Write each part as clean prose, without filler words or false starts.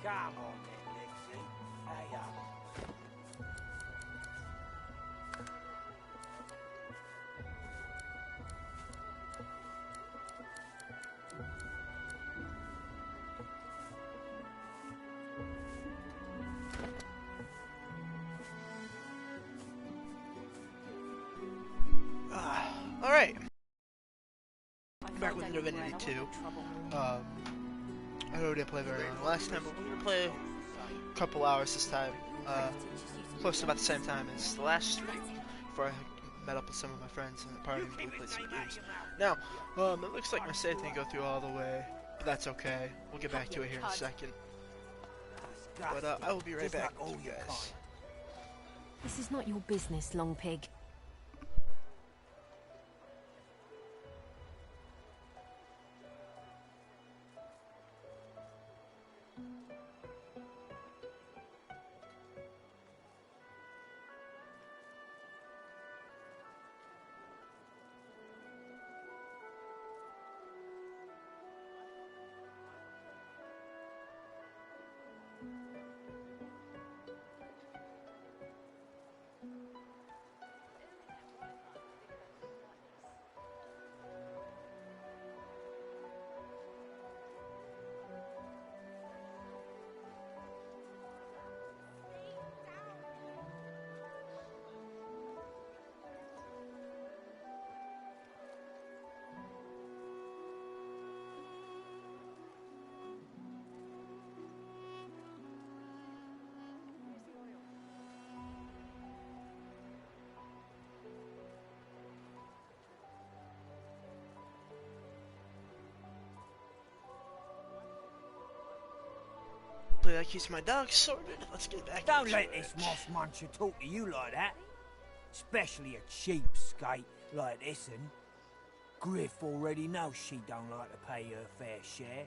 Come on then, Lexi. Hey up. Alright. Back with Divinity 2. I know we didn't play very long last time, but we're going to play a couple hours this time. Close to about the same time as the last stream, before I met up with some of my friends in the party and we played some games. Now, it looks like my save didn't go through all the way, but that's okay. We'll get back to it here in a second. But I will be right back with you guys. This is not your business, Long Pig. That keeps my dog sorted. Let's get back. Don't let this moss muncher talk to you like that. Especially a cheapskate like this one. Griff already knows she don't like to pay her fair share.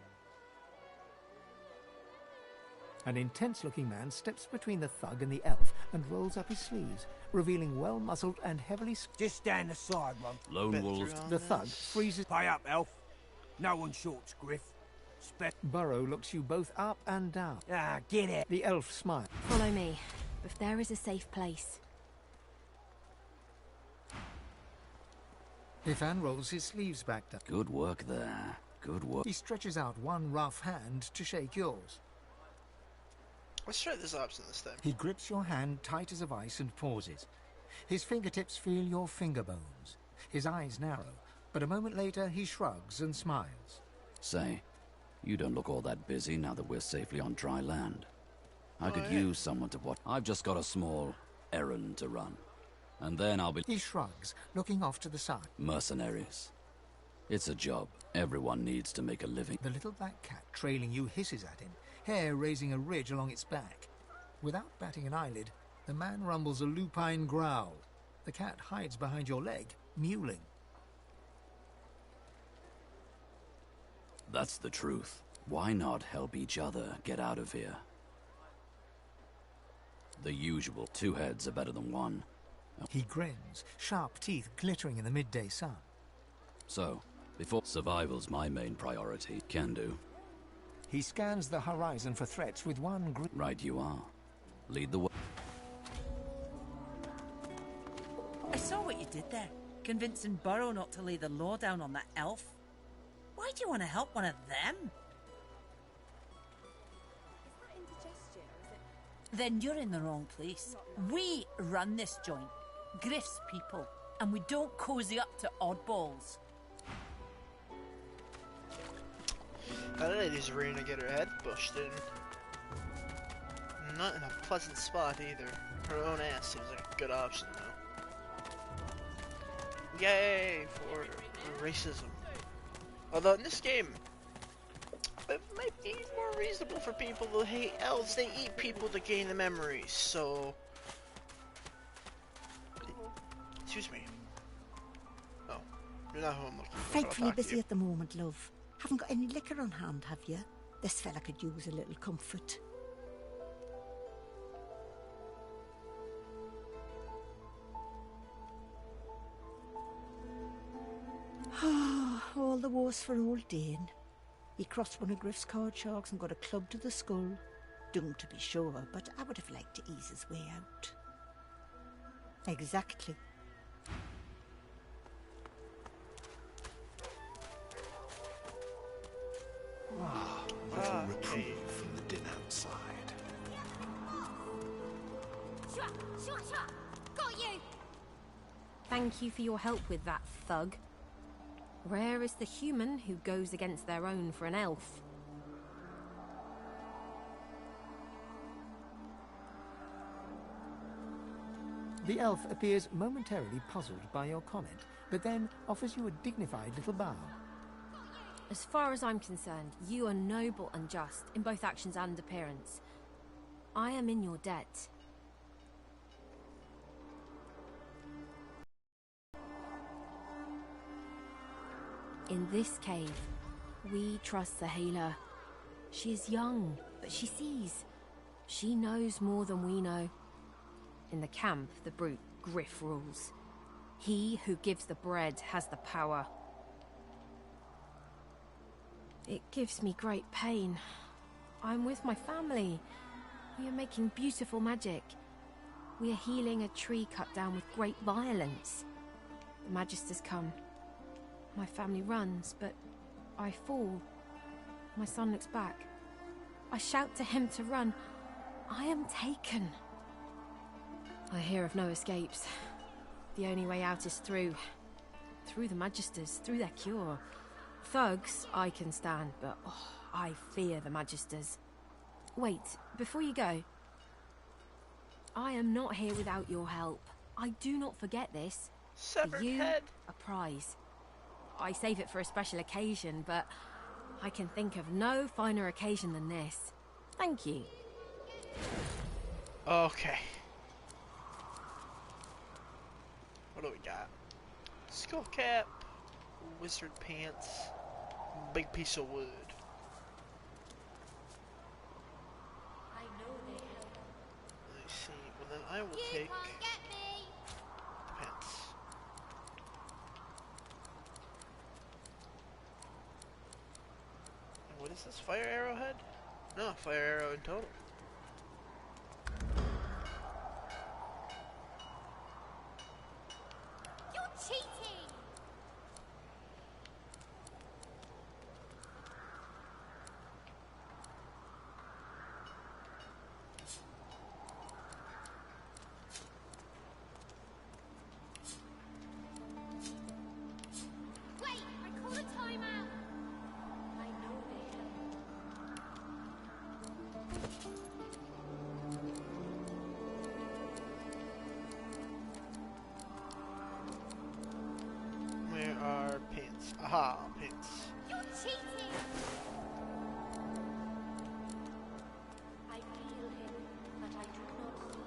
An intense-looking man steps between the thug and the elf and rolls up his sleeves, revealing well-muscled and heavily... Just stand aside, one. Lone wolf. The thug freezes... Pay up, elf. No one shorts Griff. Burrow looks you both up and down. Ah, get it. The elf smiles. Follow me, if there is a safe place. Ifan rolls his sleeves back down. Good work there. Good work. He stretches out one rough hand to shake yours. Let's try this option this time. He grips your hand tight as a vice and pauses. His fingertips feel your finger bones. His eyes narrow, but a moment later he shrugs and smiles. Say, you don't look all that busy now that we're safely on dry land. I could use someone to watch. I've just got a small errand to run. And then I'll be... He shrugs, looking off to the side. Mercenaries. It's a job. Everyone needs to make a living. The little black cat trailing you hisses at him, hair raising a ridge along its back. Without batting an eyelid, the man rumbles a lupine growl. The cat hides behind your leg, mewling. That's the truth. Why not help each other get out of here? The usual. Two heads are better than one. He grins, sharp teeth glittering in the midday sun. So, before survival's my main priority. Can do. He scans the horizon for threats with one Right you are. Lead the way. I saw what you did there, convincing Burrow not to lay the law down on that elf. Why do you want to help one of them? Then you're in the wrong place. We run this joint, Griff's people, and we don't cozy up to oddballs. That lady's ready to get her head pushed in. Not in a pleasant spot either. Her own ass seems like a good option though. Yay for racism. Although in this game, it might be more reasonable for people who hate elves. They eat people to gain the memories, so... Excuse me. Oh, you're not who I'm looking for. Frightfully busy at the moment, love. Haven't got any liquor on hand, have you? This fella could use a little comfort. All the worse for old Dane. He crossed one of Griff's card sharks and got a club to the skull. Dung to be sure, but I would have liked to ease his way out. Exactly. Little reprieve from the din outside. Got you! Thank you for your help with that, thug. Rare is the human who goes against their own for an elf. The elf appears momentarily puzzled by your comment, but then offers you a dignified little bow. As far as I'm concerned, you are noble and just in both actions and appearance. I am in your debt. In this cave, we trust the healer. She is young, but she sees. She knows more than we know. In the camp, the brute Griff rules. He who gives the bread has the power. It gives me great pain. I'm with my family. We are making beautiful magic. We are healing a tree cut down with great violence. The Magisters come. My family runs, but I fall. My son looks back. I shout to him to run. I am taken. I hear of no escapes. The only way out is through. Through the Magisters, through their cure. Thugs, I can stand, but I fear the Magisters. Wait, before you go. I am not here without your help. I do not forget this. Severed For you, head. a prize. I save it for a special occasion, but I can think of no finer occasion than this. Thank you. Okay. What do we got? Skull cap, wizard pants, big piece of wood. I know they help. Let me see. Well, then I will take pants. And what is this? Fire arrowhead? No, fire arrow in total. Cheating! Wait, I call a timeout. I know they help. Where are pants? Aha, pants. You're cheating! I feel him, but I do not see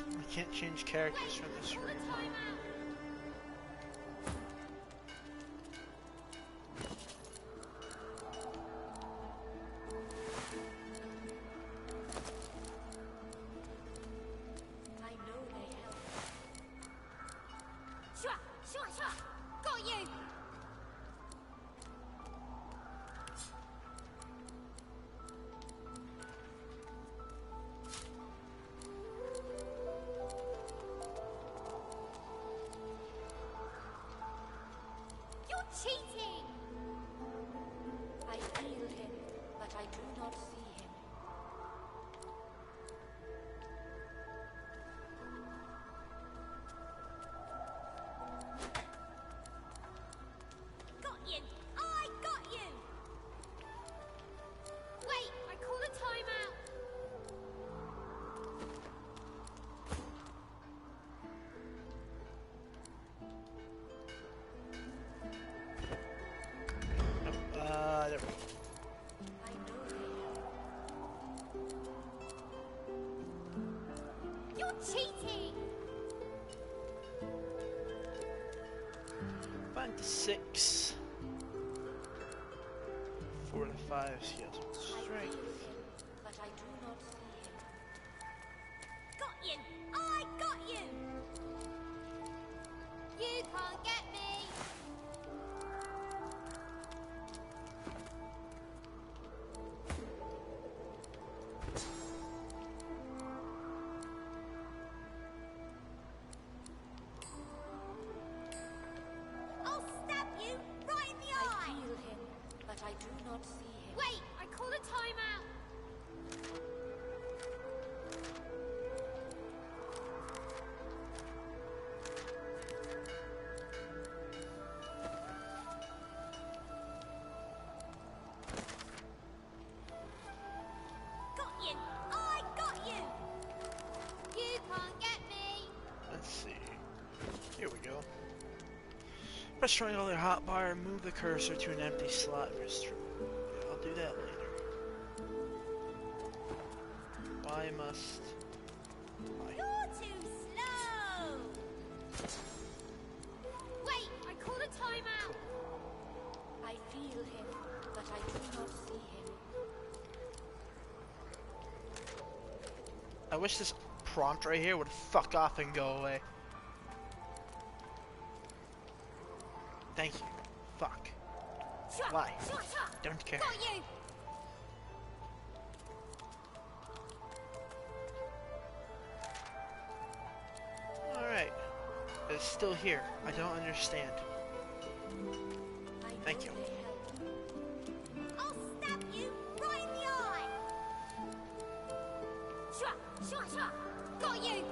him. I can't change characters from this room. I know they help. Shua! Got you! You're cheating! I feel him, but I do not see him. Got you! I got you! Wait, I call a timeout. There we go. I know they help. You're cheating! 5 to 6. 4 to 5 skills with strength. But I do not see him. Got you! I got you! You can't Press triangle or hotbar and move the cursor to an empty slot. Press I'll do that later. Why must I? You're too slow! Wait, I call a timeout! I feel him, but I do not see him. I wish this prompt right here would fuck off and go away. Thank you. Fuck. Why? Don't care. Got you! Alright. It's still here. I don't understand. Thank you. I'll stab you right in the eye! Shua! Shua! Shua! Got you!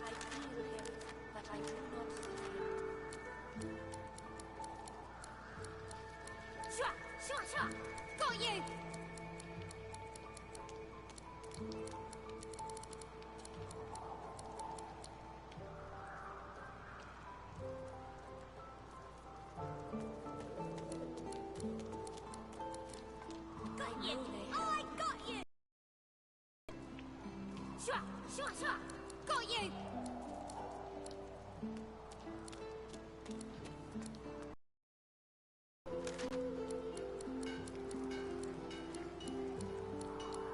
I feel him, but I do not see him. Shua! Shua! Shua! Got you! Got you! I got you! Shua! Shua! Shua! Got you!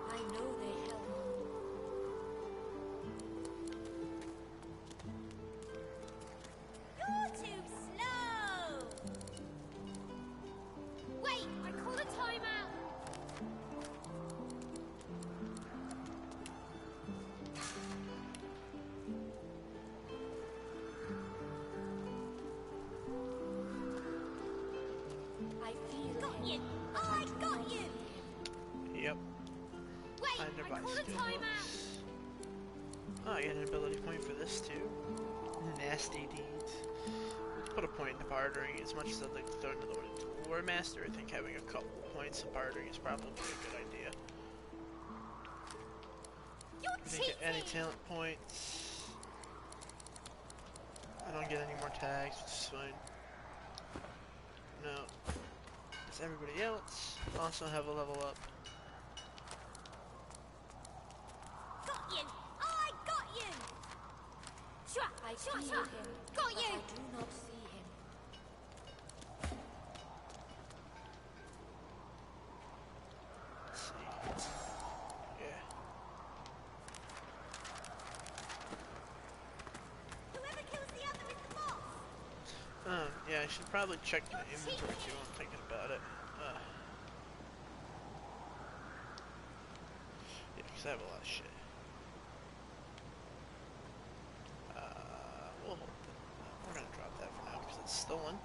I know they help. You're too slow! Wait, I call a timeout! I feel got you! I got you! Yep. Wait, Find I device call a timeout! Oh, I get an ability point for this too. Nasty deeds. Let's put a point into bartering. As much as I'd like to throw another one into War Master, I think having a couple points of bartering is probably a good idea. You're I didn't get any cheating! talent points. I don't get any more tags, which is fine. No. As everybody else also have a level up. Got you! I got you! Shua! I feel him, got you! I do not see him. Let's see. Yeah. Whoever kills the other is the boss! Yeah, I should probably check my inventory too. I'm thinking about it. Yeah, because I have a lot of shit. We'll hold it. We're gonna drop that for now because it's stolen.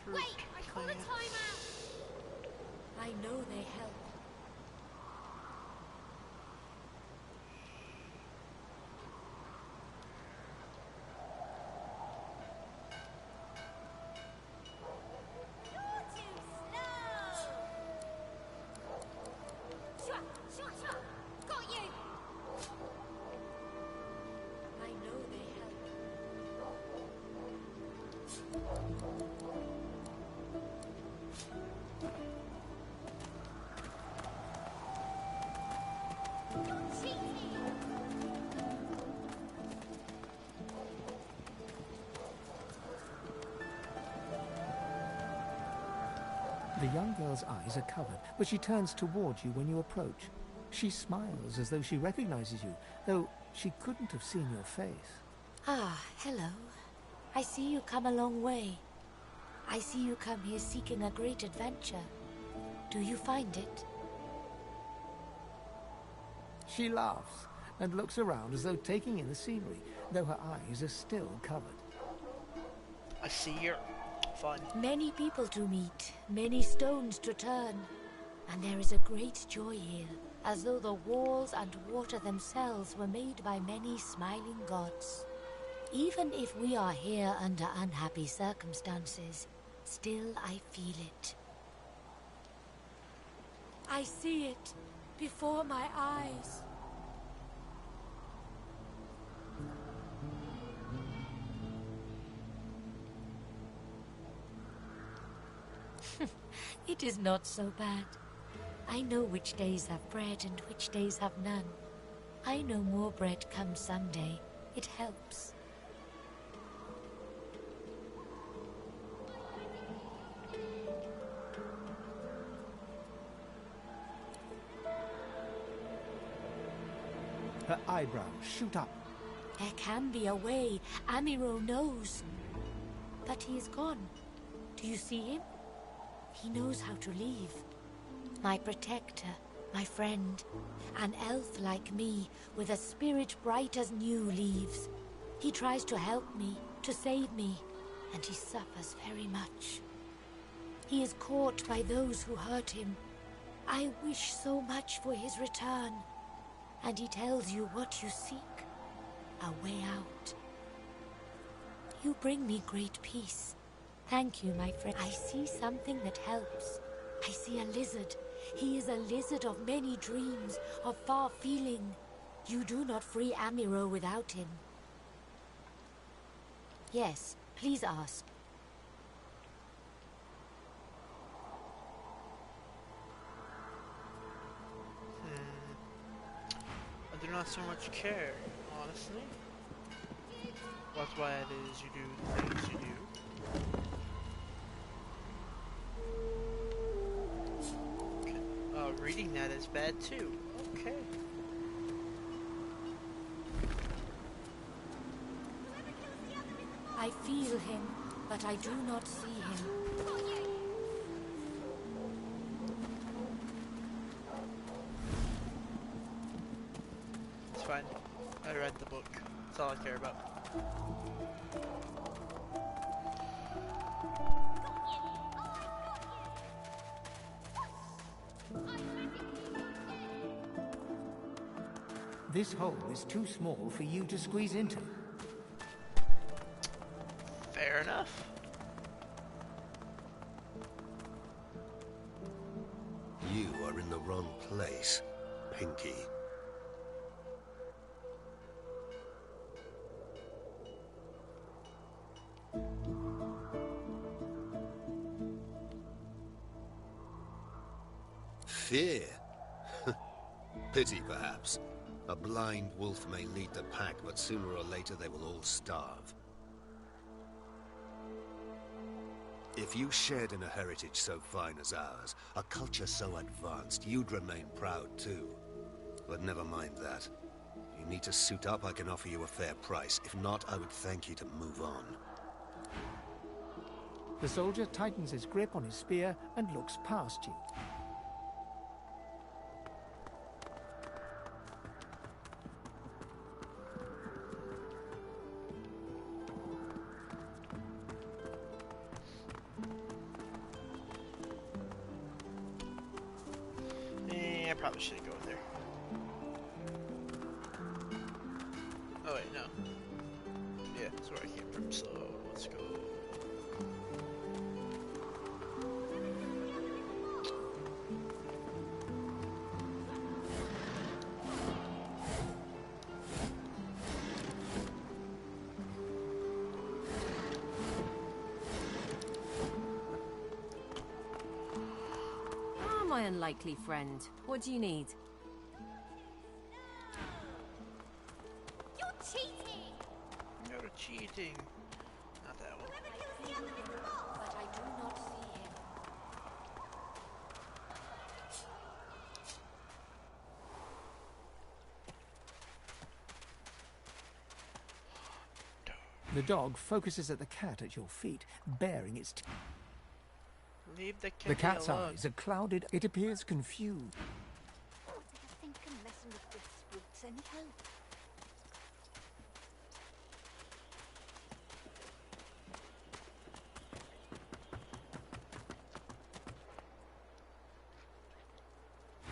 Fruit, Wait, I call a plants. timeout! I know they help. You're too slow! Shua! Shua! Shua! Got you! I know they help. You're cheating! The young girl's eyes are covered, but she turns towards you when you approach. She smiles as though she recognizes you, though she couldn't have seen your face. Ah, hello. I see you come a long way. I see you come here seeking a great adventure. Do you find it? She laughs and looks around as though taking in the scenery, though her eyes are still covered. I see you're fun. Many people to meet, many stones to turn. And there is a great joy here, as though the walls and water themselves were made by many smiling gods. Even if we are here under unhappy circumstances, still I feel it. I see it before my eyes. It is not so bad. I know which days have bread and which days have none. I know more bread comes someday. It helps. Her eyebrows shoot up. There can be a way. Amiro knows. But he is gone. Do you see him? He knows how to leave. My protector, my friend. An elf like me, with a spirit bright as new leaves. He tries to help me, to save me, and he suffers very much. He is caught by those who hurt him. I wish so much for his return. And he tells you what you seek. A way out. You bring me great peace. Thank you, my friend. I see something that helps. I see a lizard. He is a lizard of many dreams, of far feeling. You do not free Amiro without him. Yes, please ask. I do not so much care, honestly. That's why it is you do the things you do. Reading that is bad too. Okay. I feel him, but I do not see him. It's fine. I read the book. That's all I care about. This hole is too small for you to squeeze into. Fair enough. You are in the wrong place, Pinky. Fear? Pity, perhaps. A blind wolf may lead the pack, but sooner or later they will all starve. If you shared in a heritage so fine as ours, a culture so advanced, you'd remain proud too. But never mind that. If you need to suit up, I can offer you a fair price. If not, I would thank you to move on. The soldier tightens his grip on his spear and looks past you. I probably shouldn't go there. Oh wait, no. Yeah, that's where I came from, so let's go. My unlikely friend. What do you need? You're cheating! You're cheating. Not that one. But I do not see him. The dog focuses at the cat at your feet, baring its teeth. Leave the cat The cat's alone. eyes are clouded. It appears confused. Oh, do you think messing with this fruit's any help?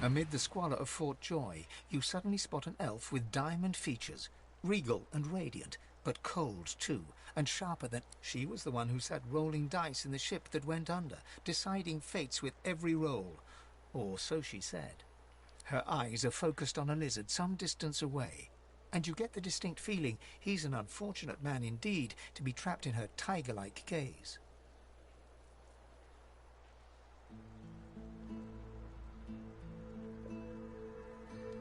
Amid the squalor of Fort Joy, you suddenly spot an elf with diamond features, regal and radiant, but cold too, and sharper than... She was the one who sat rolling dice in the ship that went under, deciding fates with every roll. Or so she said. Her eyes are focused on a lizard some distance away, and you get the distinct feeling he's an unfortunate man indeed to be trapped in her tiger-like gaze.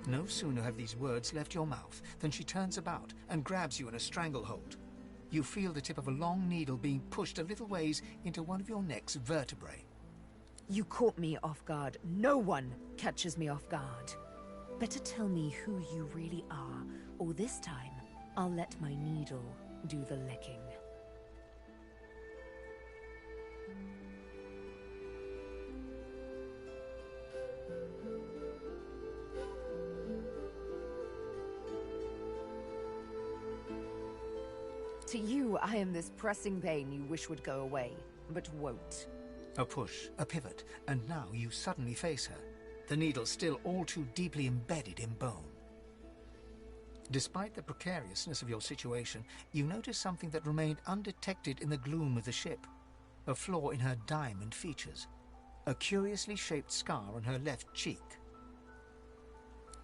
No sooner have these words left your mouth than she turns about and grabs you in a stranglehold. You feel the tip of a long needle being pushed a little ways into one of your neck's vertebrae. You caught me off guard. No one catches me off guard. Better tell me who you really are, or this time, I'll let my needle do the licking. To you, I am this pressing pain you wish would go away, but won't. A push, a pivot, and now you suddenly face her, the needle still all too deeply embedded in bone. Despite the precariousness of your situation, you notice something that remained undetected in the gloom of the ship. A flaw in her diamond features. A curiously shaped scar on her left cheek.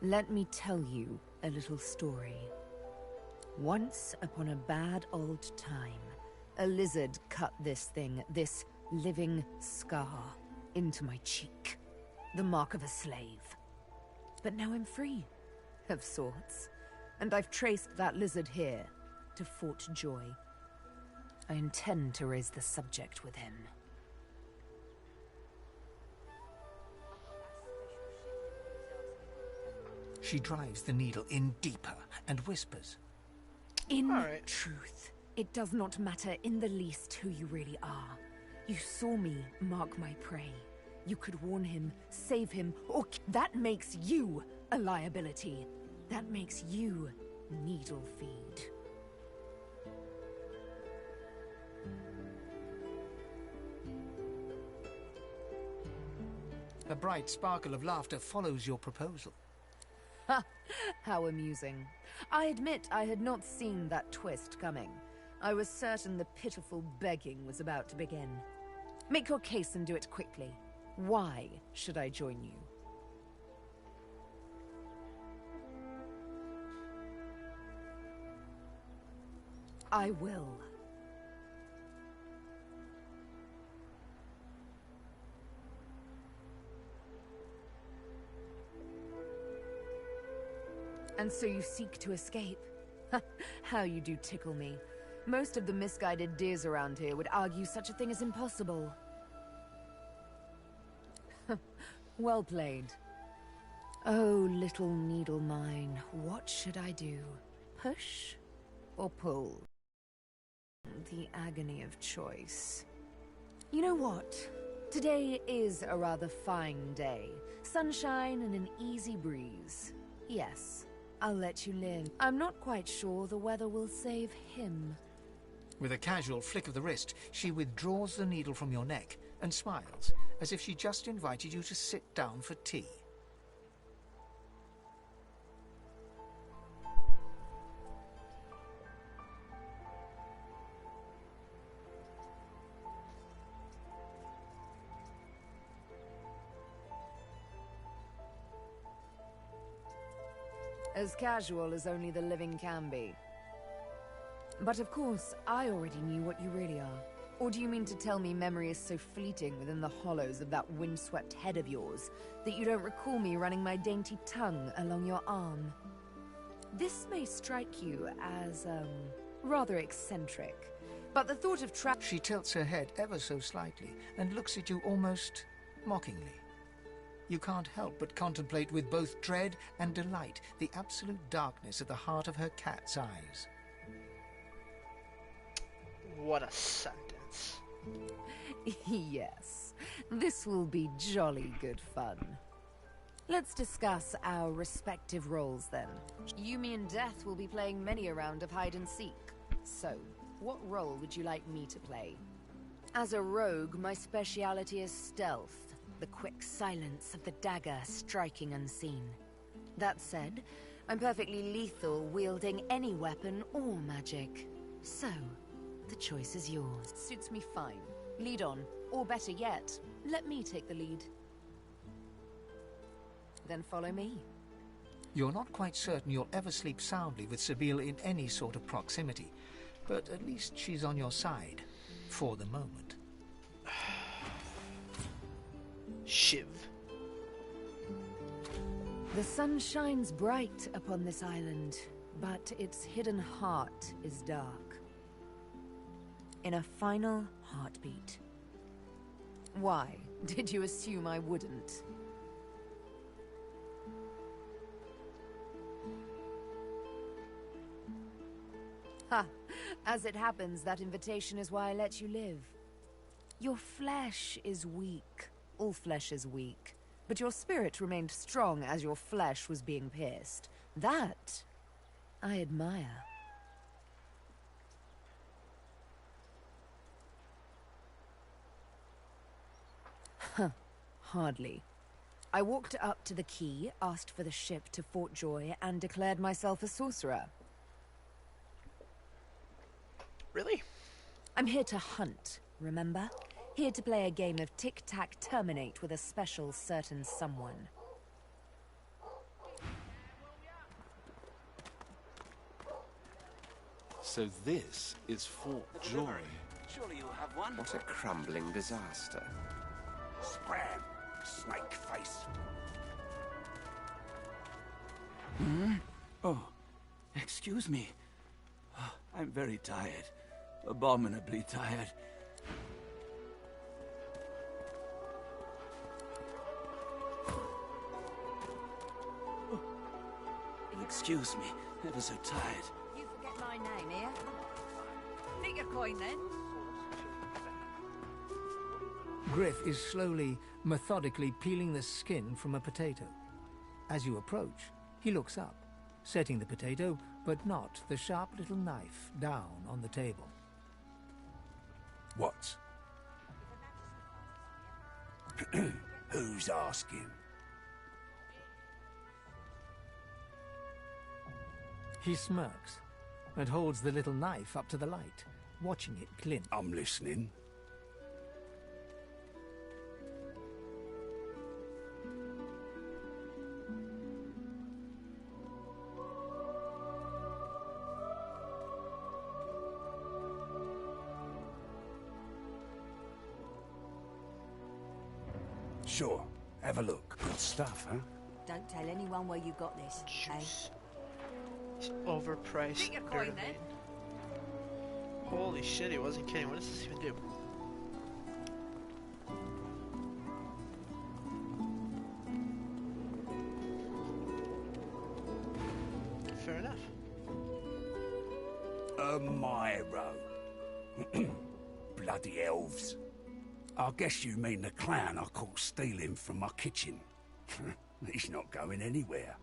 Let me tell you a little story. Once upon a bad old time, a lizard cut this thing, this living scar, into my cheek. The mark of a slave. But now I'm free, of sorts. And I've traced that lizard here to Fort Joy. I intend to raise the subject with him. She drives the needle in deeper and whispers. In truth, it does not matter in the least who you really are. You saw me mark my prey. You could warn him, save him, or... That makes you a liability. That makes you needle feed. A bright sparkle of laughter follows your proposal. Ha! How amusing. I admit I had not seen that twist coming. I was certain the pitiful begging was about to begin. Make your case and do it quickly. Why should I join you? I will. And so you seek to escape? How you do tickle me. Most of the misguided deers around here would argue such a thing is impossible. Well played. Oh, little needle mine, what should I do? Push or pull? The agony of choice. You know what? Today is a rather fine day. Sunshine and an easy breeze. Yes, I'll let you live. I'm not quite sure the weather will save him. With a casual flick of the wrist, she withdraws the needle from your neck and smiles, as if she just invited you to sit down for tea. As casual as only the living can be. But of course, I already knew what you really are. Or do you mean to tell me memory is so fleeting within the hollows of that windswept head of yours that you don't recall me running my dainty tongue along your arm? This may strike you as, rather eccentric, but the thought of She tilts her head ever so slightly and looks at you almost mockingly. You can't help but contemplate with both dread and delight the absolute darkness at the heart of her cat's eyes. What a sentence. Yes, this will be jolly good fun. Let's discuss our respective roles then. You, me, and Death will be playing many a round of hide and seek. So, what role would you like me to play? As a rogue, my speciality is stealth. The quick silence of the dagger striking unseen. That said, I'm perfectly lethal wielding any weapon or magic. So, the choice is yours. Suits me fine. Lead on, or better yet, let me take the lead. Then follow me. You're not quite certain you'll ever sleep soundly with Sabine in any sort of proximity, but at least she's on your side, for the moment. Shiv. The sun shines bright upon this island, but its hidden heart is dark. In a final heartbeat. Why? Did you assume I wouldn't? Ha! As it happens, that invitation is why I let you live. Your flesh is weak. All flesh is weak. But your spirit remained strong as your flesh was being pierced. That I admire. Huh. Hardly. I walked up to the quay, asked for the ship to Fort Joy, and declared myself a sorcerer. Really? I'm here to hunt, remember? Here to play a game of tic-tac-terminate with a special certain someone. So this is Fort Joy. Surely you'll have one. What a crumbling disaster. Scram, snake face. Oh, excuse me. Oh, I'm very tired. Abominably tired. Oh, excuse me. Ever so tired. You forget my name here? Take your coin then. Griff is slowly, methodically peeling the skin from a potato. As you approach, he looks up, setting the potato, but not the sharp little knife, down on the table. What? Who's asking? He smirks and holds the little knife up to the light, watching it glint. I'm listening. Sure. Have a look. Good stuff, huh? Don't tell anyone where you got this, Juice. It's overpriced. Take your coin Dirty. then. Holy shit, he wasn't kidding. What does this even do? Fair enough. A Myro. Bloody elves. I guess you mean the clown I caught stealing from my kitchen. He's not going anywhere.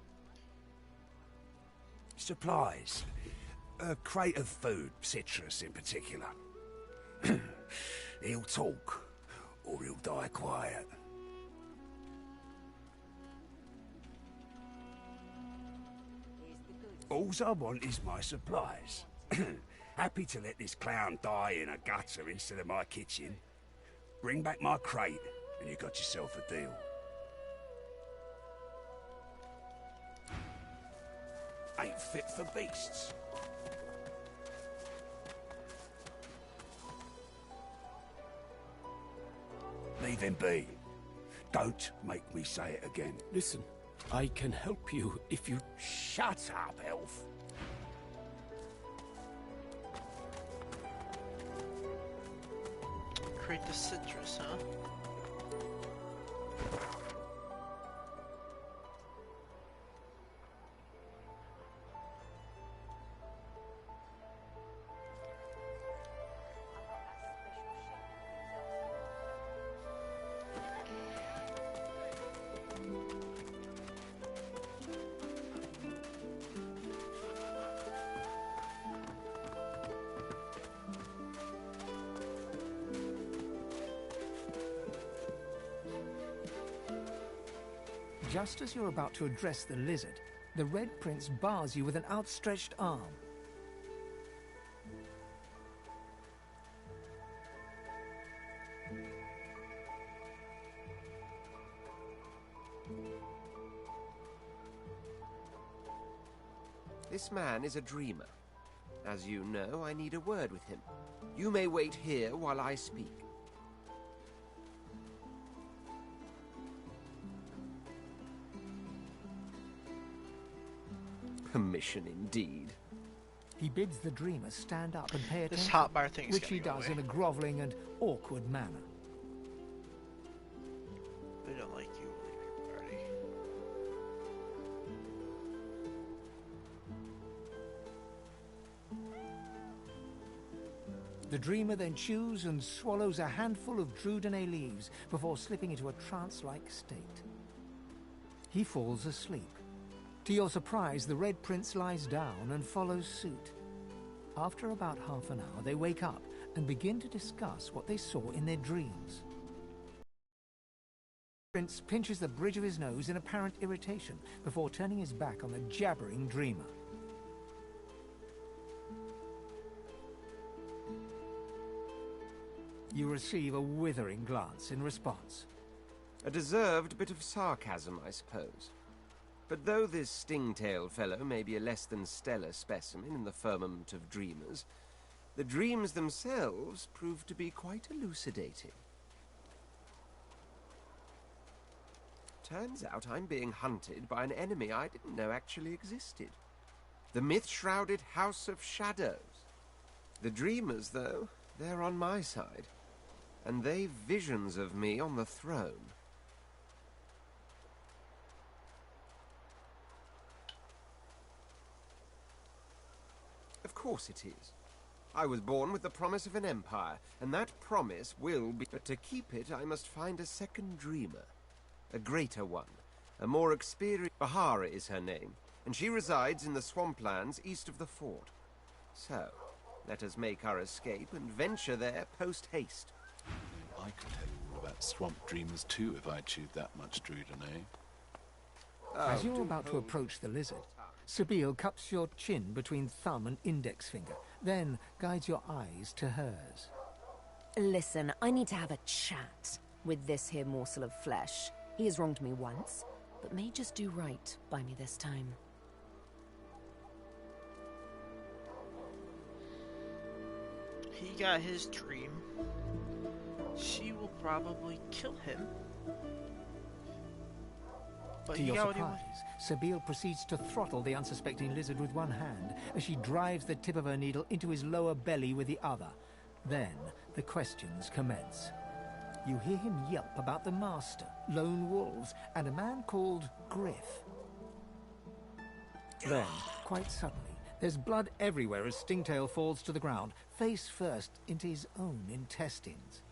Supplies. A crate of food, citrus in particular. He'll talk, or he'll die quiet. Alls I want is my supplies. Happy to let this clown die in a gutter instead of my kitchen. Bring back my crate, and you got yourself a deal. Ain't fit for beasts. Leave him be. Don't make me say it again. Listen, I can help you if you... Shut up, elf. Create the citrus, huh? Just as you're about to address the lizard, the Red Prince bars you with an outstretched arm. This man is a dreamer. As you know, I need a word with him. You may wait here while I speak. Permission indeed. He bids the dreamer stand up and pay This attention, hotbar thing is which he gonna go does away. in a groveling and awkward manner. I don't like you, party. The dreamer then chews and swallows a handful of Drudenay leaves before slipping into a trance-like state. He falls asleep. To your surprise, the Red Prince lies down and follows suit. After about half an hour, they wake up and begin to discuss what they saw in their dreams. The Prince pinches the bridge of his nose in apparent irritation before turning his back on the jabbering dreamer. You receive a withering glance in response. A deserved bit of sarcasm, I suppose. But though this sting-tailed fellow may be a less than stellar specimen in the firmament of dreamers, the dreams themselves prove to be quite elucidating. Turns out I'm being hunted by an enemy I didn't know actually existed. The myth-shrouded House of Shadows. The dreamers, though, they're on my side. And they've visions of me on the throne. Of course it is. I was born with the promise of an empire, and that promise will be... But to keep it, I must find a second dreamer. A greater one. A more experienced... Bahara is her name, and she resides in the swamplands east of the fort. So, let us make our escape and venture there post-haste. I could tell you all about swamp dreamers too if I chewed that much Drudenay. As you're about to approach the lizard, Sabine cups your chin between thumb and index finger, then guides your eyes to hers. Listen, I need to have a chat with this here morsel of flesh. He has wronged me once, but may just do right by me this time. He got his dream. She will probably kill him. But To he your got what he wanted. surprise, Sabine proceeds to throttle the unsuspecting lizard with one hand as she drives the tip of her needle into his lower belly with the other. Then the questions commence. You hear him yelp about the Master, lone wolves, and a man called Griff. Then, quite suddenly, there's blood everywhere as Stingtail falls to the ground, face first into his own intestines.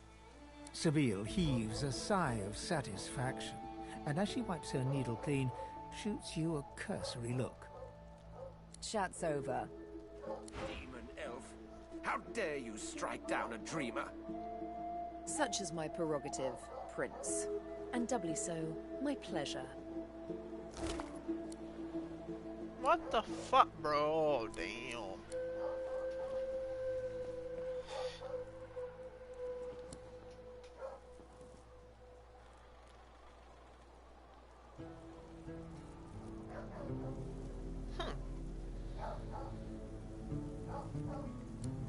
Sabine heaves a sigh of satisfaction, and as she wipes her needle clean, shoots you a cursory look. Chat's over. Demon elf, how dare you strike down a dreamer? Such is my prerogative, Prince. And doubly so, my pleasure. What the fuck, bro? Oh, damn.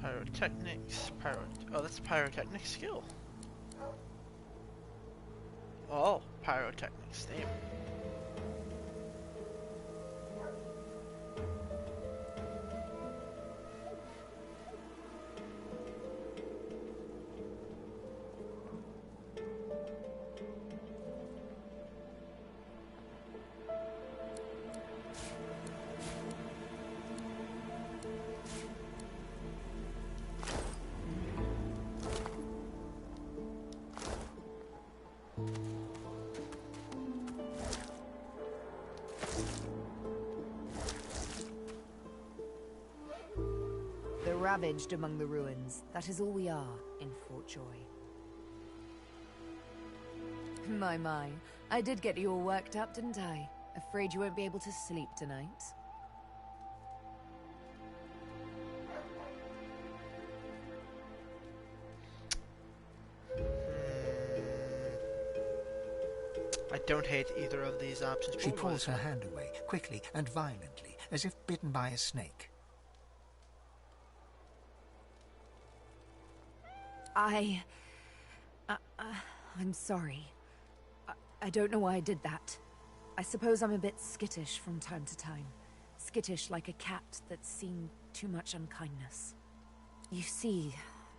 Pyrotechnics, oh, that's a pyrotechnic skill. Oh, pyrotechnics, damn. Ravaged among the ruins. That is all we are in Fort Joy. My. I did get you all worked up, didn't I? Afraid you won't be able to sleep tonight. I don't hate either of these options. She pulls her hand away, quickly and violently, as if bitten by a snake. I'm sorry. I don't know why I did that. I suppose I'm a bit skittish from time to time. Skittish like a cat that's seen too much unkindness. You see,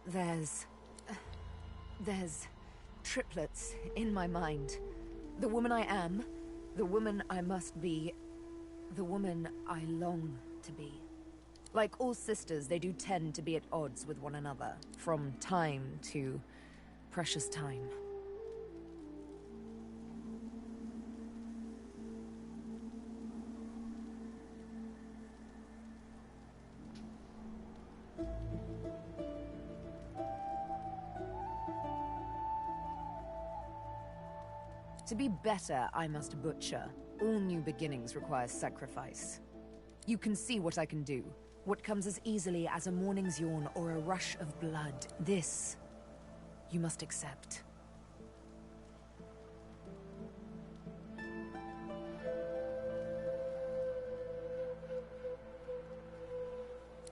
there's triplets in my mind. The woman I am, the woman I must be, the woman I long to be. Like all sisters, they do tend to be at odds with one another, from time to precious time. To be better, I must butcher. All new beginnings require sacrifice. You can see what I can do. What comes as easily as a morning's yawn or a rush of blood. This, you must accept.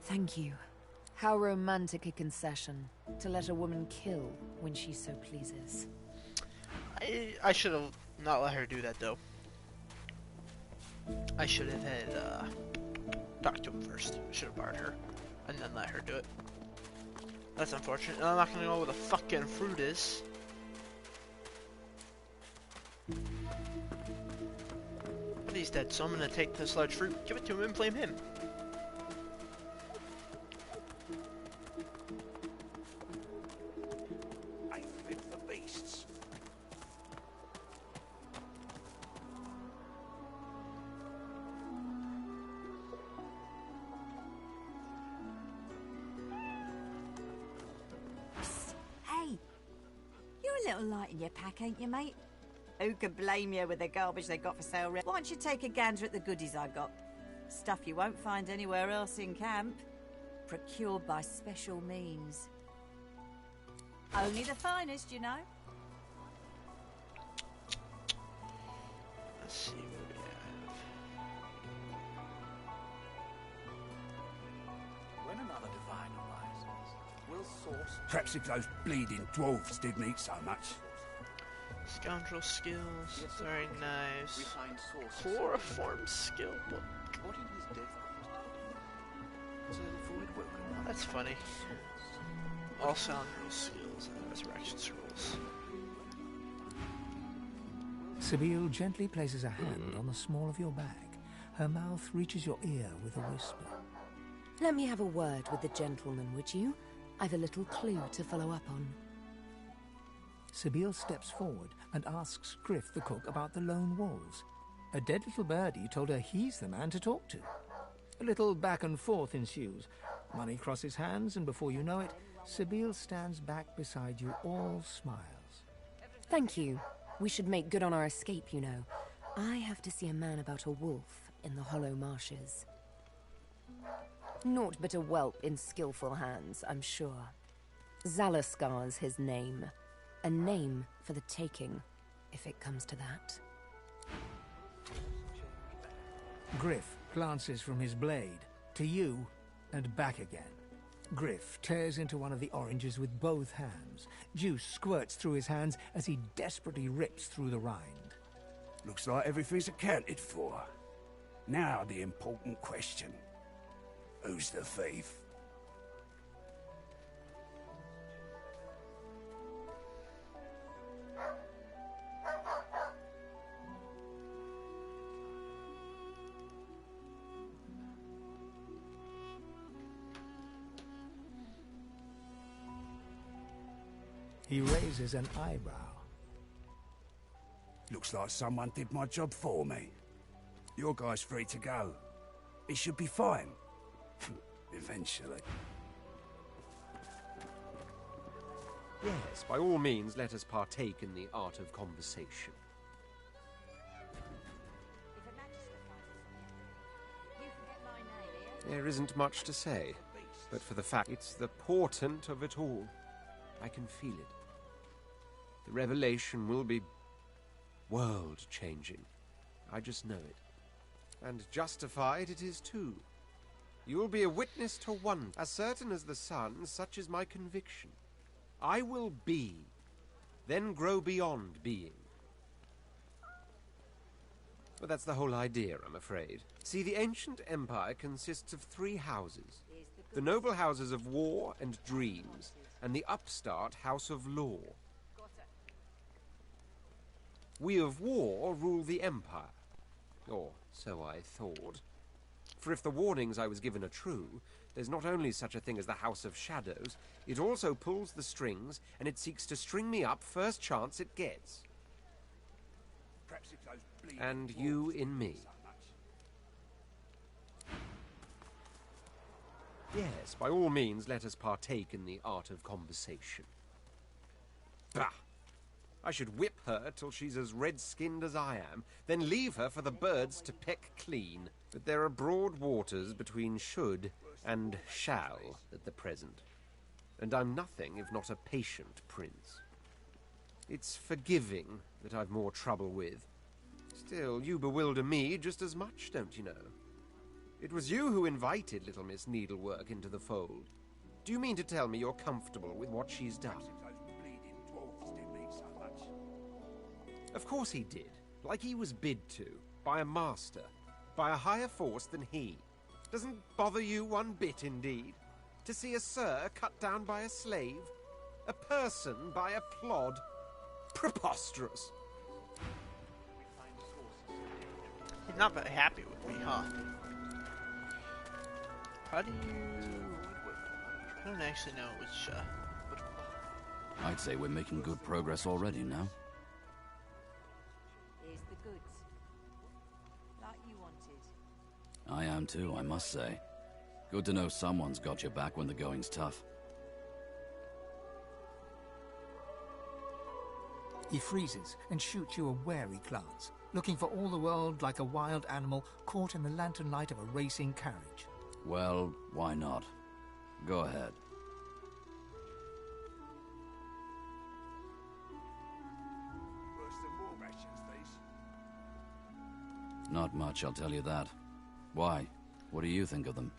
Thank you. How romantic a concession, to let a woman kill when she so pleases. I should have not let her do that, though. I should have had, talked to him first. Should have barred her, and then let her do it. That's unfortunate. I'm not gonna know where the fucking fruit is. But he's dead, so I'm gonna take this large fruit, give it to him, and blame him. I flip the beasts. Hey, you're a little light in your pack, ain't you, mate? Who could blame you with the garbage they got for sale? Why don't you take a gander at the goodies I got? Stuff you won't find anywhere else in camp. Procured by special means. Only the finest, you know. Let's see what we have. When another divine arises, we'll source... Perhaps if those bleeding dwarves didn't eat so much. Scoundrel skills, very nice. Chloroform skill book. That's funny. All scoundrel skills and resurrection scrolls. Sebille gently places a hand on the small of your bag. Her mouth reaches your ear with a whisper. Let me have a word with the gentleman, would you? I've a little clue to follow up on. Sebille steps forward and asks Griff the cook about the lone wolves. A dead little birdie told her he's the man to talk to. A little back and forth ensues. Money crosses hands, and before you know it, Sebille stands back beside you, all smiles. Thank you. We should make good on our escape, you know. I have to see a man about a wolf in the Hollow Marshes. Naught but a whelp in skillful hands, I'm sure. Zalaskar's his name. A name for the taking, if it comes to that. Griff glances from his blade to you and back again. Griff tears into one of the oranges with both hands. Juice squirts through his hands as he desperately rips through the rind. Looks like everything's accounted for. Now the important question. Who's the thief? He raises an eyebrow. Looks like someone did my job for me. Your guy's free to go. He should be fine. Eventually. Yes, by all means, let us partake in the art of conversation. There isn't much to say, but for the fact it's the portent of it all. I can feel it. The revelation will be world-changing. I just know it. And justified it is too. You'll be a witness to one. As certain as the sun, such is my conviction. I will be, then grow beyond being. But that's the whole idea, I'm afraid. See, the ancient empire consists of 3 houses. The noble houses of war and dreams, and the upstart house of law. We of war rule the empire. Or so I thought. For if the warnings I was given are true, there's not only such a thing as the House of Shadows, it also pulls the strings, and it seeks to string me up first chance it gets. And you in me. Yes, by all means, let us partake in the art of conversation. Bah! I should whip her till she's as red-skinned as I am, then leave her for the birds to peck clean. But there are broad waters between should and shall at the present. And I'm nothing if not a patient prince. It's forgiving that I've more trouble with. Still, you bewilder me just as much, don't you know? It was you who invited little Miss Needlework into the fold. Do you mean to tell me you're comfortable with what she's done? Of course he did. Like he was bid to. By a master. By a higher force than he. Doesn't bother you one bit, indeed. To see a sir cut down by a slave. A person by a plod. Preposterous. He's not very happy with me, huh? How do you... I don't actually know which, I'd say we're making good progress already now. Here's the goods. Like you wanted. I am too, I must say. Good to know someone's got your back when the going's tough. He freezes and shoots you a wary glance, looking for all the world like a wild animal caught in the lantern light of a racing carriage. Well, why not? Go ahead. Not much, I'll tell you that. Why? What do you think of them?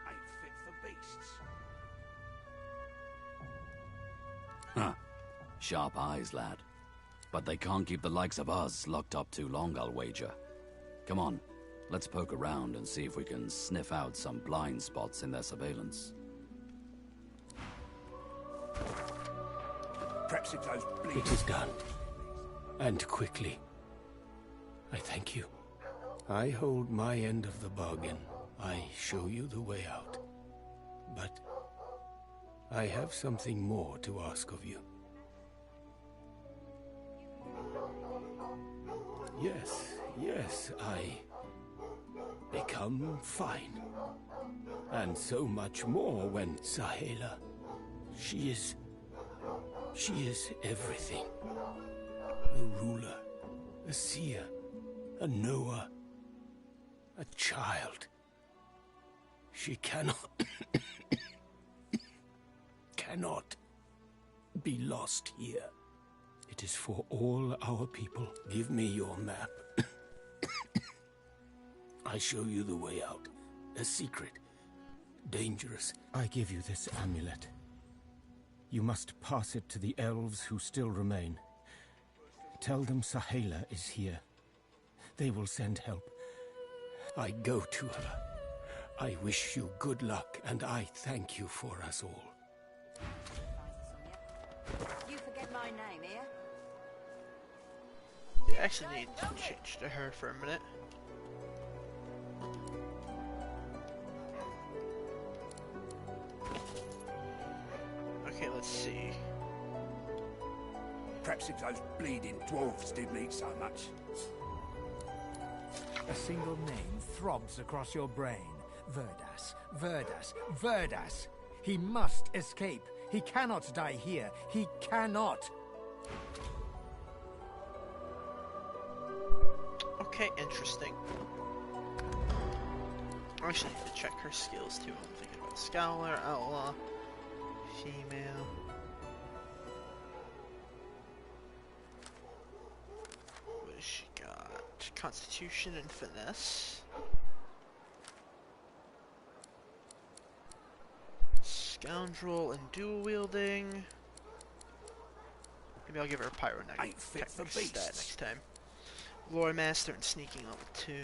Ain't fit for beasts. Huh. Sharp eyes, lad. But they can't keep the likes of us locked up too long, I'll wager. Come on, let's poke around and see if we can sniff out some blind spots in their surveillance. Perhaps it's those bleeding... It is done. And quickly. I thank you. I hold my end of the bargain. I show you the way out. But I have something more to ask of you. Yes, I become fine. And so much more when Sahela, she is everything. A ruler, a seer, a knower, a child. She cannot be lost here. It is for all our people. Give me your map. I show you the way out. A secret. Dangerous. I give you this amulet. You must pass it to the elves who still remain. Tell them Sahela is here. They will send help. I go to her. I wish you good luck, and I thank you for us all. You forget my name, here? You actually need to change to her for a minute. Okay, let's see. Perhaps if those bleeding dwarves didn't eat so much. A single name throbs across your brain. Verdas, Verdas, Verdas. He must escape. He cannot die here. He cannot. Okay, interesting. I actually need to check her skills too. I'm thinking about Scholar, Outlaw, Female. Constitution and finesse. Scoundrel and dual wielding. Maybe I'll give her a pyrotechnic stat next time. Lore master and sneaking level 2.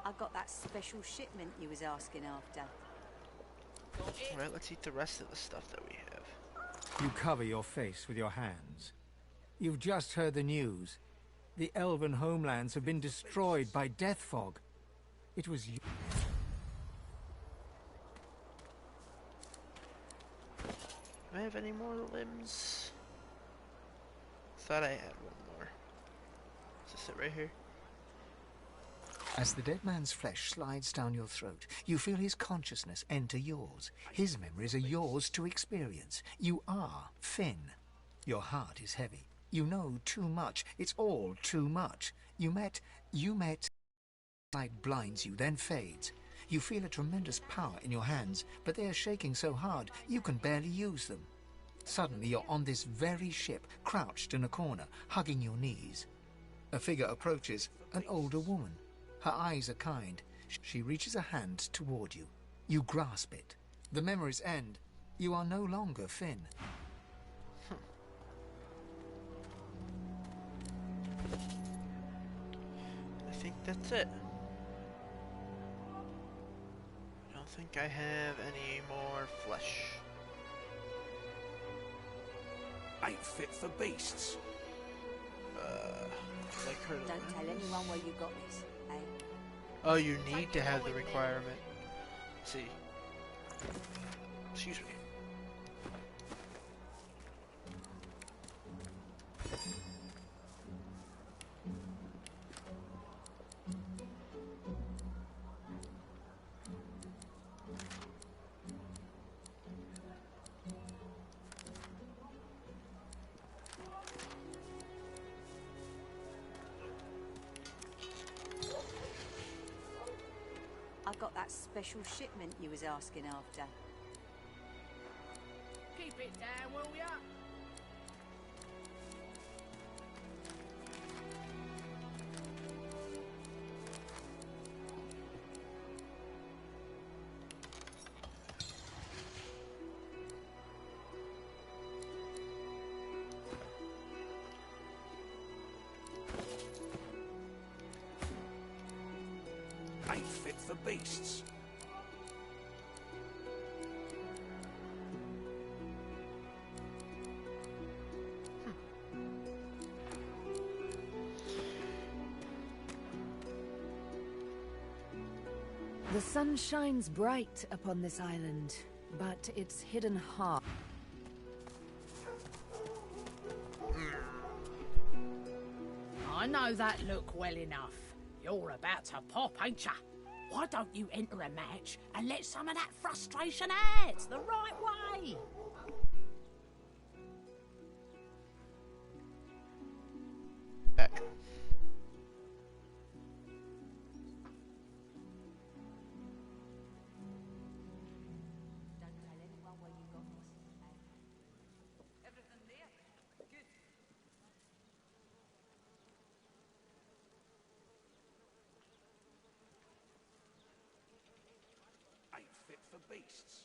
I got that special shipment you was asking after. Alright, let's eat the rest of the stuff that we have. You cover your face with your hands. You've just heard the news. The elven homelands have been destroyed by death fog. It was you. Do I have any more limbs? Thought I had one more. Is this it right here? As the dead man's flesh slides down your throat, you feel his consciousness enter yours. His memories are yours to experience. You are Finn. Your heart is heavy. You know too much. It's all too much. You met... Light blinds you, then fades. You feel a tremendous power in your hands, but they are shaking so hard you can barely use them. Suddenly you're on this very ship, crouched in a corner, hugging your knees. A figure approaches, an older woman. Her eyes are kind. She reaches a hand toward you. You grasp it. The memories end. You are no longer Finn. I think that's it. I don't think I have any more flesh. Ain't fit for beasts. Like her. Don't tell anyone where you got this, eh? Oh, you need to have the requirement. Let's see. Excuse me. I got that special shipment you was asking after. Keep it down, will ya? Ain't fit for beasts. The sun shines bright upon this island, but it's hidden hard. I know that look well enough. You're about to pop, ain't ya? Why don't you enter a match and let some of that frustration out the right way? Back. Ain't fit for beasts.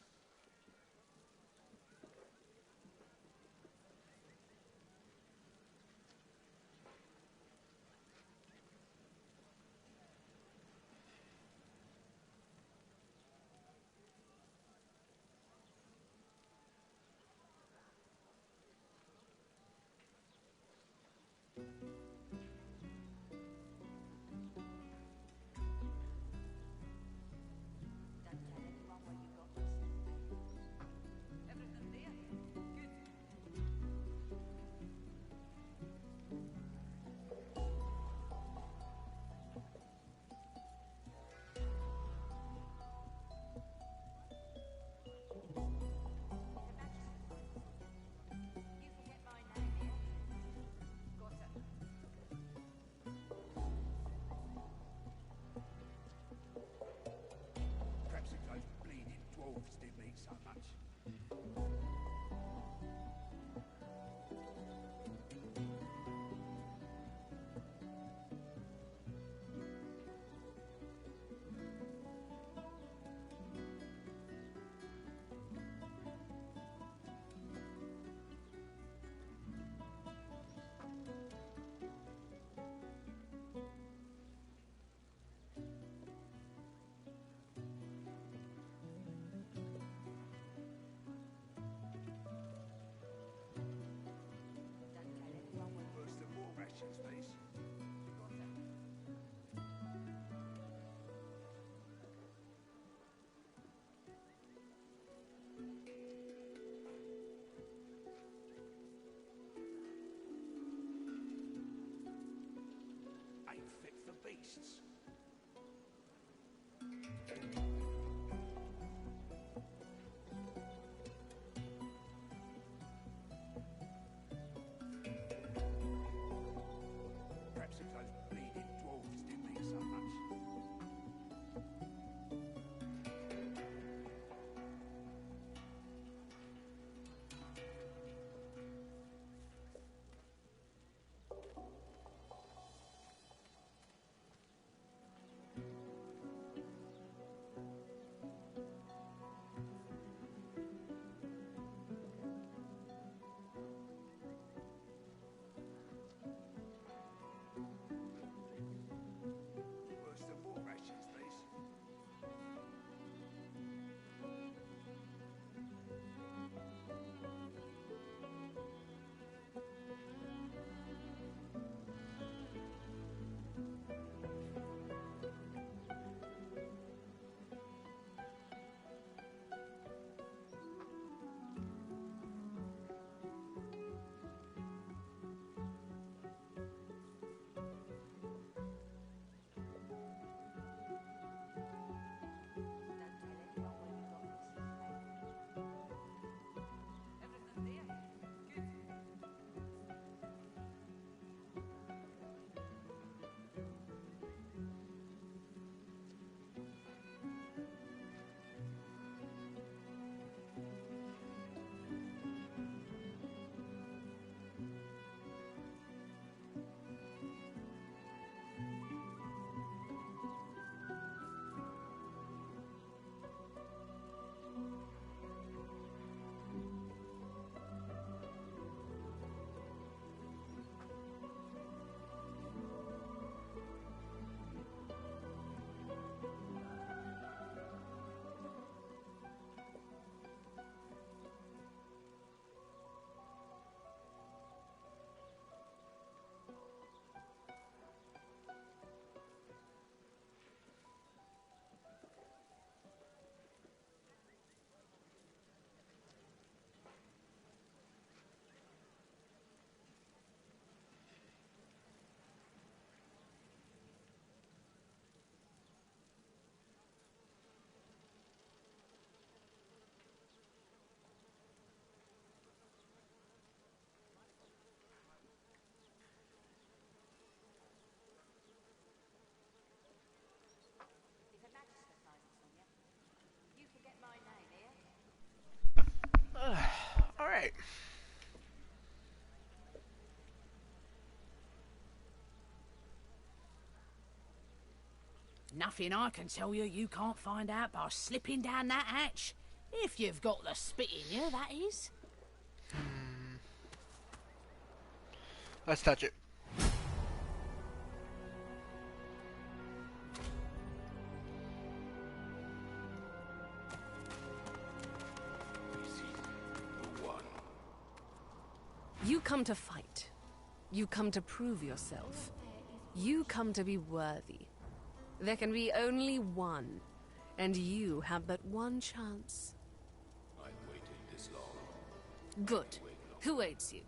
Perhaps if those bleeding dwarves didn't eat so much. guests. Perhaps if those bleeding dwarves didn't mean so much. Worse than war rations, these. Alright. Nothing I can tell you can't find out by slipping down that hatch. If you've got the spit in you, that is. Let's touch it. You come to fight. You come to prove yourself. You come to be worthy. There can be only one, and you have but one chance. I've waited this long. Good. Who aids you?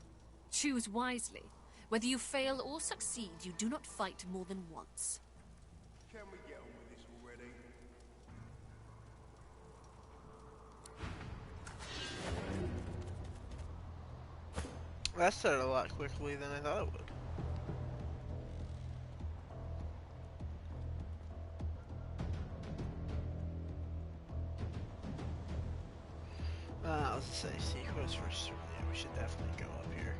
Choose wisely. Whether you fail or succeed, you do not fight more than once. Can we get on with this already? That started a lot quickly than I thought it would. Let's say Sequo's first. Yeah, we should definitely go up here.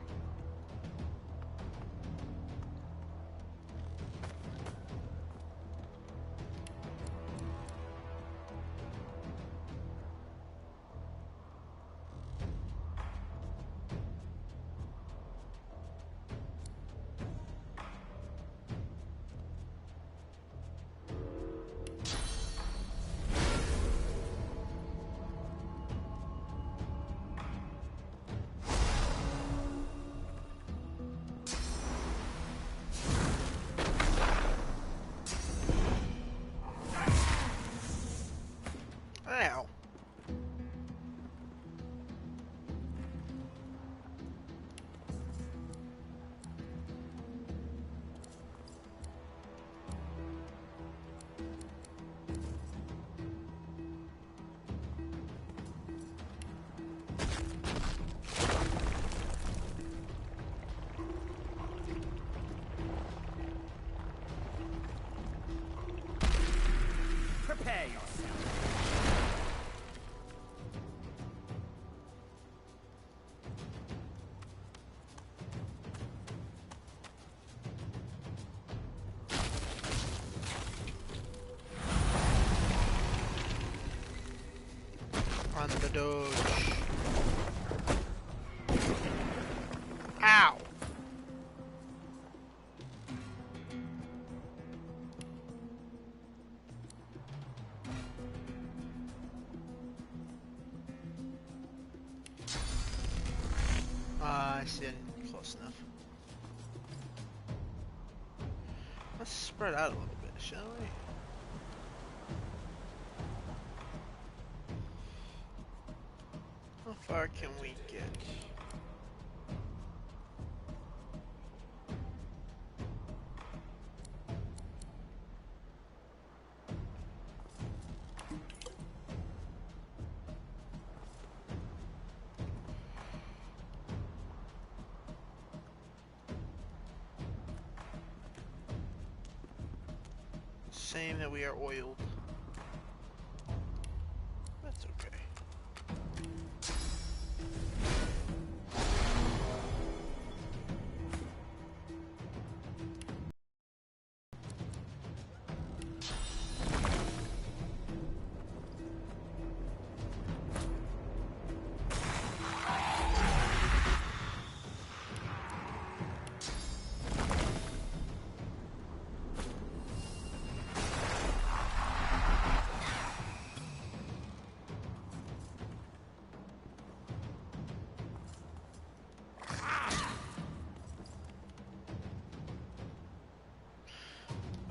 on the Doge. Ow! I see. Close enough. Let's spread out a little bit, shall we? How far can we get? Saying that we are oiled. That's okay.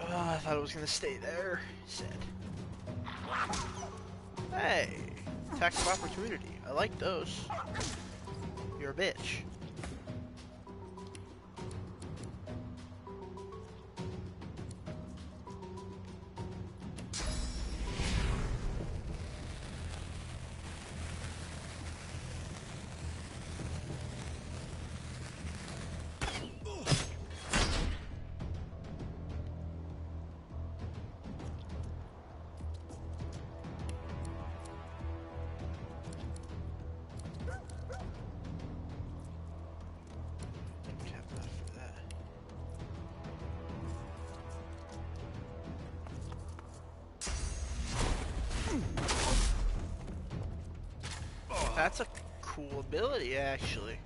I thought it was gonna stay there. Sad. Hey, attack of opportunity. I like those. You're a bitch. That's a cool ability, actually.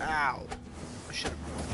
Ow. I should have moved.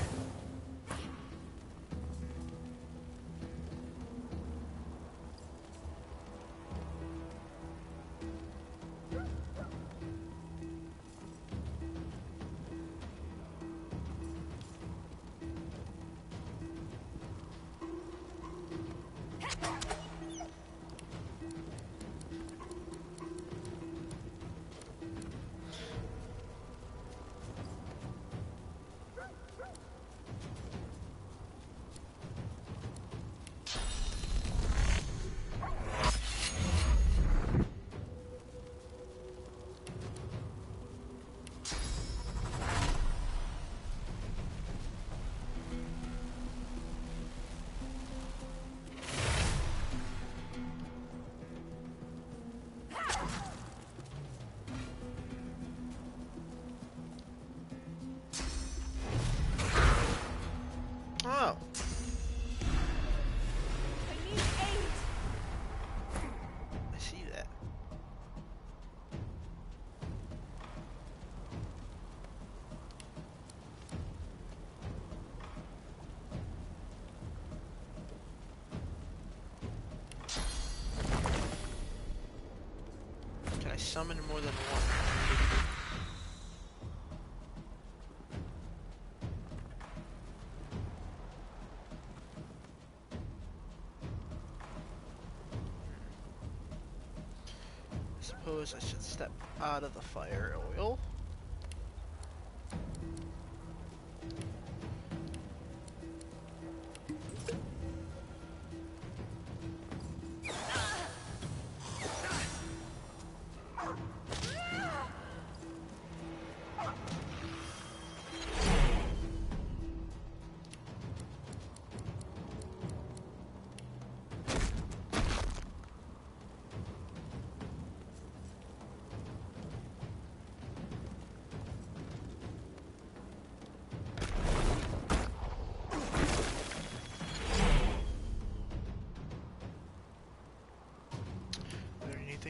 Oh. I need aid. I see that. Can I summon more than one? Suppose I should step out of the fire oil.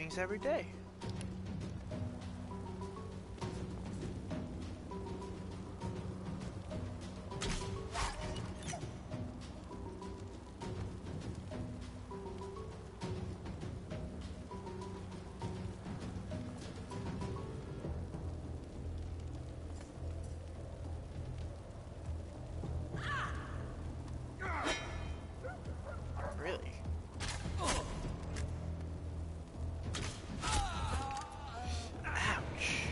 things every day. Really? Ouch.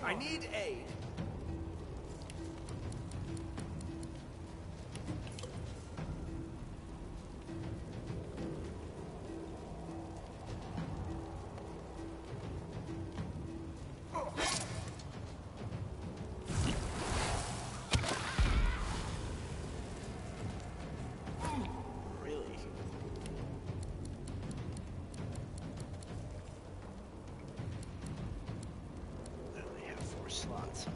I need aid. Really? They only have 4 slots, huh?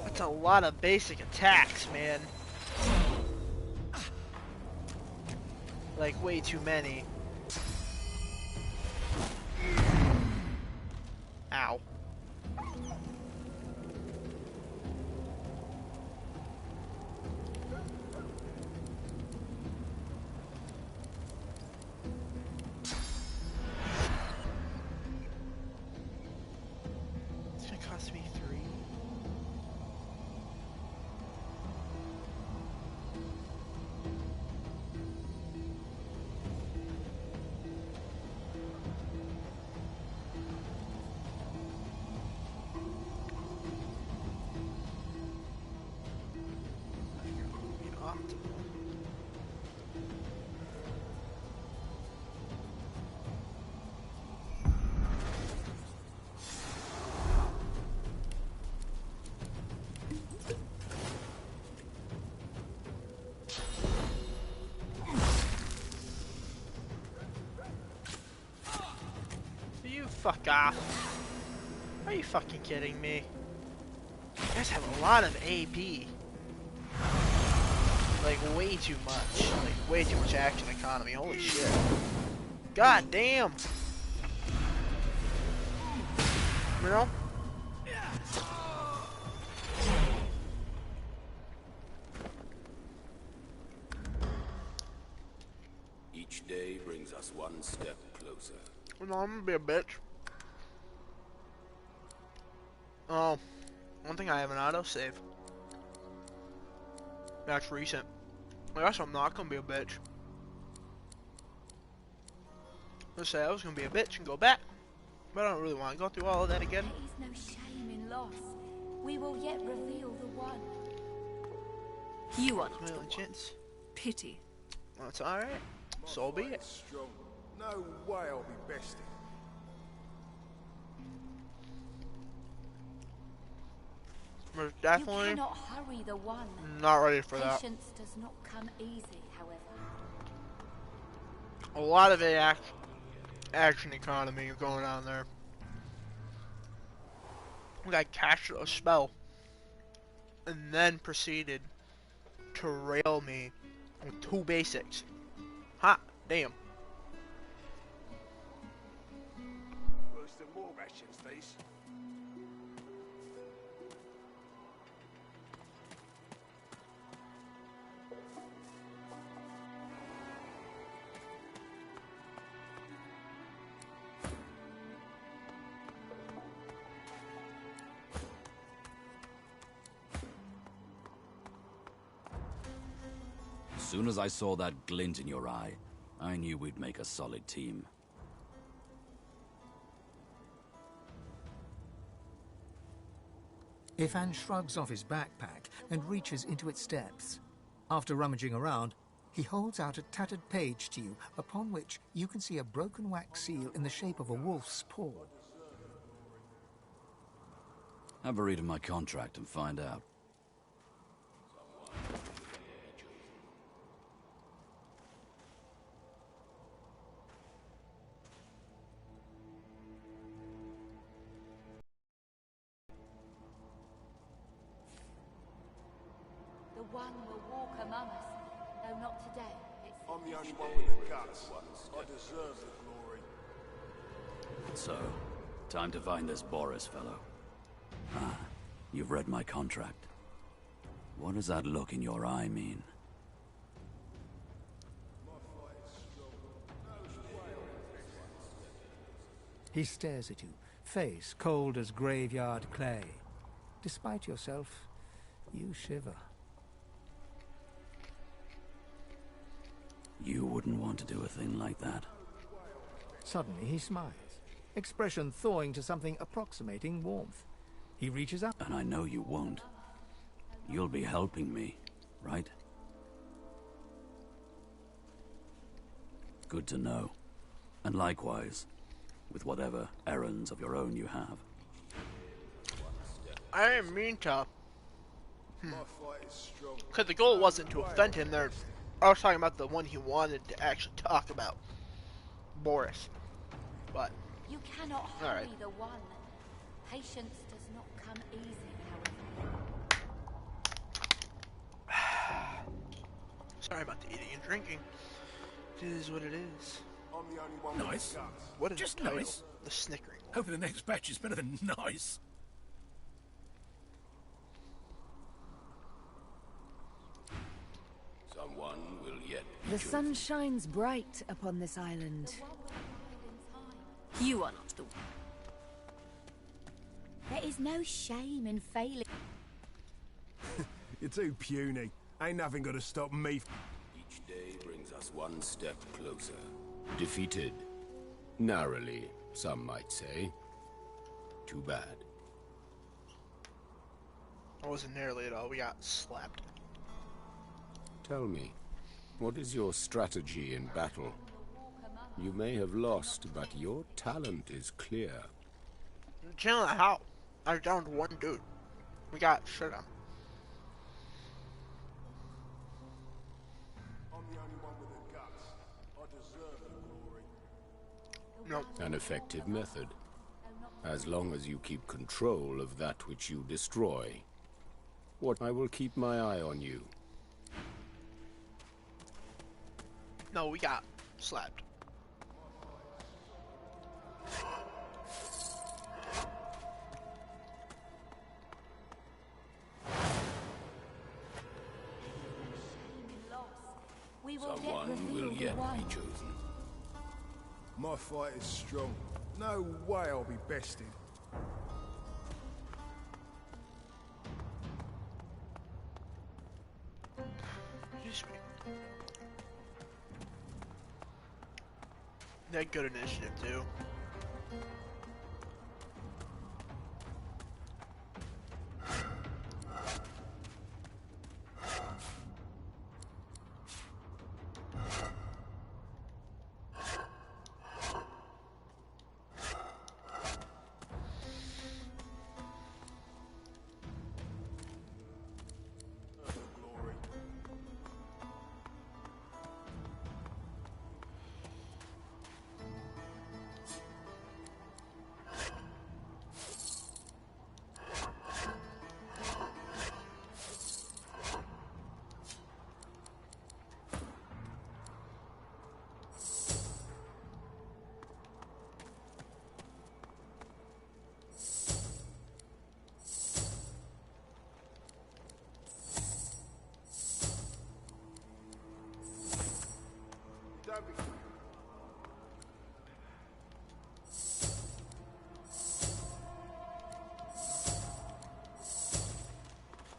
That's a lot of basic attacks, man. Like, way too many. Ow. Fuck off. Are you fucking kidding me? You guys have a lot of AP. Like, way too much. Like, way too much action economy. Holy shit. God damn. You know? Each day brings us one step closer. No, I'm gonna be a bitch. Oh, one thing I have an autosave. That's recent. I guess I'm not gonna be a bitch. Let's say I was gonna be a bitch and go back, but I don't really want to go through all of that again. There is no shame in loss. We will yet reveal the one. You are my only chance. Pity. That's alright. So be it. Strong. No way I'll be bested. We're definitely You cannot hurry the one. not ready for that. Patience does not come easy, however. A lot of action economy going on there. We got cast a spell and then proceeded to rail me with 2 basics. Ha! Damn. Worse than more rations, these. As soon as I saw that glint in your eye, I knew we'd make a solid team. Ifan shrugs off his backpack and reaches into its depths. After rummaging around, he holds out a tattered page to you, upon which you can see a broken wax seal in the shape of a wolf's paw. Have a read of my contract and find out. The one will walk among us, though not today. I'm the only one with the guts. I deserve the glory. So, time to find this Boris fellow. Ah, you've read my contract. What does that look in your eye mean? He stares at you, face cold as graveyard clay. Despite yourself, you shiver. You wouldn't want to do a thing like that. Suddenly he smiles, expression thawing to something approximating warmth. He reaches up. And I know you won't. You'll be helping me, right? Good to know. And likewise, with whatever errands of your own you have. I didn't mean to. Because the goal wasn't to offend him there. I was talking about the one he wanted to actually talk about. Boris. But. You cannot hurry right. the one. Patience does not come easy, however. Sorry about the eating and drinking. It is what it is. I'm the only one Nice. with the guts. What is Just the title? nice. The snickering. Hoping the next batch is better than nice. Someone will yet be The chosen. sun shines bright upon this island. You are not the one. There is no shame in failing. You're too puny. Ain't nothing gonna stop me. Each day brings us one step closer. Defeated. Narrowly, some might say. Too bad. I wasn't nearly at all. We got slapped. Tell me, what is your strategy in battle? You may have lost, but your talent is clear. Chilling how? I downed one dude. We got shit on. I'm the only one with the guts. I deserve the glory. No. An effective method. as long as you keep control of that which you destroy. What I will keep my eye on you. No, we got slapped. Someone will yet be chosen. My fight is strong. No way I'll be bested. Excuse me. They had good initiative too.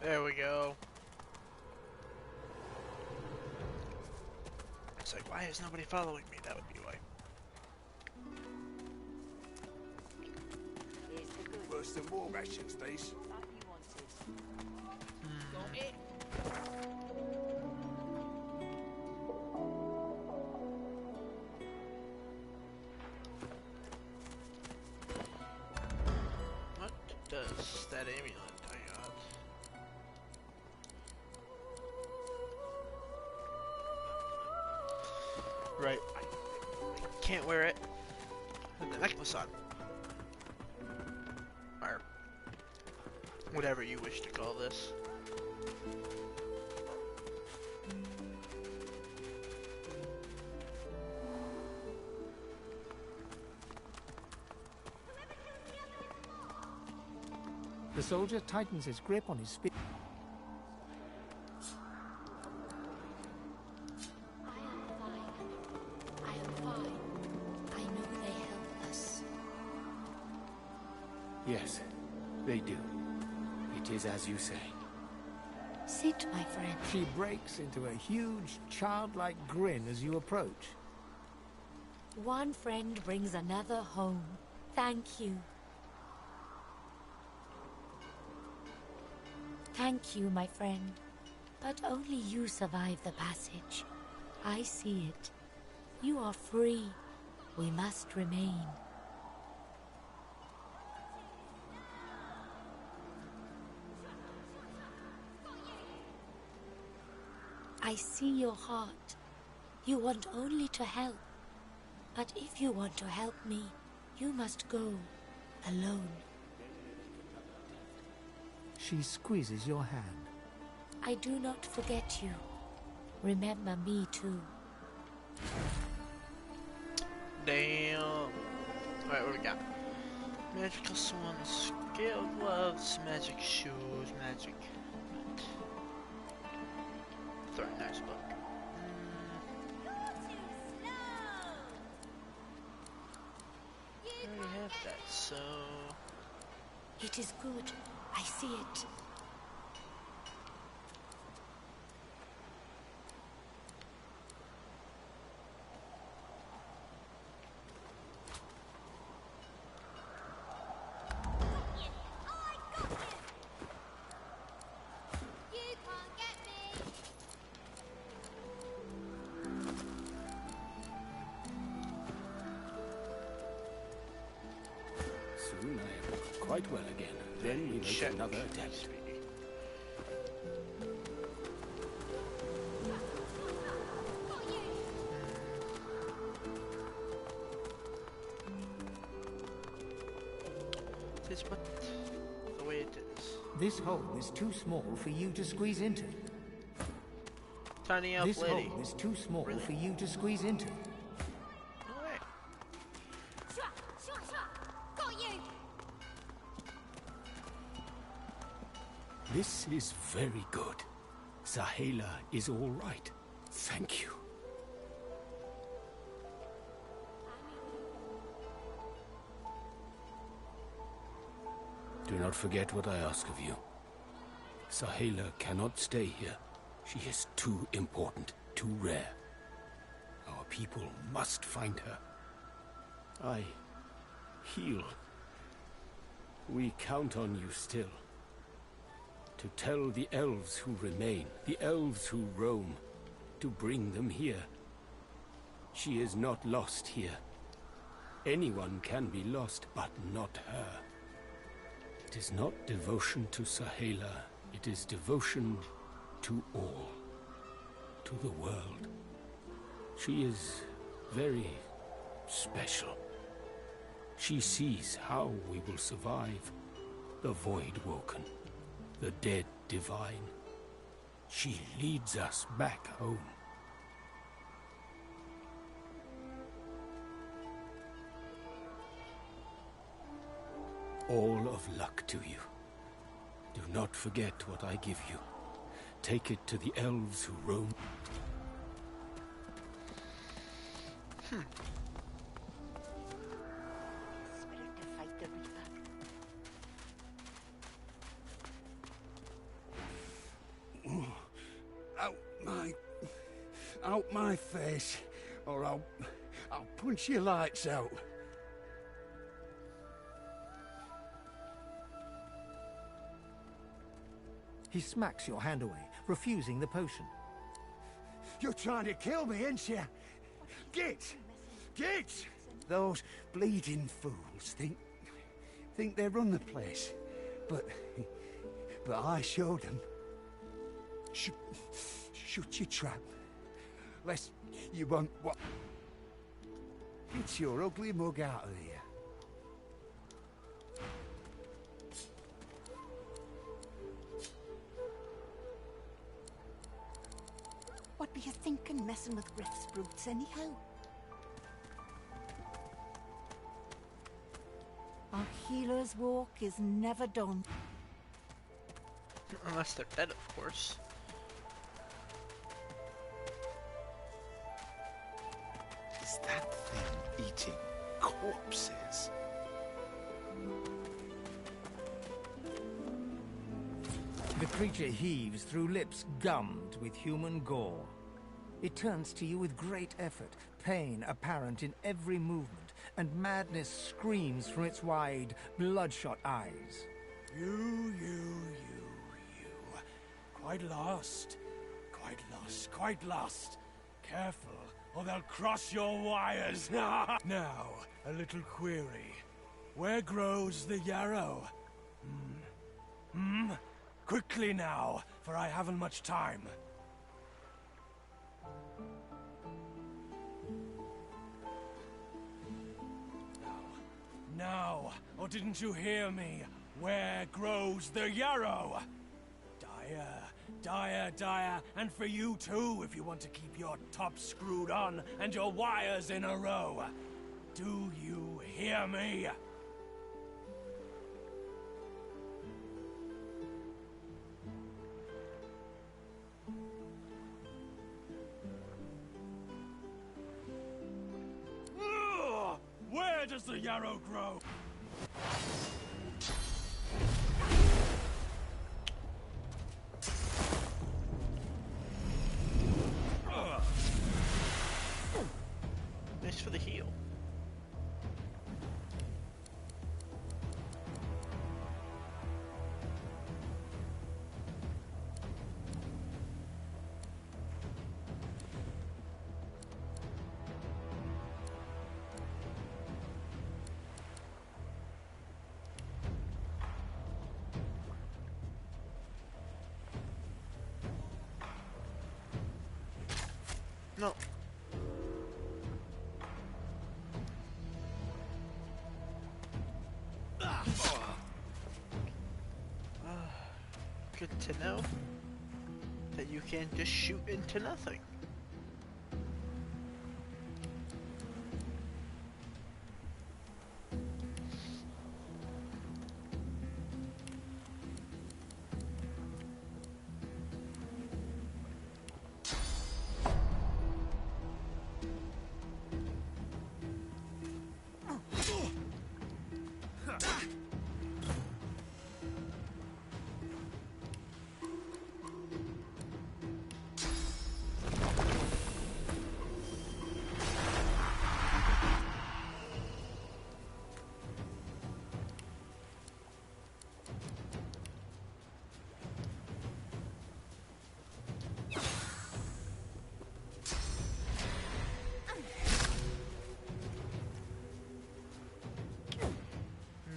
There we go. It's like, why is nobody following me? That would be why. Worse than war rations, these. Got it. What does that amulet I got? Right. I can't wear it. Put the necklace on. Or whatever you wish to call this. The soldier tightens his grip on his spear. I am fine. I know they help us. Yes, they do. It is as you say. Sit, my friend. She breaks into a huge, childlike grin as you approach. One friend brings another home. Thank you. Thank you, my friend. But only you survive the passage. I see it. You are free. We must remain. I see your heart. You want only to help. But if you want to help me, you must go alone. She squeezes your hand. I do not forget you. Remember me too. Damn. Alright, what do we got? Magical swans, scale gloves, magic shoes, magic. Throwing nice book. I already have that, so. It is good. I see it. Soon I am quite well again. Then we make another attempt. Please put the way it is. This hole is too small for you to squeeze into. Tiny elf This lady. hole is too small for you to squeeze into. No way. Got you! This is very good. Sahela is all right. Thank you. Do not forget what I ask of you. Sahela cannot stay here. She is too important, too rare. Our people must find her. I heal. We count on you still. To tell the elves who remain, the elves who roam, to bring them here. She is not lost here. Anyone can be lost, but not her. It is not devotion to Sahela, it is devotion to all, to the world. She is very special. She sees how we will survive the Void Woken, the dead divine. She leads us back home. All of luck to you. Do not forget what I give you. Take it to the elves who roam. Out my face, or I'll punch your lights out. He smacks your hand away, refusing the potion. You're trying to kill me, ain't you? Get! Get! Those bleeding fools think they run the place. But I showed them. Shut your trap. Lest you won't what? Get your ugly mug out of here. What were you thinking, messing with Griff's brutes anyhow? Our healer's walk is never done. Unless they're dead, of course. Is that thing eating corpses? The creature heaves through lips gummed with human gore. It turns to you with great effort, pain apparent in every movement, and madness screams from its wide, bloodshot eyes. You. Quite lost. Quite lost. Careful, or they'll cross your wires. Now, a little query. Where grows the yarrow? Quickly now, for I haven't much time. Now, or didn't you hear me? Where grows the yarrow? Dire, and for you too, if you want to keep your top screwed on and your wires in a row. Do you hear me? Where does the yarrow grow? Nice for the heal. No. good to know that you can just shoot into nothing.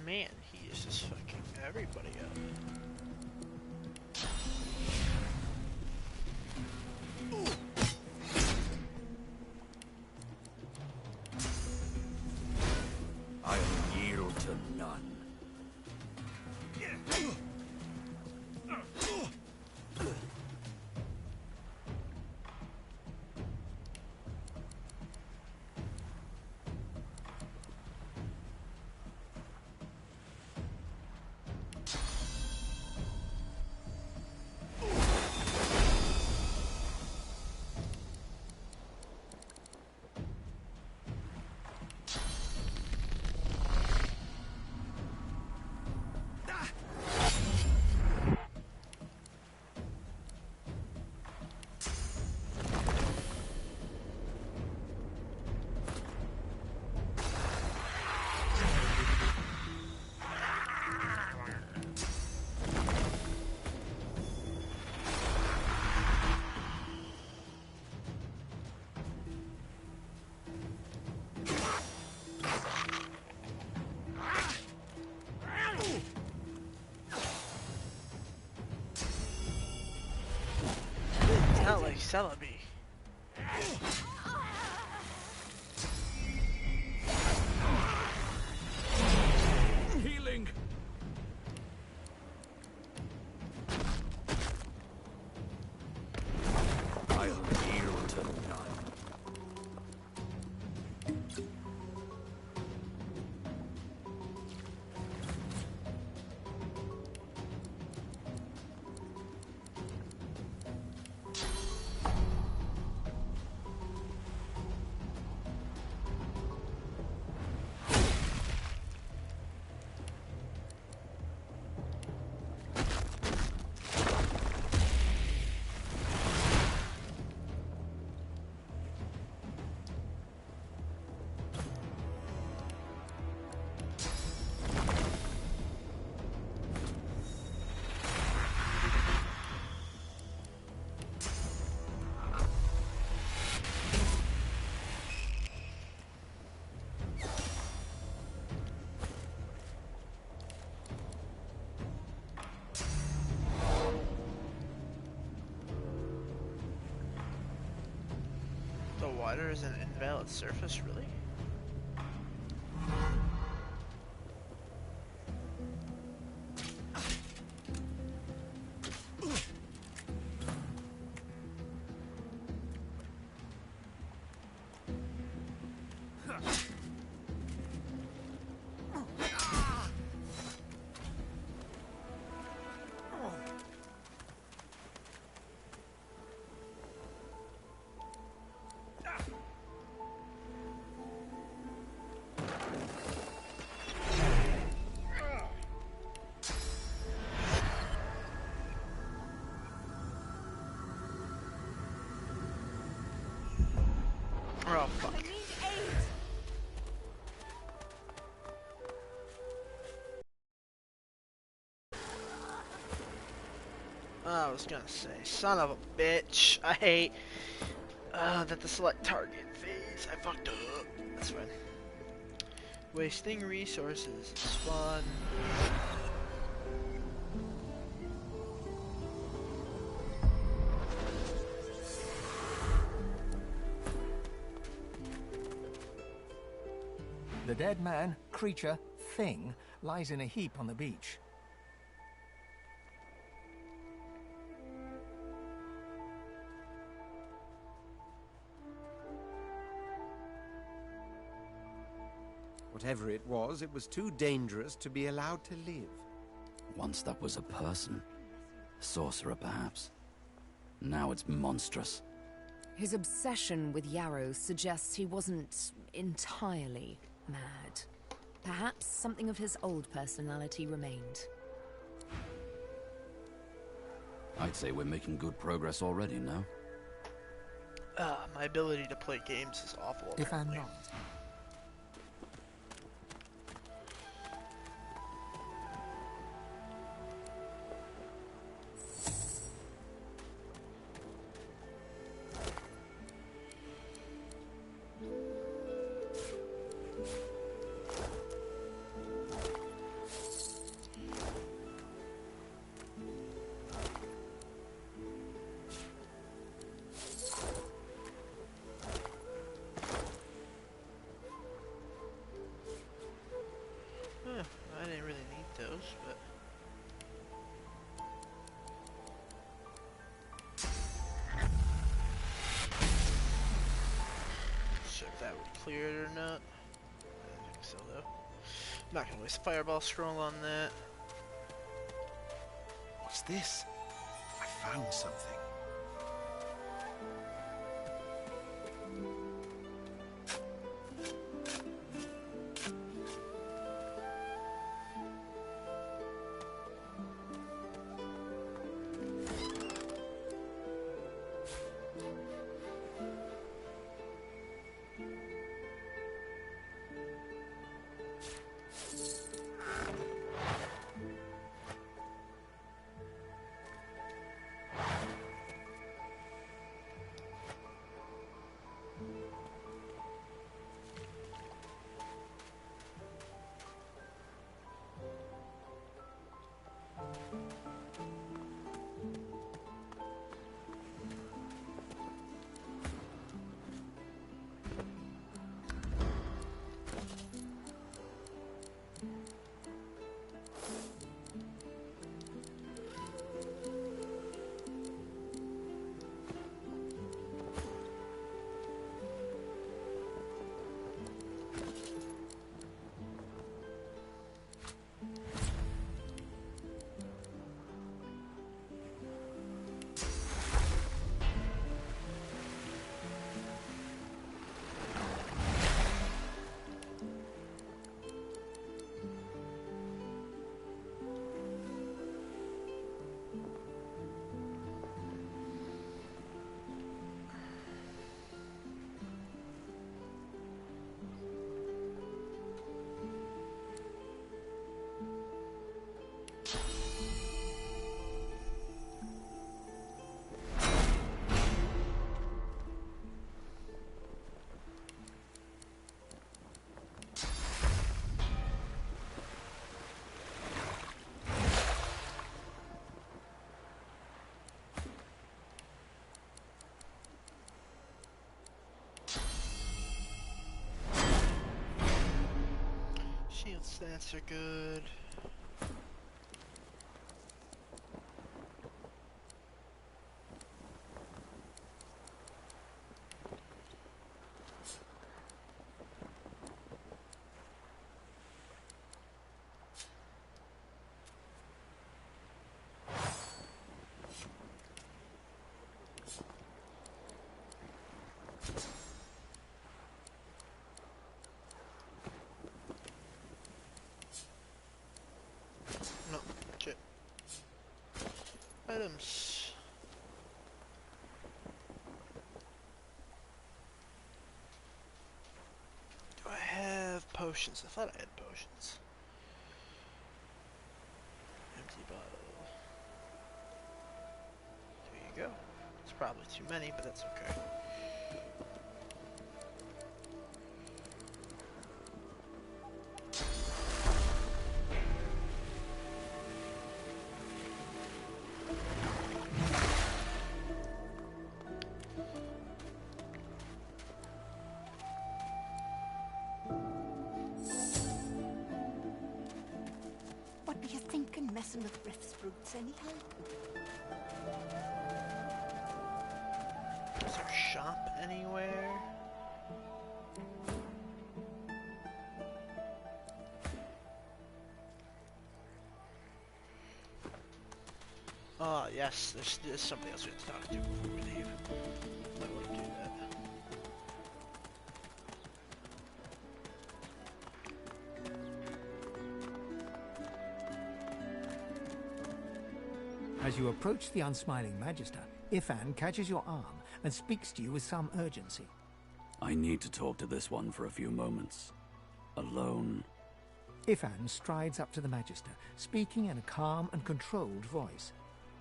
Man, he is just fucking everybody up. I'll yield to none. Like Celebi. Healing. I'll yield to none. The water is an invalid surface, really? Oh, fuck. I was gonna say, son of a bitch. I hate that the select target phase. I fucked up. That's fine. Wasting resources is fun. The dead man, creature, thing lies in a heap on the beach. Whatever it was too dangerous to be allowed to live. Once that was a person. A sorcerer, perhaps. Now it's monstrous. His obsession with Yarrow suggests he wasn't entirely mad. Perhaps something of his old personality remained. I'd say we're making good progress already, no? My ability to play games is awful. If I'm apparently. not. I didn't really need those, but... Sure if that would clear it or not. I don't think so, though. I'm not gonna waste Fireball Scroll on that. What's this? I found something. Shield stats are good. No, shit. Items. Do I have potions? I thought I had potions. Empty bottle. There you go. It's probably too many, but that's okay. What were you thinking, messing with Rift's roots anyhow? Is there a shop anywhere? Yes, there's somebody else we have to talk to before we leave. Might want to do that. As you approach the unsmiling Magister, Ifan catches your arm and speaks to you with some urgency. I need to talk to this one for a few moments. Alone. Ifan strides up to the Magister, speaking in a calm and controlled voice.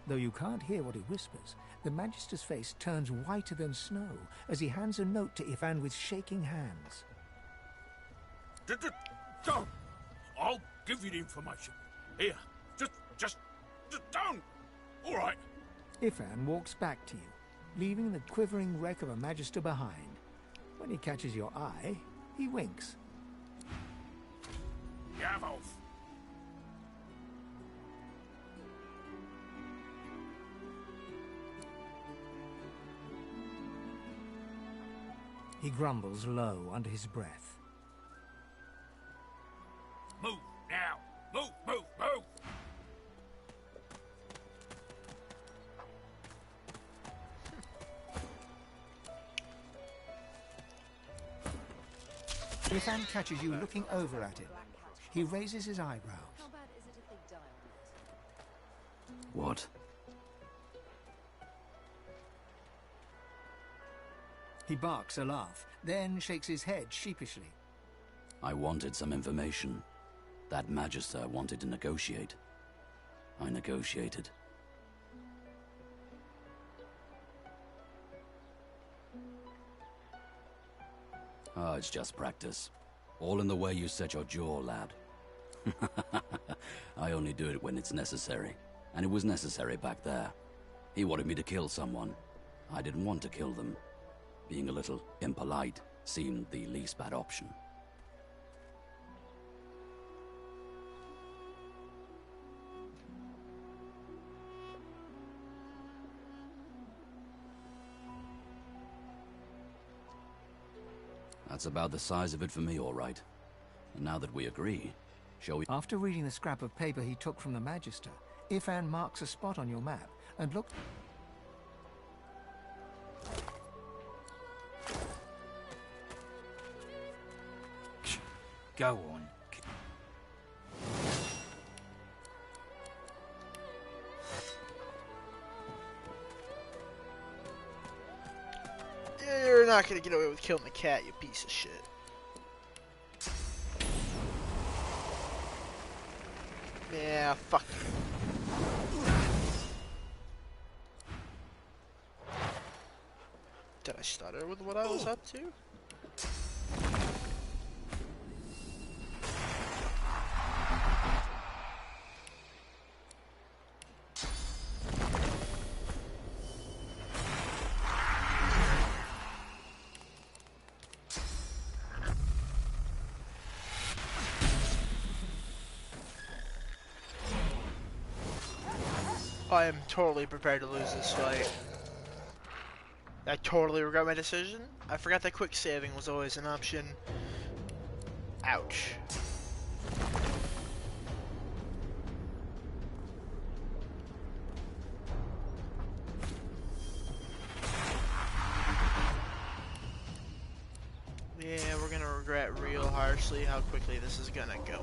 Though you can't hear what he whispers, the Magister's face turns whiter than snow as he hands a note to Ifan with shaking hands. Don't! I'll give you the information. Here, just don't! All right. Ifan walks back to you, leaving the quivering wreck of a Magister behind. When he catches your eye, he winks. Yavov! He grumbles low under his breath. Move, now! Move, move, move! Ifan catches you looking over at him. He raises his eyebrows. What? He barks a laugh, then shakes his head sheepishly. I wanted some information. That Magister wanted to negotiate. I negotiated. Oh, it's just practice. All in the way you set your jaw, lad. I only do it when it's necessary. And it was necessary back there. He wanted me to kill someone. I didn't want to kill them. Being a little impolite seemed the least bad option. That's about the size of it for me, all right. And now that we agree, shall we... After reading the scrap of paper he took from the Magister, Ifan marks a spot on your map and looks... Go on. You're not gonna get away with killing the cat, you piece of shit. Yeah, fuck you. Did I stutter with what I was up to? I am totally prepared to lose this fight. I totally regret my decision. I forgot that quick saving was always an option. Ouch. Yeah, we're gonna regret real harshly how quickly this is gonna go.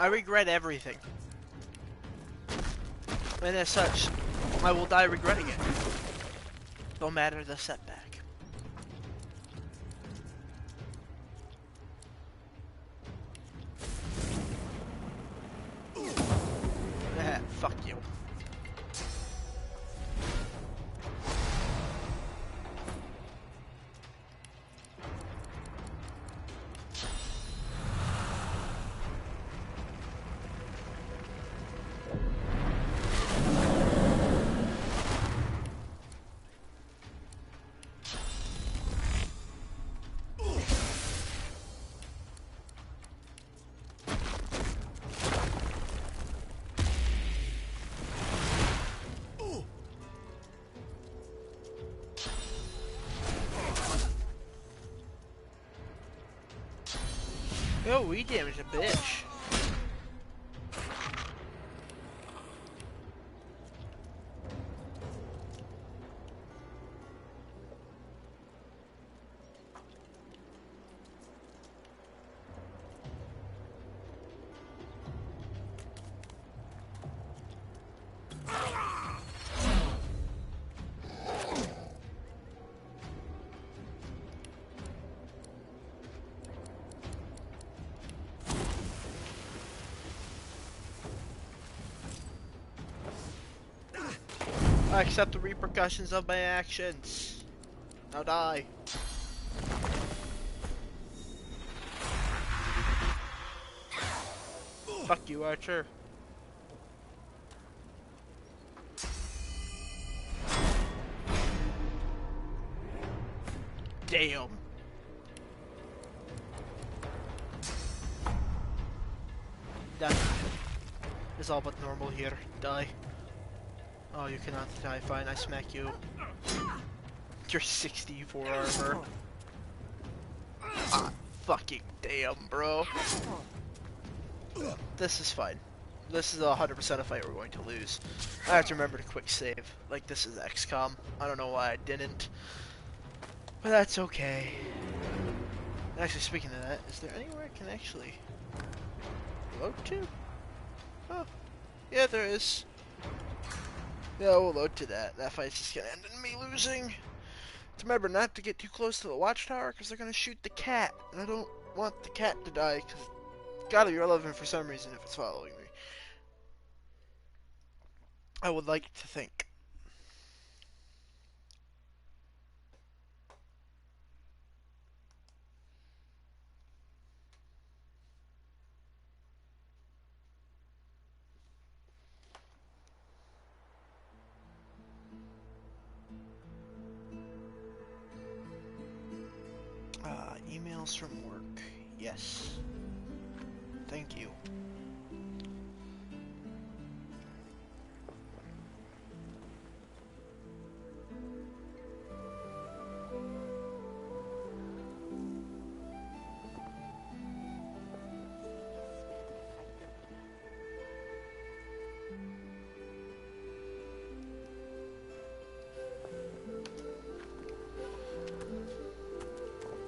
I regret everything. And as such, I will die regretting it. No matter the setback. Fuck you. Oh, we damaged a bitch. I accept the repercussions of my actions. Now die. Fuck you, Archer. Damn. Done. It's all but normal here. Die. Oh, you cannot die. Fine, I smack you. You're 64 armor. Ah, fucking damn, bro. This is fine. This is 100% a fight we're going to lose. I have to remember to quick save. Like, this is XCOM. I don't know why I didn't. But that's okay. Actually, speaking of that, is there anywhere I can actually load to? Oh, yeah, there is. Yeah, we'll load to that. That fight's just gonna end in me losing. Just remember not to get too close to the watchtower, because they're gonna shoot the cat. And I don't want the cat to die, because it's gotta be relevant for some reason if it's following me. I would like to think. Emails from work. Yes. Thank you.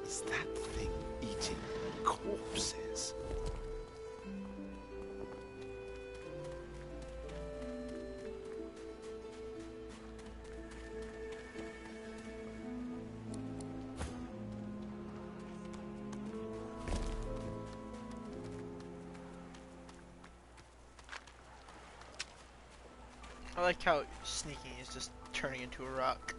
Is that thing eating corpses? I like how sneaking is just turning into a rock.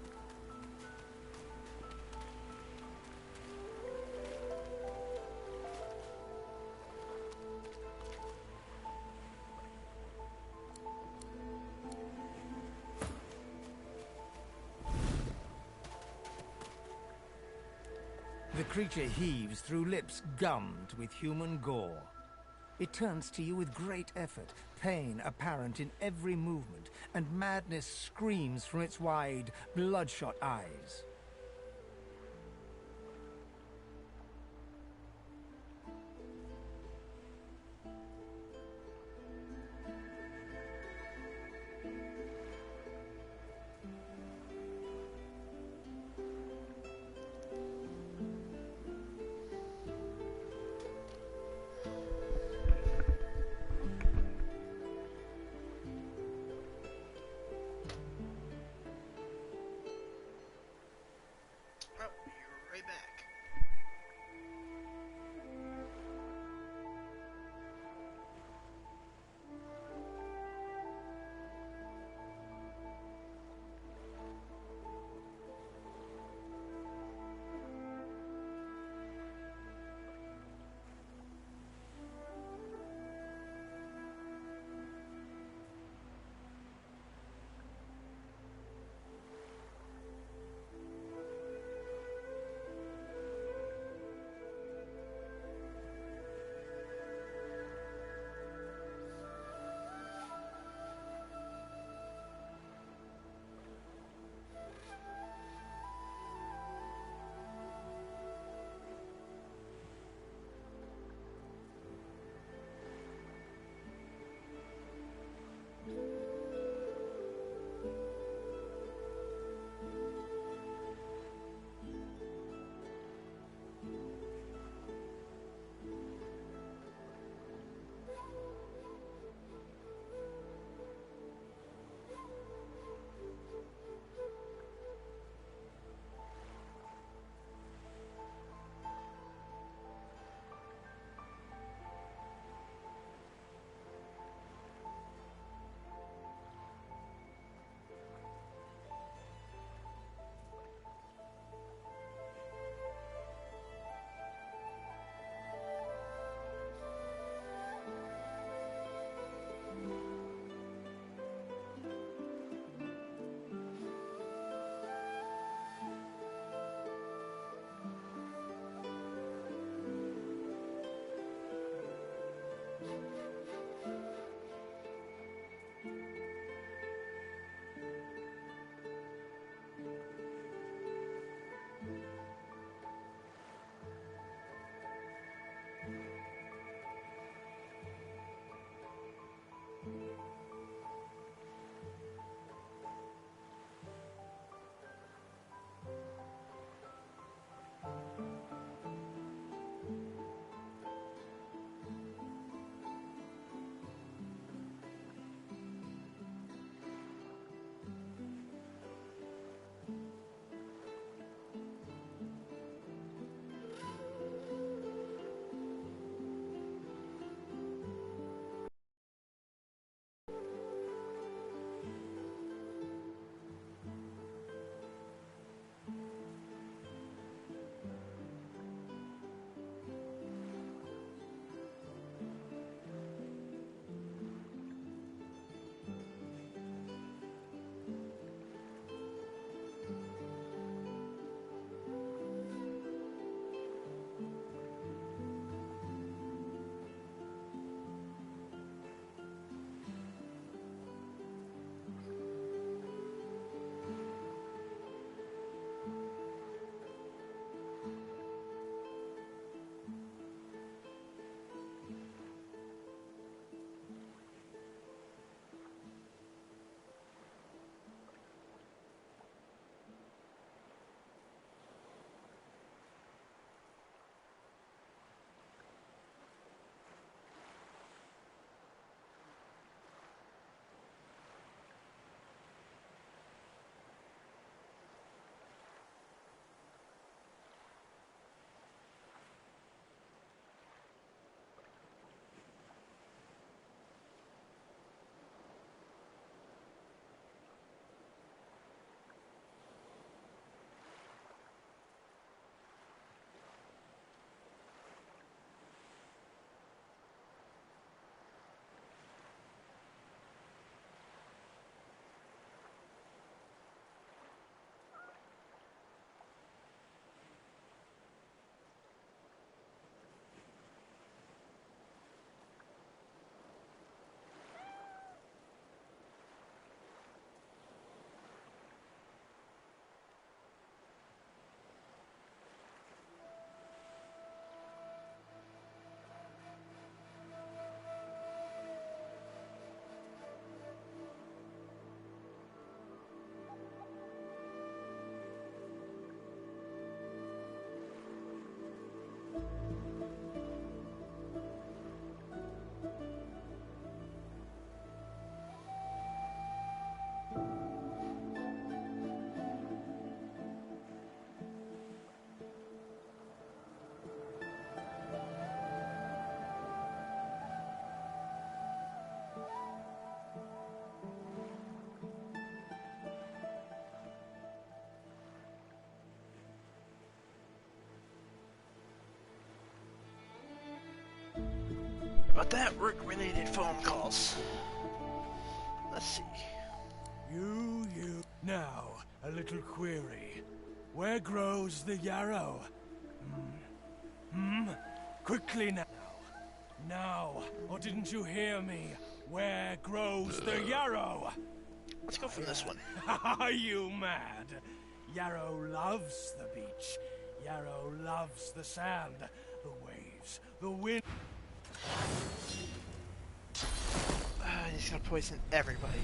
The creature heaves through lips gummed with human gore. It turns to you with great effort, pain apparent in every movement, and madness screams from its wide, bloodshot eyes. about that? Work-related phone calls. Let's see. You. Now, a little query. Where grows the yarrow? Quickly now. Now, or didn't you hear me? Where grows the yarrow? Let's go for this one. Are you mad? Yarrow loves the beach. Yarrow loves the sand, the waves, the wind. He's gonna poison everybody.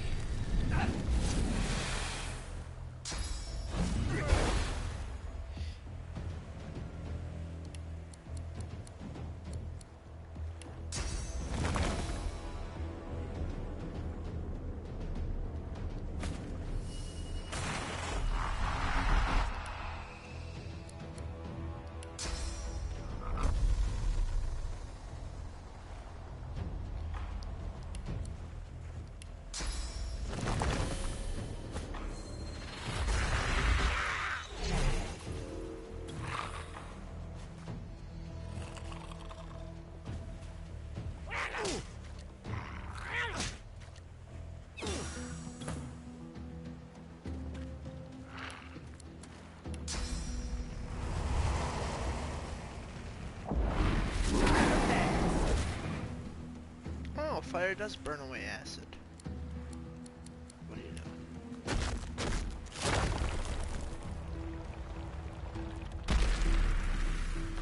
Fire does burn away acid. What do you know?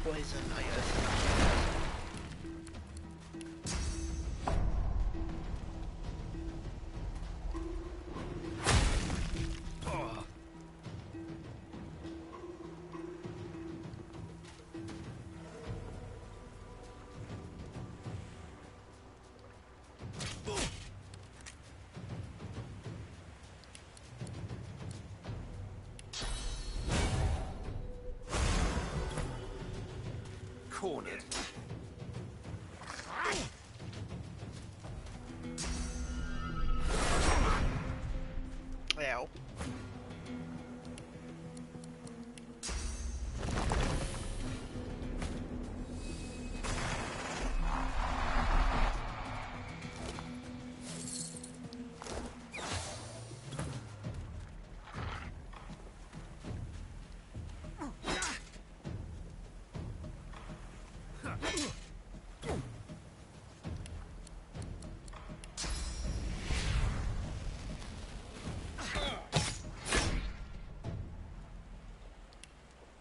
Poison, I guess. Cornered. Ow.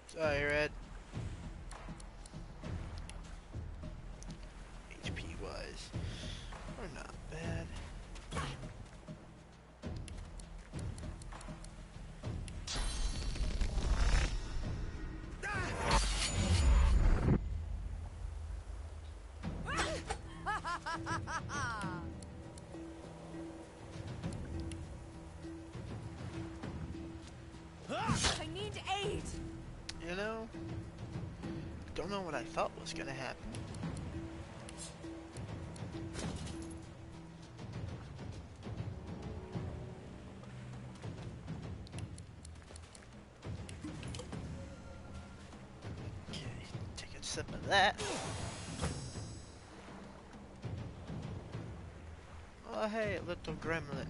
Sorry, Red. HP wise, we're not bad. I need aid. You know, don't know what I thought was gonna happen. Okay, take a sip of that. Oh hey, little gremlin.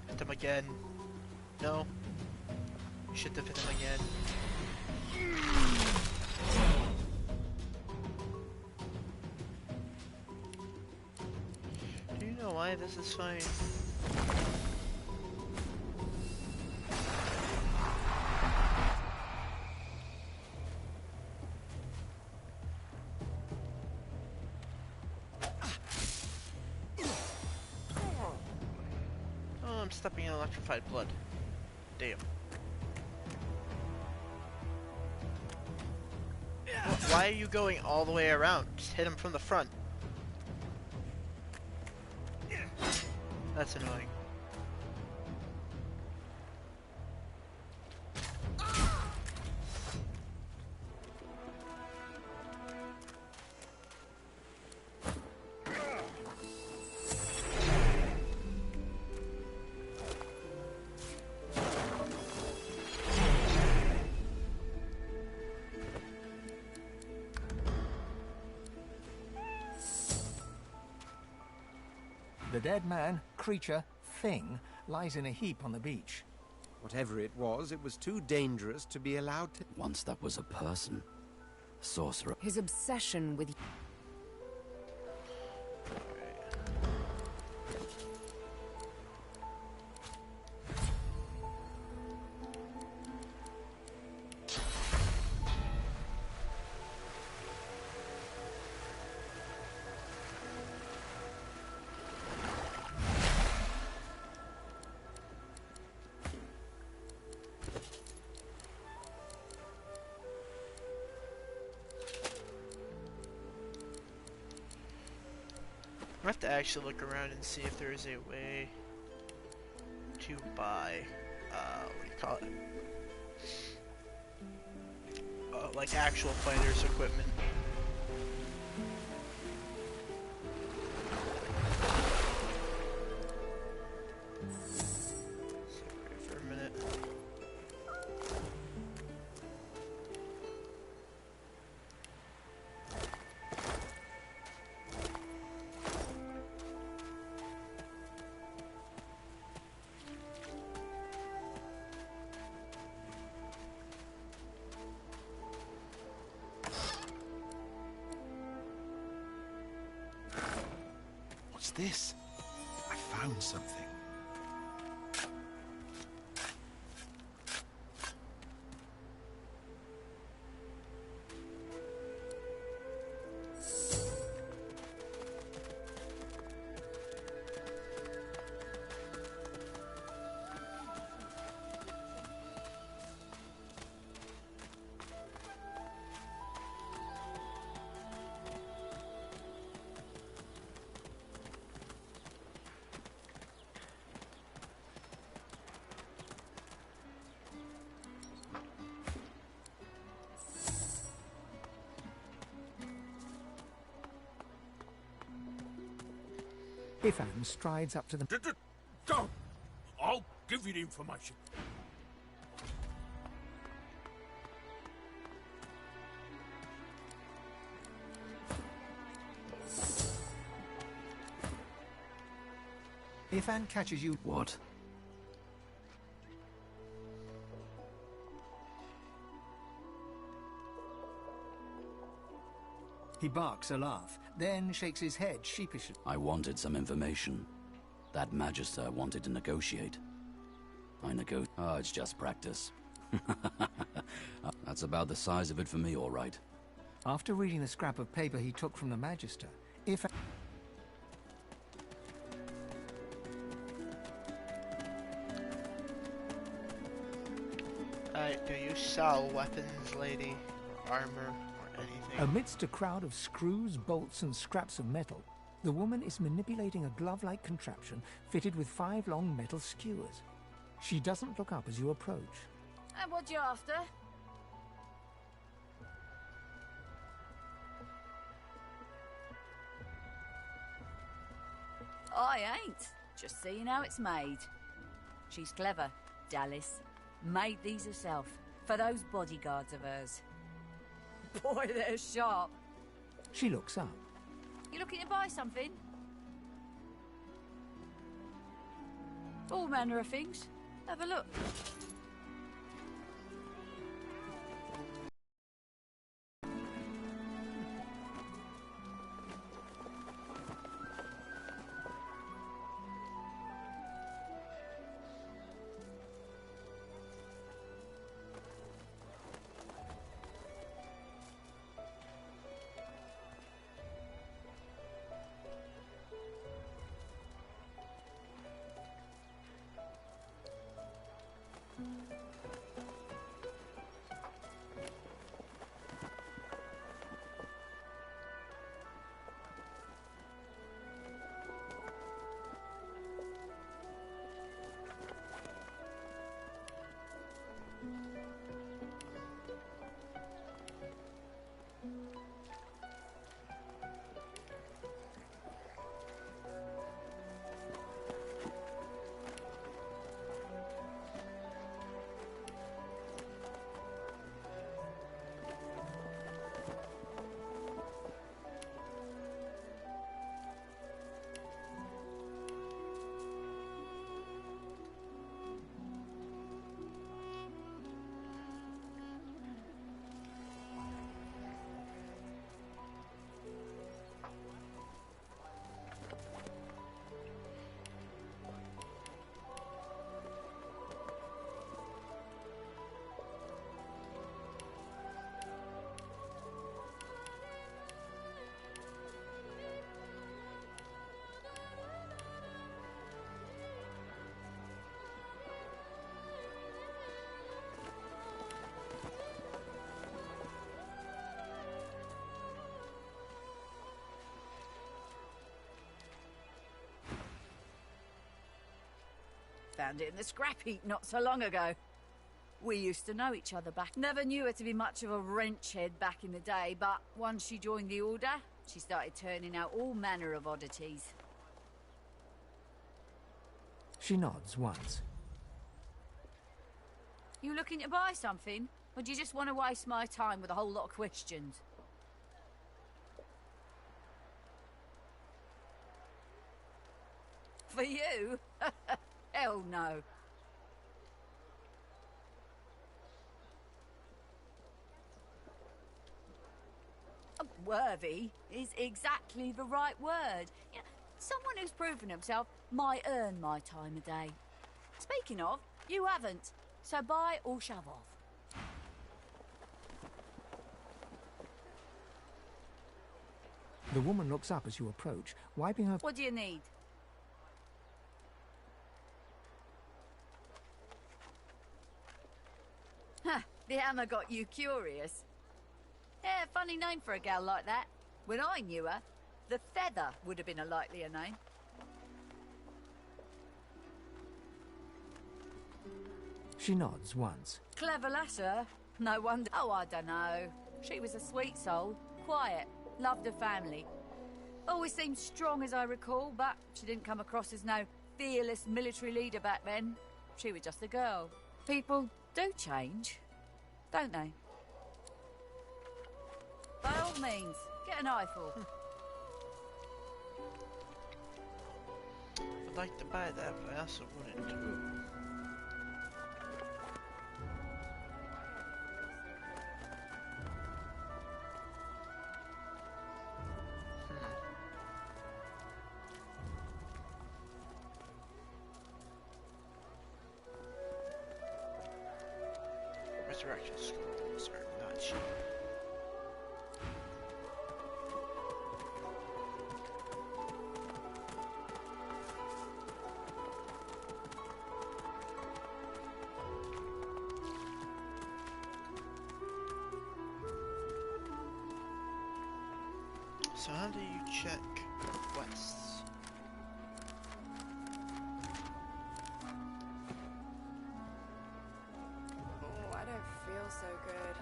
Hit him again. No. You should have hit him again. Do you know why this is fine? Oh, I'm stepping in electrified blood. Damn. Why are you going all the way around? Just hit him from the front. That's annoying. The dead man, creature, thing, lies in a heap on the beach. Whatever it was too dangerous to be allowed to... Once that was a person. A sorcerer. His obsession with... I have to actually look around and see if there is a way to buy, what do you call it? Like actual fighter's equipment. Wait for a minute. What's this? I found something. Ifan strides up to them. Go! I'll give you the information. Ifan catches you. What? He barks a laugh, then shakes his head sheepishly. I wanted some information. That Magister wanted to negotiate. Oh, it's just practice. That's about the size of it for me, all right. After reading the scrap of paper he took from the Magister, Ifan... Do you sell weapons, lady, armor, or anything? Amidst a crowd of screws, bolts, and scraps of metal, the woman is manipulating a glove-like contraption fitted with 5 long metal skewers. She doesn't look up as you approach. And what you after? I ain't. Just seeing how it's made. She's clever, Dallas. Made these herself, for those bodyguards of hers. Boy, they're sharp. She looks up. You looking to buy something? All manner of things. Have a look. Found it in the scrap heap not so long ago. We used to know each other back. Never knew her to be much of a wrench head back in the day, but once she joined the Order, she started turning out all manner of oddities. She nods once. You looking to buy something? Or do you just want to waste my time with a whole lot of questions? For you? Hell no. Worthy is exactly the right word. You know, someone who's proven himself might earn my time of day. Speaking of, you haven't. So buy or shove off. The woman looks up as you approach, wiping her... What do you need? Ha! The hammer got you curious. Yeah, funny name for a gal like that. When I knew her, the Feather would have been a likelier name. She nods once. Clever lasser. No wonder. Oh, I don't know. She was a sweet soul. Quiet. Loved her family. Always seemed strong as I recall, but she didn't come across as no fearless military leader back then. She was just a girl. People do change, don't they? By all means, get an eyeful. If I'd like to buy that, but I also wouldn't. Resurrection scrolls are not cheap. So how do you check quests? Oh, I don't feel so good.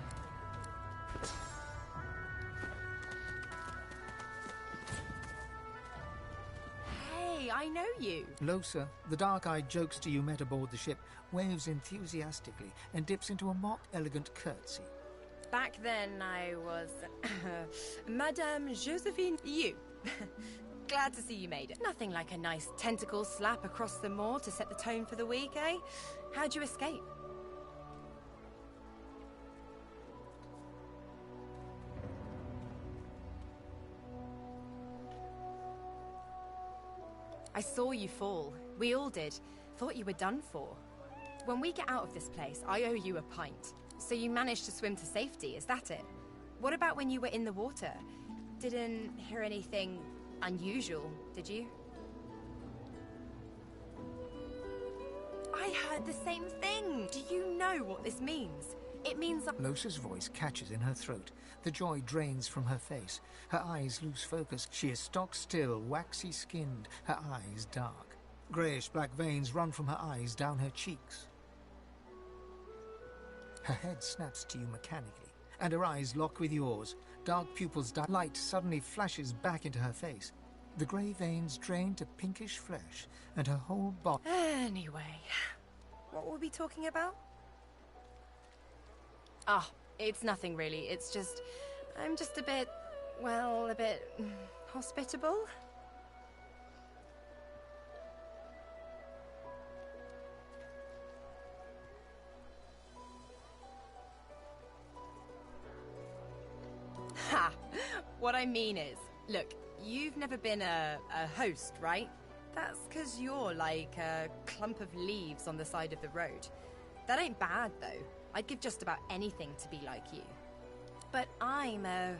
Hey, I know you. Losa, the dark-eyed jokester you met aboard the ship, waves enthusiastically and dips into a mock elegant curtsy. Back then, I was Madame Josephine Yu. Glad to see you made it. Nothing like a nice tentacle slap across the moor to set the tone for the week, eh? How'd you escape? I saw you fall. We all did. Thought you were done for. When we get out of this place, I owe you a pint. So you managed to swim to safety, is that it? What about when you were in the water? Didn't hear anything unusual, did you? I heard the same thing! Do you know what this means? It means that... Losa's voice catches in her throat. The joy drains from her face. Her eyes lose focus. She is stock-still, waxy-skinned, her eyes dark. Greyish-black veins run from her eyes down her cheeks. Her head snaps to you mechanically, and her eyes lock with yours. Dark pupils dilate. Light suddenly flashes back into her face. The grey veins drain to pinkish flesh, and her whole body... Anyway, what were we talking about? Ah, it's nothing really. It's just... I'm just a bit... well, a bit... hospitable? Ha! What I mean is, look, you've never been a host, right? That's 'cause you're like a clump of leaves on the side of the road. That ain't bad, though. I'd give just about anything to be like you. But I'm a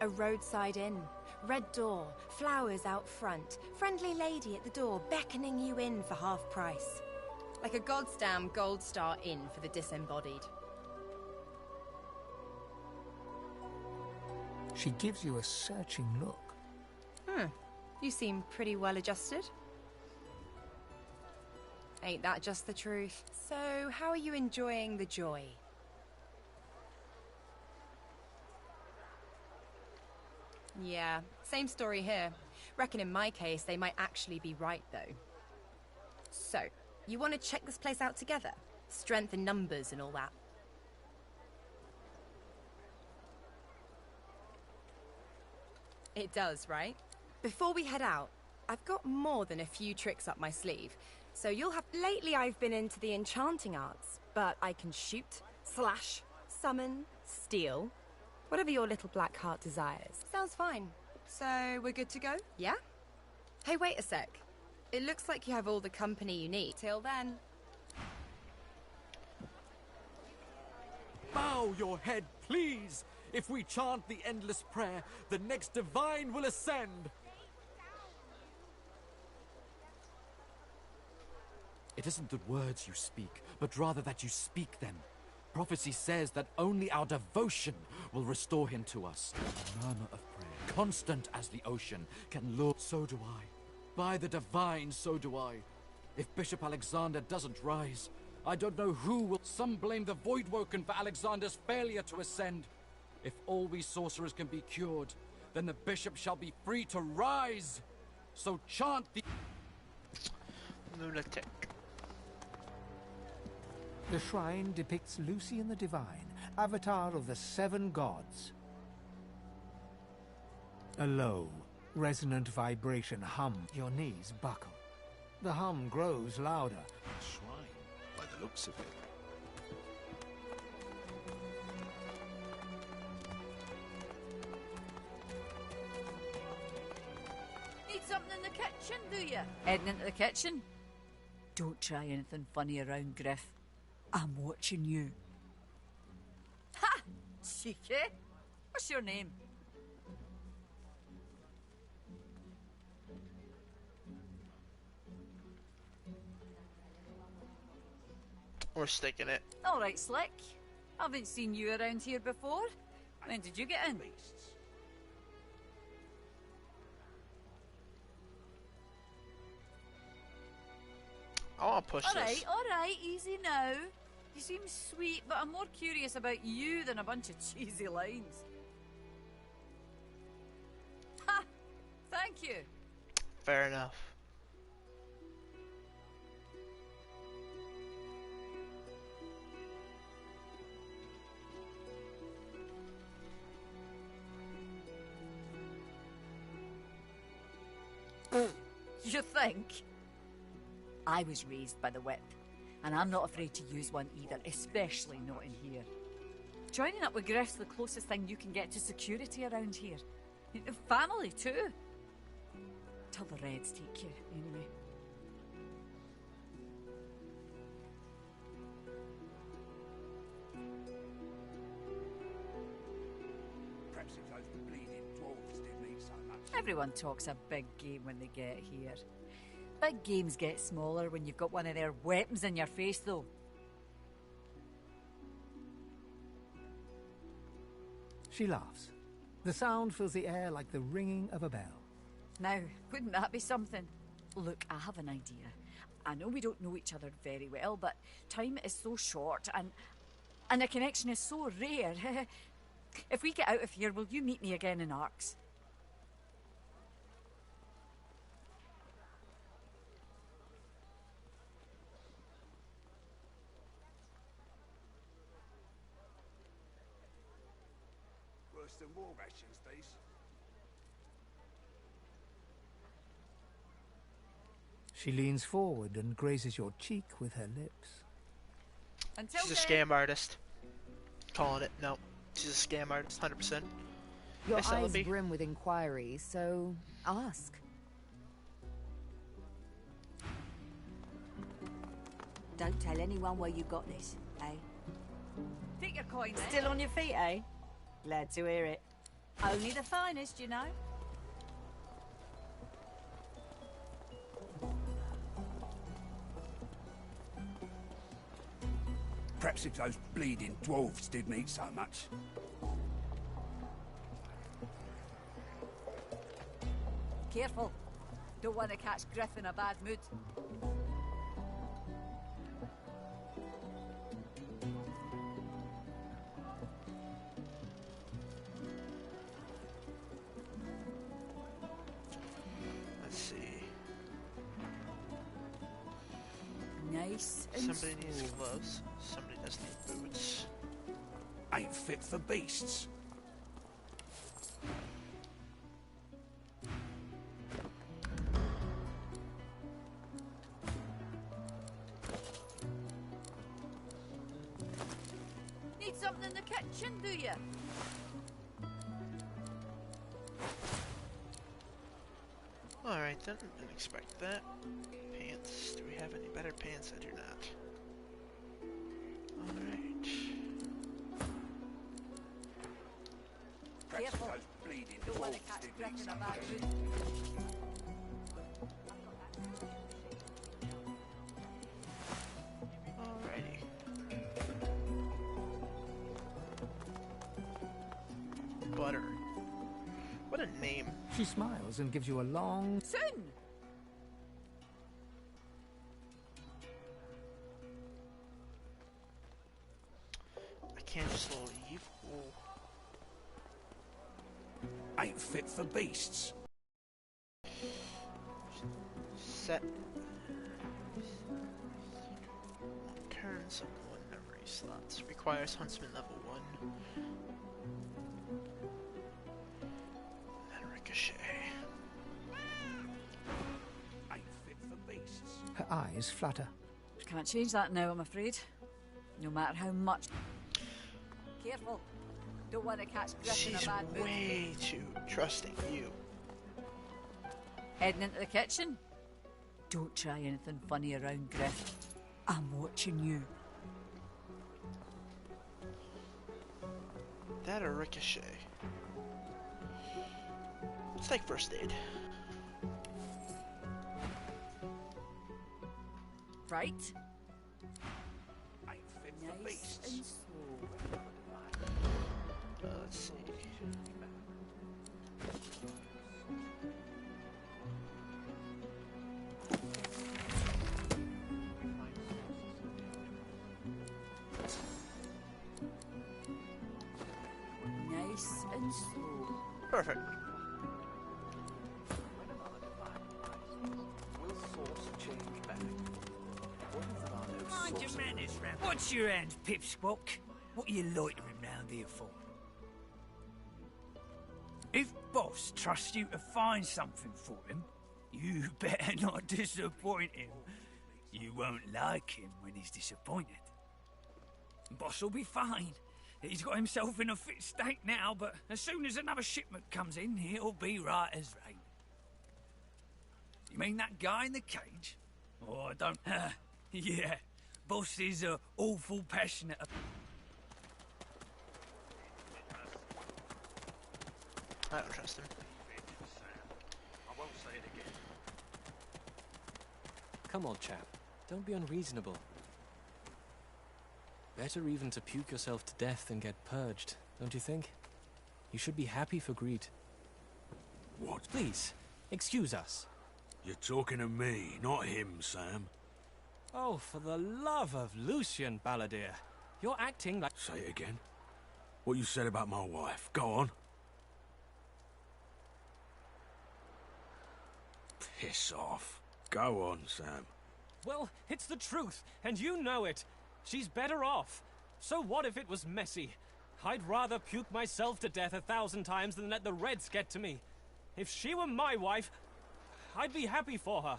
roadside inn. Red door, flowers out front, friendly lady at the door beckoning you in for half price. Like a goddamn gold star inn for the disembodied. She gives you a searching look. You seem pretty well adjusted. Ain't that just the truth? So, how are you enjoying the joy? Yeah, same story here. Reckon in my case, they might actually be right, though. So, you want to check this place out together? Strength in numbers and all that. It does, right? Before we head out, I've got more than a few tricks up my sleeve. So you'll have... Lately I've been into the enchanting arts, but I can shoot, slash, summon, steal, whatever your little black heart desires. Sounds fine. So we're good to go? Yeah? Hey, wait a sec. It looks like you have all the company you need. Till then. Bow your head, please! If we chant the endless prayer, the next divine will ascend! It isn't the words you speak, but rather that you speak them. Prophecy says that only our devotion will restore him to us. A murmur of prayer, constant as the ocean, can lure. So do I. By the divine, so do I. If Bishop Alexander doesn't rise, I don't know who will. Some blame the Voidwoken for Alexander's failure to ascend. If all we sorcerers can be cured, then the bishop shall be free to rise. So chant the... Lunatic. The shrine depicts Lucian the Divine, avatar of the 7 gods. A low, resonant vibration hum. Your knees buckle. The hum grows louder. A shrine, by the looks of it. Need something in the kitchen, do you? Heading into the kitchen? Don't try anything funny around, Griff. I'm watching you. Ha! Cheeky. What's your name? We're sticking it. All right, Slick. Haven't seen you around here before. When did you get in? I want to push this. All right, easy now. You seem sweet, but I'm more curious about you than a bunch of cheesy lines. Ha! Thank you. Fair enough. You think? I was raised by the whip, and I'm not afraid to use one either, especially not in here. Joining up with Griff's the closest thing you can get to security around here. Family, too. Till the Reds take you, anyway. Perhaps if those bleeding dwarves didn't eat so much. Everyone talks a big game when they get here. Big games get smaller when you've got one of their weapons in your face, though. She laughs. The sound fills the air like the ringing of a bell. Now, wouldn't that be something? Look, I have an idea. I know we don't know each other very well, but time is so short and a connection is so rare. If we get out of here, will you meet me again in Arx? Worse than war rations, these. She leans forward and grazes your cheek with her lips. She's a scam artist. Calling it. No. She's a scam artist, 100%. Your Yes, eyes LB. brim with inquiry, so ask. Don't tell anyone where you got this, eh? Take your coin, then. Still on your feet, eh? Glad to hear it. Only the finest, you know. Perhaps if those bleeding dwarves didn't eat so much. Careful. Don't want to catch Griff in a bad mood. Nice. Somebody needs gloves. Somebody does need boots. Ain't fit for beasts. Need something in the kitchen, do you? Alright then, didn't expect that. Pants. Do we have any better pants? I do not. Alright. Careful. Bleeding Don't want to wolves, catch did Griff these in a bad things. mood. Alrighty. Butter. What a name. She smiles and gives you a long... Soon! I can't just leave. Ooh. Ain't fit for beasts. Set. Turns on 1 memory slots. Requires huntsman level 1. And ricochet. Ain't fit for beasts. Her eyes flutter. Can't change that now, I'm afraid. No matter how much. Careful. Don't want to catch Griff in a She's bad mood. way too trusting you. Heading into the kitchen? Don't try anything funny around Griff. I'm watching you. That or ricochet. It's like first aid. Right? Ain't fit for Nice beasts. and slow. Let's see. Nice and slow. Perfect. Mind your manners, Ram. What's your hand, Pipsqueak? What are you loitering round here for? If Boss trusts you to find something for him, you better not disappoint him. You won't like him when he's disappointed. Boss will be fine. He's got himself in a fit state now, but as soon as another shipment comes in, he'll be right as rain. You mean that guy in the cage? Oh, I don't... yeah, Boss is awful passionate. I don't trust him. I won't say it again. Come on, chap. Don't be unreasonable. Better even to puke yourself to death than get purged, don't you think? You should be happy for Greed. What? Please, excuse us. You're talking to me, not him, Sam. Oh, for the love of Lucian, Balladeer. You're acting like... Say it again. What you said about my wife. Go on. Piss off. Go on, Sam. Well, it's the truth, and you know it. She's better off. So what if it was messy? I'd rather puke myself to death 1,000 times than let the Reds get to me. If she were my wife, I'd be happy for her.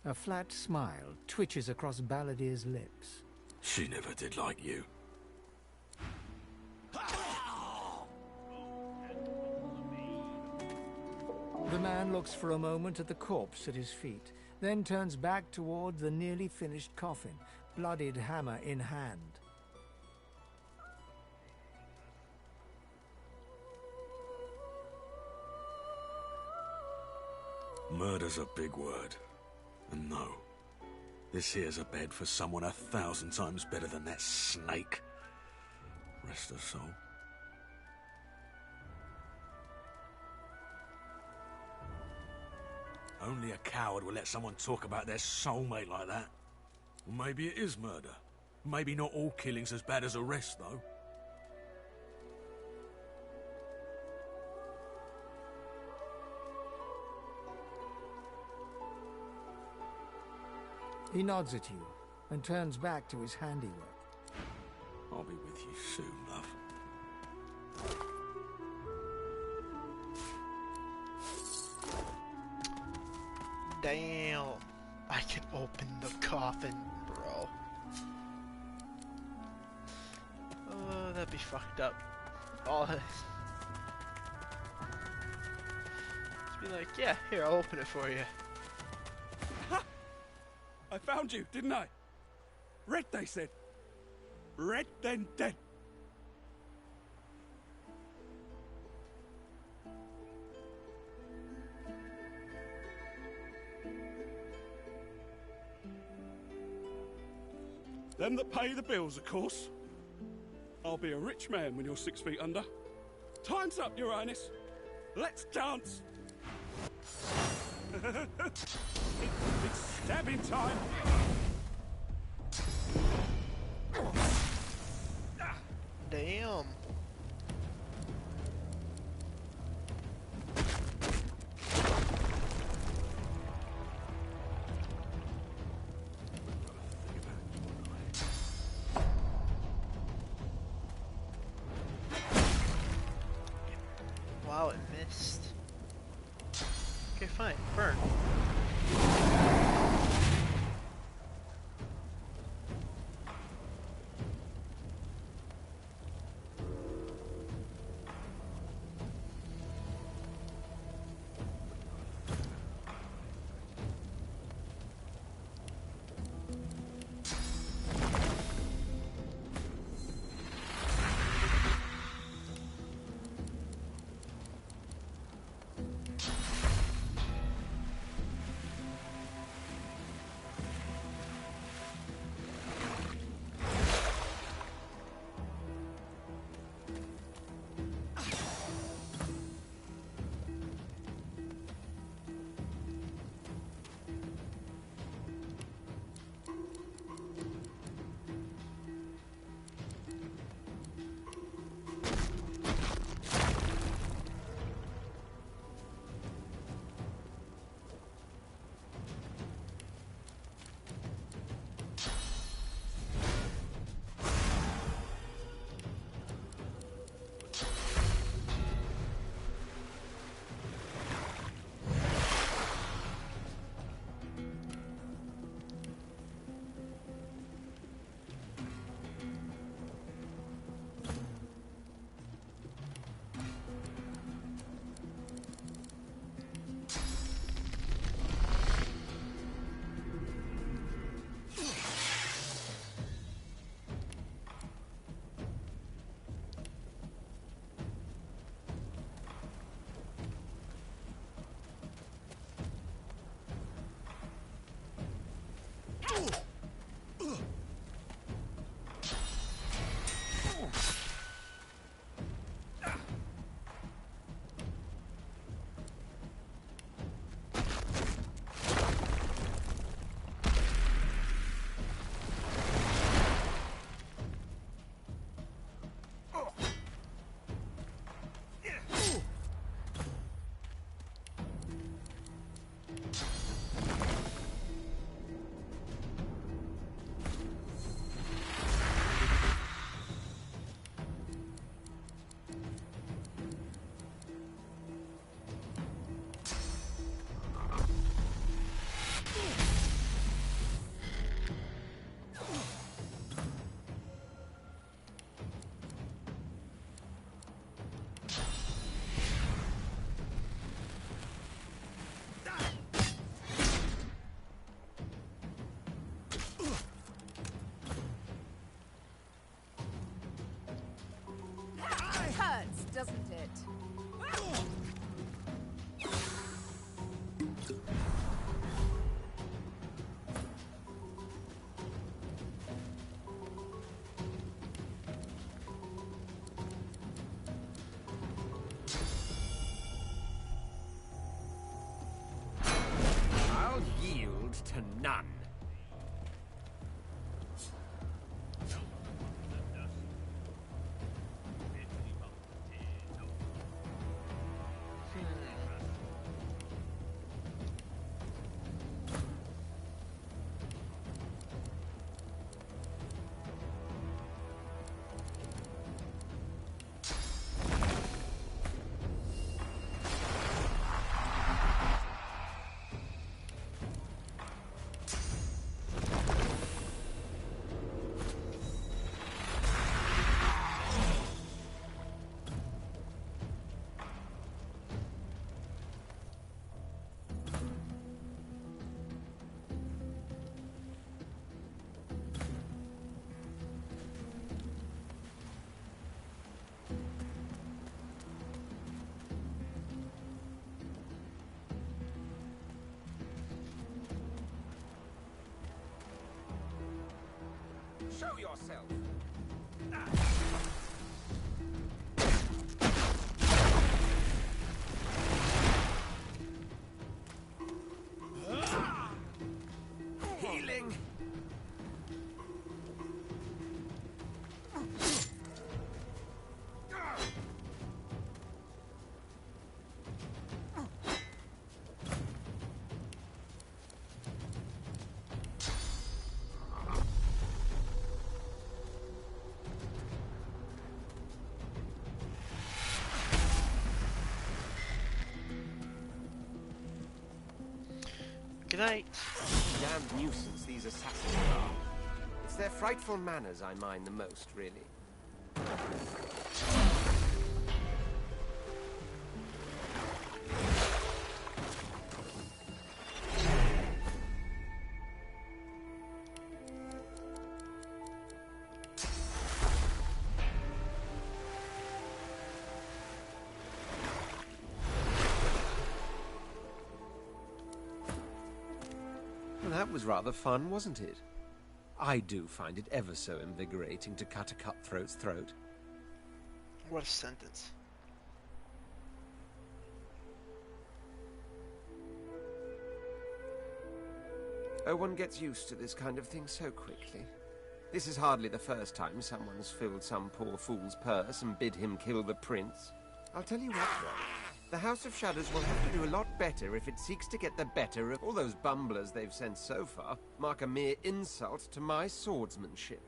A flat smile twitches across Balladeer's lips. She never did like you. The man looks for a moment at the corpse at his feet, then turns back toward the nearly finished coffin, bloodied hammer in hand. Murder's a big word. And no, this here's a bed for someone 1,000 times better than that snake. Rest her soul. Only a coward will let someone talk about their soulmate like that. Well, maybe it is murder. Maybe not all killing's as bad as arrest, though. He nods at you and turns back to his handiwork. I'll be with you soon, love. Damn. I can open the coffin, bro. Oh, that'd be fucked up. All this. Just be like, yeah, here, I'll open it for you. Ha! I found you, didn't I? Red, they said. Red, then dead. Them that pay the bills, of course. I'll be a rich man when you're 6 feet under. Time's up, Your Highness. Let's dance. It's stabbing time. Damn. Wow, it missed. Okay, fine. Burn. Show yourself! Healing! Good night. Damned nuisance these assassins are. It's their frightful manners I mind the most, really. That was rather fun, wasn't it? I do find it ever so invigorating to cut a cutthroat's throat. What a sentence. Oh, one gets used to this kind of thing so quickly. This is hardly the first time someone's filled some poor fool's purse and bid him kill the prince. I'll tell you what, though. The House of Shadows will have to do a lot better if it seeks to get the better of all those bumblers they've sent so far. Mark a mere insult to my swordsmanship.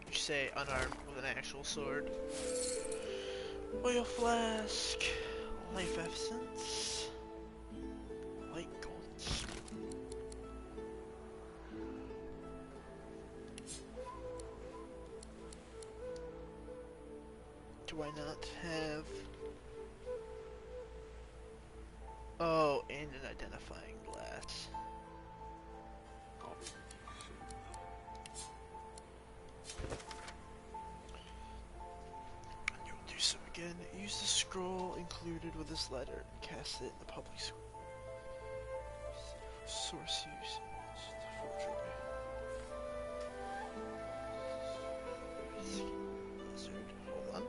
You say unarmed with an actual sword. Oil flask. Life essence. Light gold. Do I not have... Oh, and an identifying glass. And you'll do so again. Use the scroll included with this letter and cast it in the public square. Source use. Lizard. Hold on.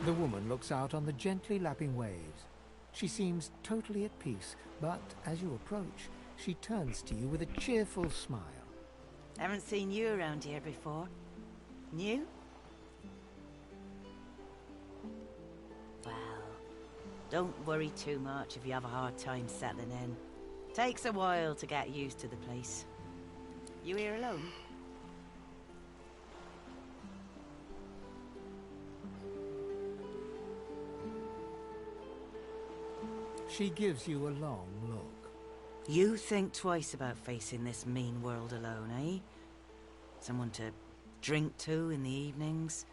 The woman looks out on the gently lapping waves. She seems totally at peace, but as you approach, she turns to you with a cheerful smile. Haven't seen you around here before. New? Well, don't worry too much if you have a hard time settling in. Takes a while to get used to the place. You here alone? She gives you a long look. You think twice about facing this mean world alone, eh? Someone to drink to in the evenings.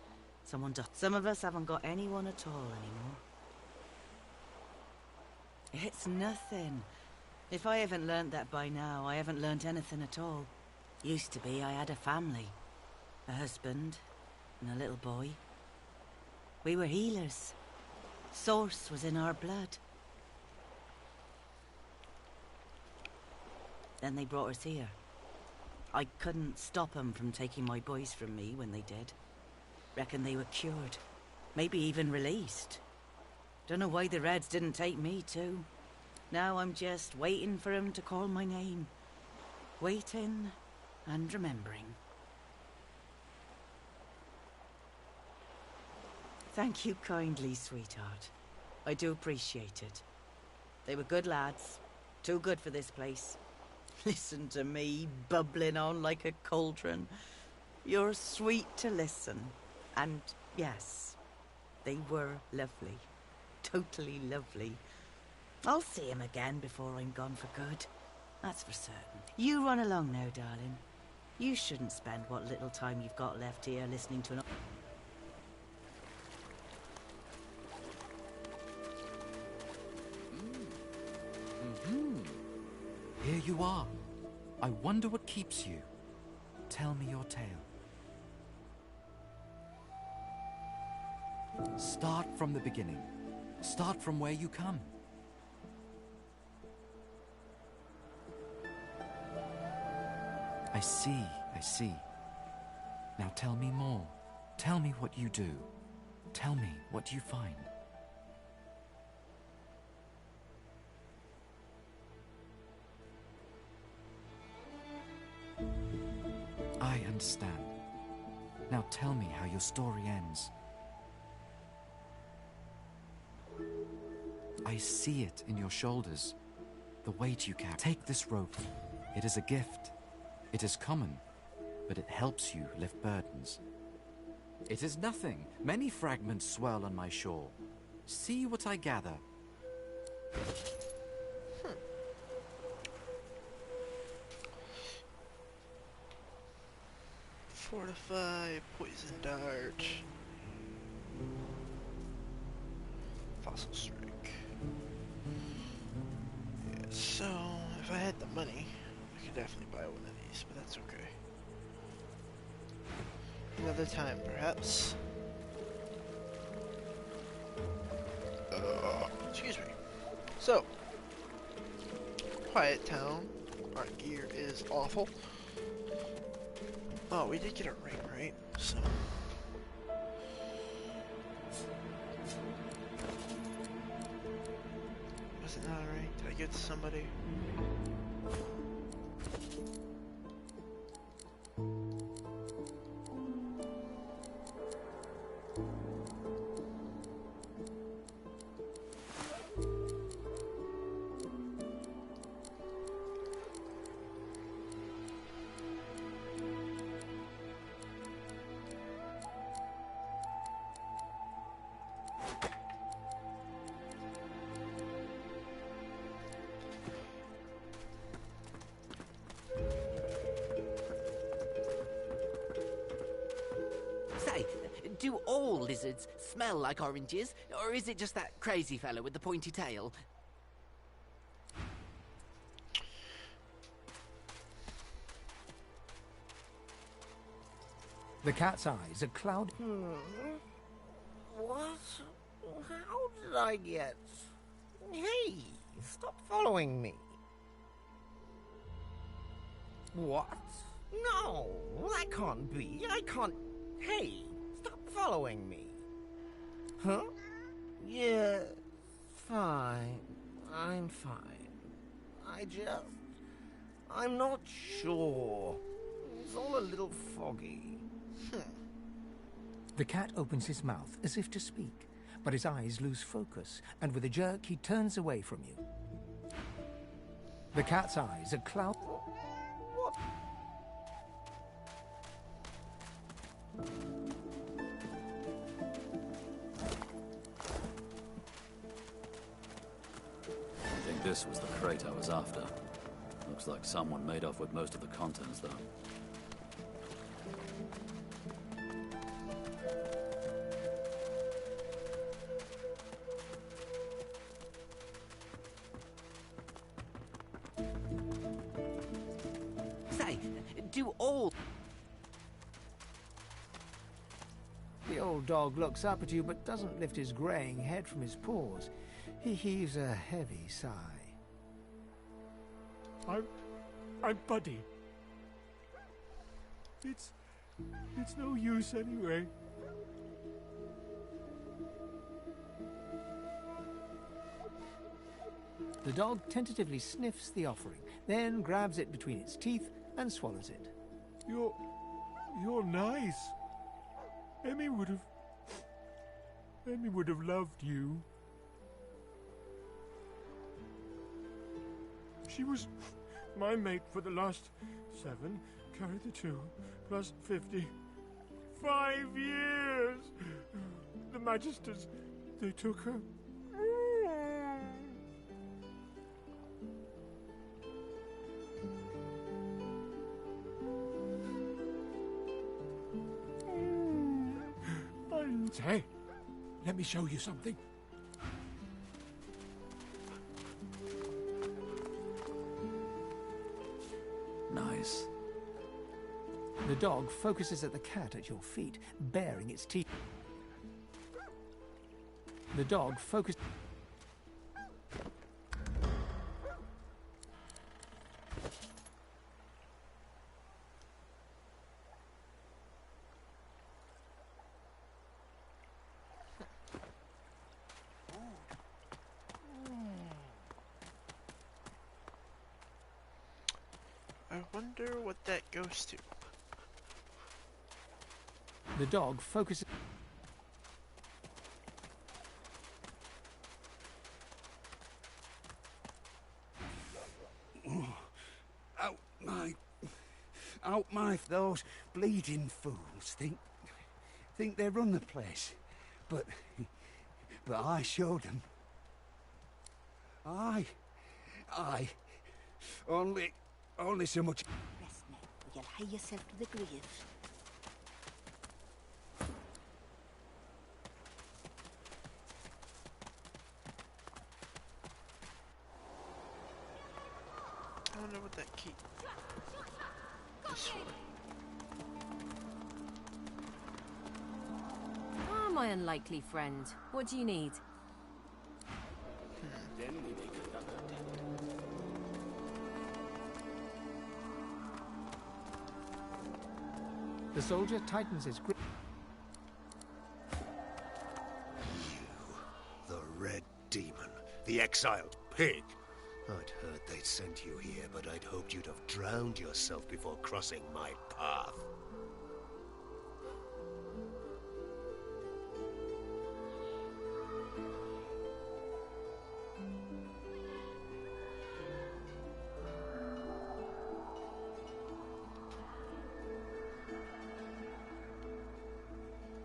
Someone to... Some of us haven't got anyone at all anymore. It's nothing. If I haven't learnt that by now, I haven't learnt anything at all. Used to be I had a family. A husband and a little boy. We were healers. Source was in our blood. Then they brought us here. I couldn't stop them from taking my boys from me when they did. Reckon they were cured. Maybe even released. Don't know why the Reds didn't take me too. Now I'm just waiting for them to call my name. Waiting and remembering. Thank you kindly, sweetheart. I do appreciate it. They were good lads. Too good for this place. Listen to me, bubbling on like a cauldron. You're sweet to listen. And yes, they were lovely. Totally lovely. I'll see him again before I'm gone for good. That's for certain. You run along now, darling. You shouldn't spend what little time you've got left here listening to an... Here you are. I wonder what keeps you. Tell me your tale. Start from the beginning. Start from where you come. I see. Now tell me more. Tell me what you do. Tell me what you find. I understand. Now tell me how your story ends. I see it in your shoulders, the weight you carry. Take this rope. It is a gift. It is common, but it helps you lift burdens. It is nothing. Many fragments swirl on my shore. See what I gather. Fortify, poison dart, fossil strike. Yeah, so if I had the money, I could definitely buy one of these, but that's okay. Another time, perhaps. Excuse me. So, Quiet Town. Our gear is awful. Oh, we did get a ring, right? So... Was it not a ring? Did I give it to somebody? Do all lizards smell like oranges, or is it just that crazy fellow with the pointy tail? The cat's eyes are clouded. What? How did I get... Hey, stop following me. What? No, that can't be. I can't... Hey, stop following me. Huh? Yeah, fine. I'm fine. I'm not sure. It's all a little foggy. The cat opens his mouth as if to speak, but his eyes lose focus, and with a jerk he turns away from you. The cat's eyes are cloud... What? I think this was the crate I was after. Looks like someone made off with most of the contents, though. Say, do all... The old dog looks up at you but doesn't lift his greying head from his paws. He heaves a heavy sigh. I'm Buddy. It's no use anyway. The dog tentatively sniffs the offering, then grabs it between its teeth and swallows it. You're nice. Emmy would have loved you. She was my mate for the last 7, carry the 2, plus 50. 5 years! The Magisters, they took her. Hey, let me show you something. Nice. The dog focuses at the cat at your feet, baring its teeth. The dog focuses... I wonder what that goes to. The dog focuses... Out my... Those bleeding fools think they run the place. But I showed them. I... Only so much... Rest now, or you'll hie yourself to the grave. I don't know what that key is for. Ah, my unlikely friend. What do you need? The soldier tightens his grip. The Red Demon. The exiled pig. I'd heard they'd sent you here, but I'd hoped you'd have drowned yourself before crossing my path.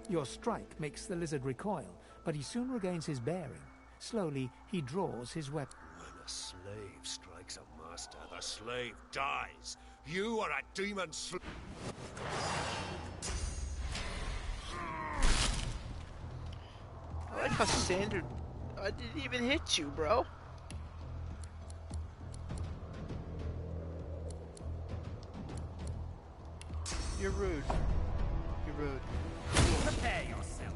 Your strike makes the lizard recoil, but he soon regains his bearing. Slowly, he draws his weapon. When a slave strikes a master, the slave dies. You are a demon slave. I like how standard. I didn't even hit you, bro. You're rude. You're rude. Prepare yourself.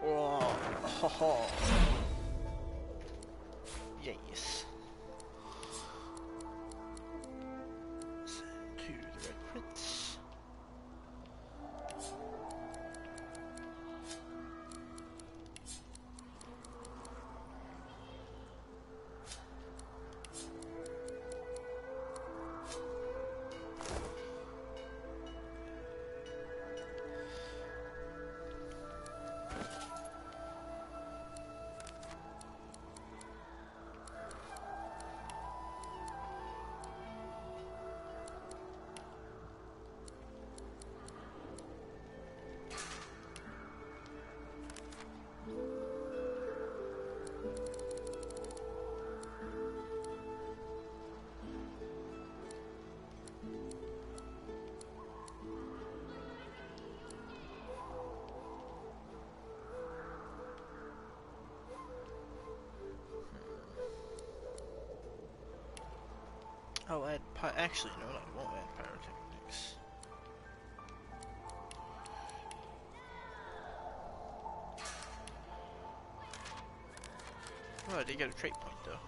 Oh, ho, ho. Yes. Send to the Red Prince. I'll add actually, no, I won't add pyrotechnics. Oh, I did get a trait point though.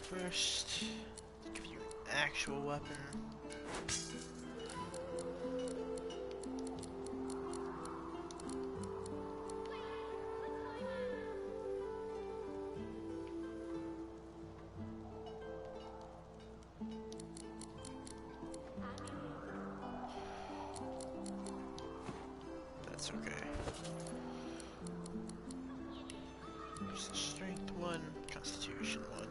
First, give you an actual weapon. That's okay. There's the strength one, constitution one.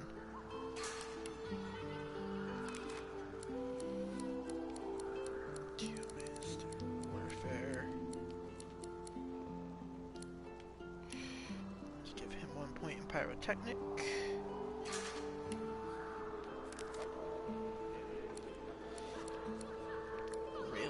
Warfare. Let's give him 1 point in pyrotechnic. Really?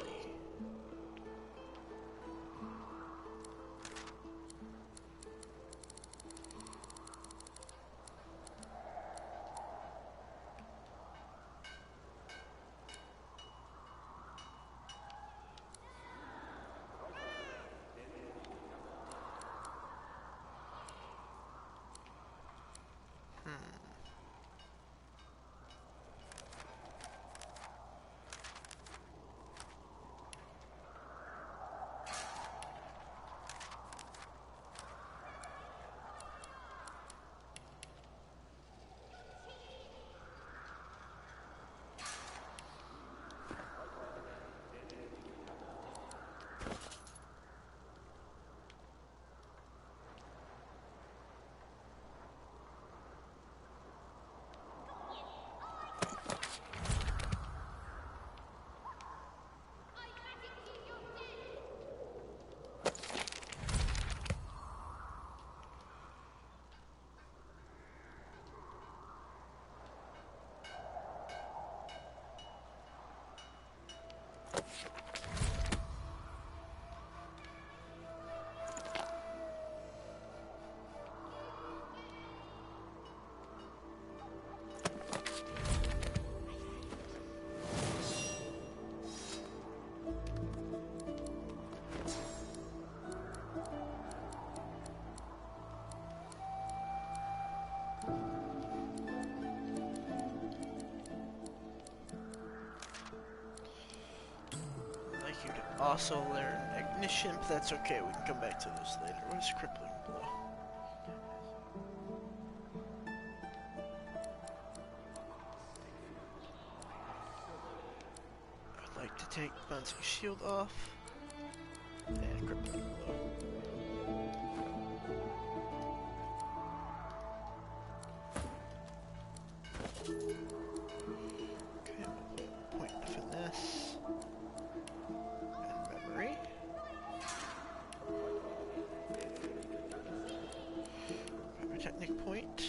You can also learn ignition, but that's okay, we can come back to this later. What is crippling blow? Take bouncing shield off. And grip blow. Okay, point to finesse. And memory. Pyrotechnic point.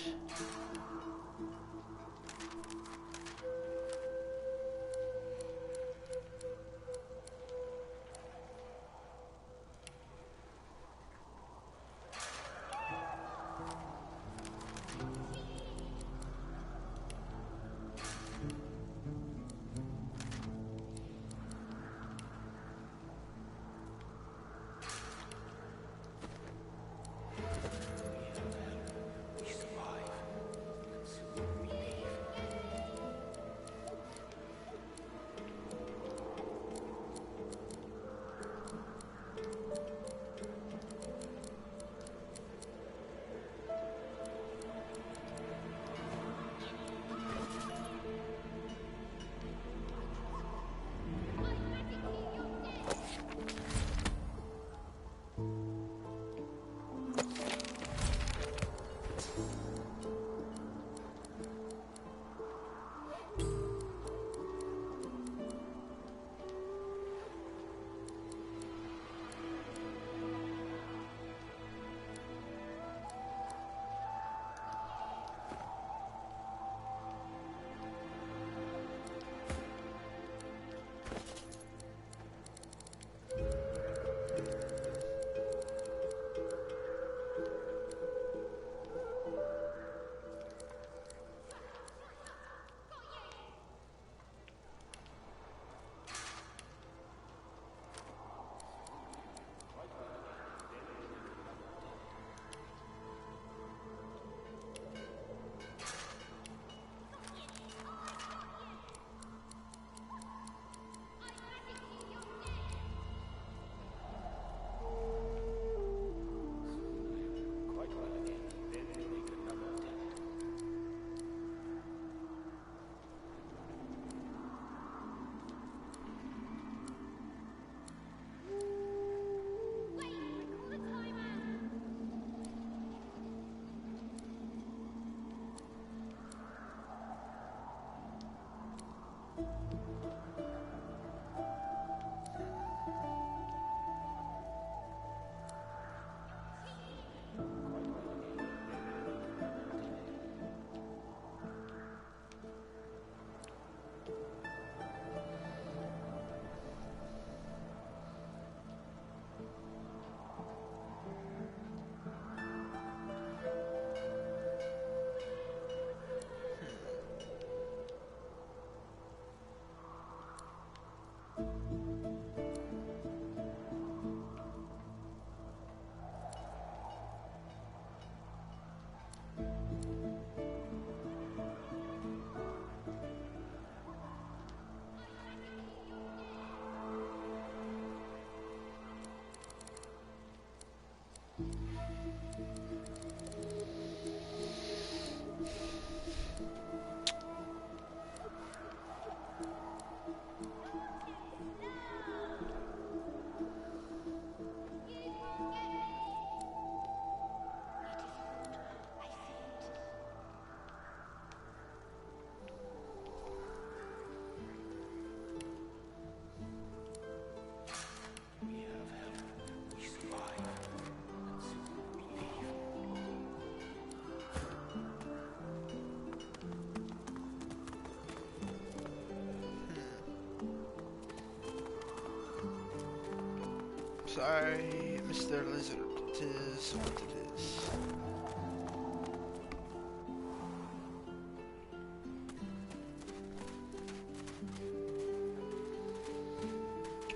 Sorry, Mr. Lizard. It is what it is.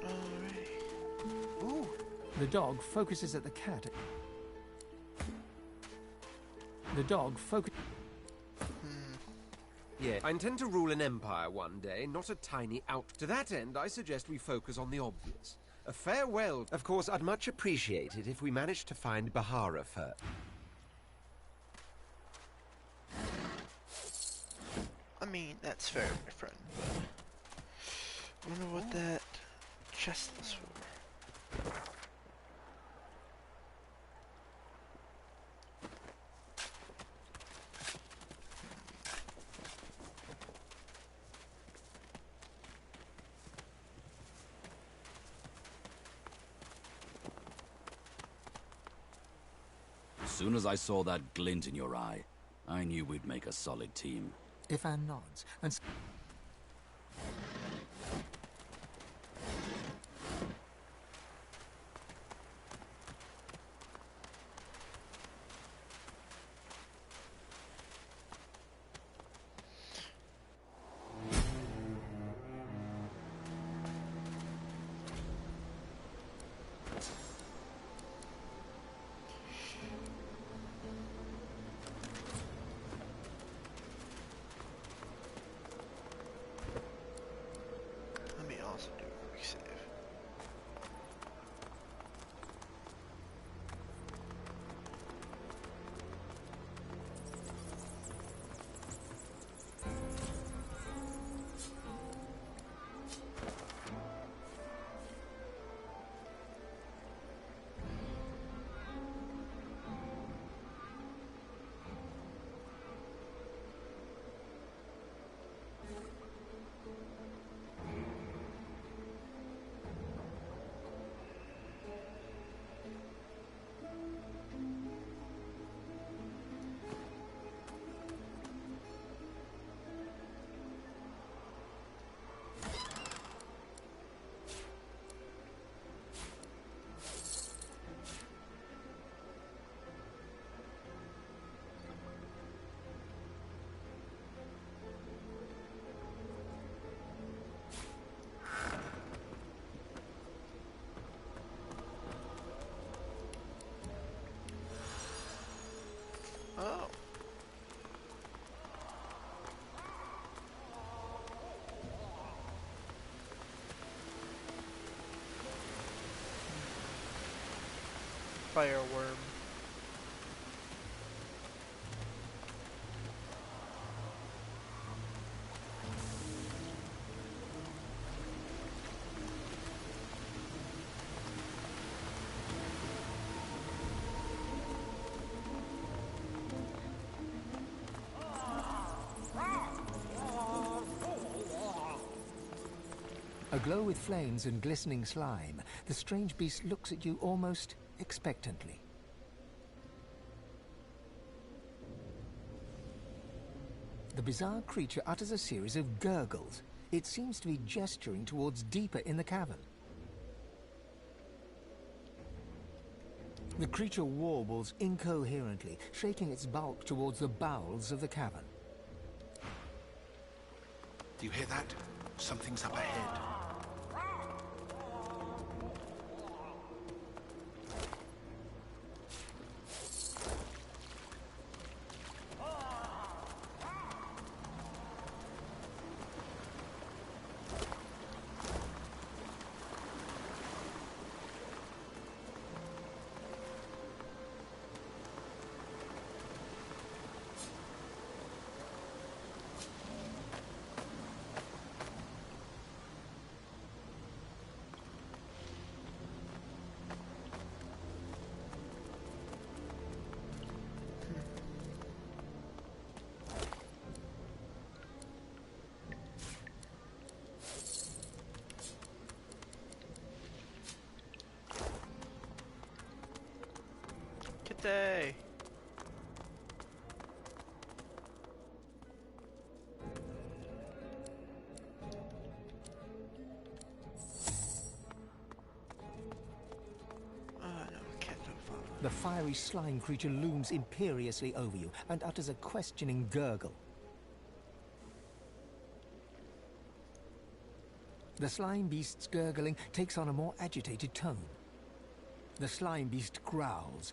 Alright. Ooh. The dog focuses at the cat. The dog focus. Yeah, I intend to rule an empire one day, not a tiny out. To that end, I suggest we focus on the obvious. A farewell. Of course, I'd much appreciate it if we managed to find Bahara first. I mean, that's fair, my friend, but I wonder what that chest this for? As soon as I saw that glint in your eye, I knew we'd make a solid team. Ifan nods and... Let me also do a quick save. Oh. Fireworm. Aglow with flames and glistening slime, the strange beast looks at you almost expectantly. The bizarre creature utters a series of gurgles. It seems to be gesturing towards deeper in the cavern. The creature warbles incoherently, shaking its bulk towards the bowels of the cavern. Do you hear that? Something's up ahead. Day. The fiery slime creature looms imperiously over you and utters a questioning gurgle. The slime beast's gurgling takes on a more agitated tone. The slime beast growls.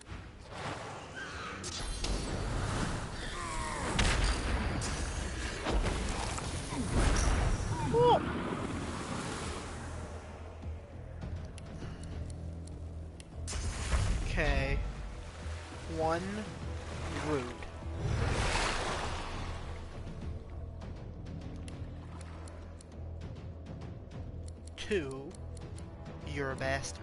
Okay. 1 rude. 2 You're a bastard.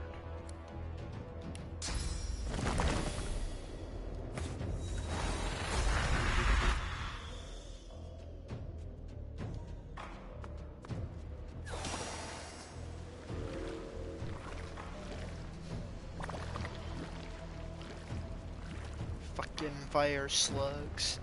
Fucking fire slugs.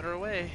Her away.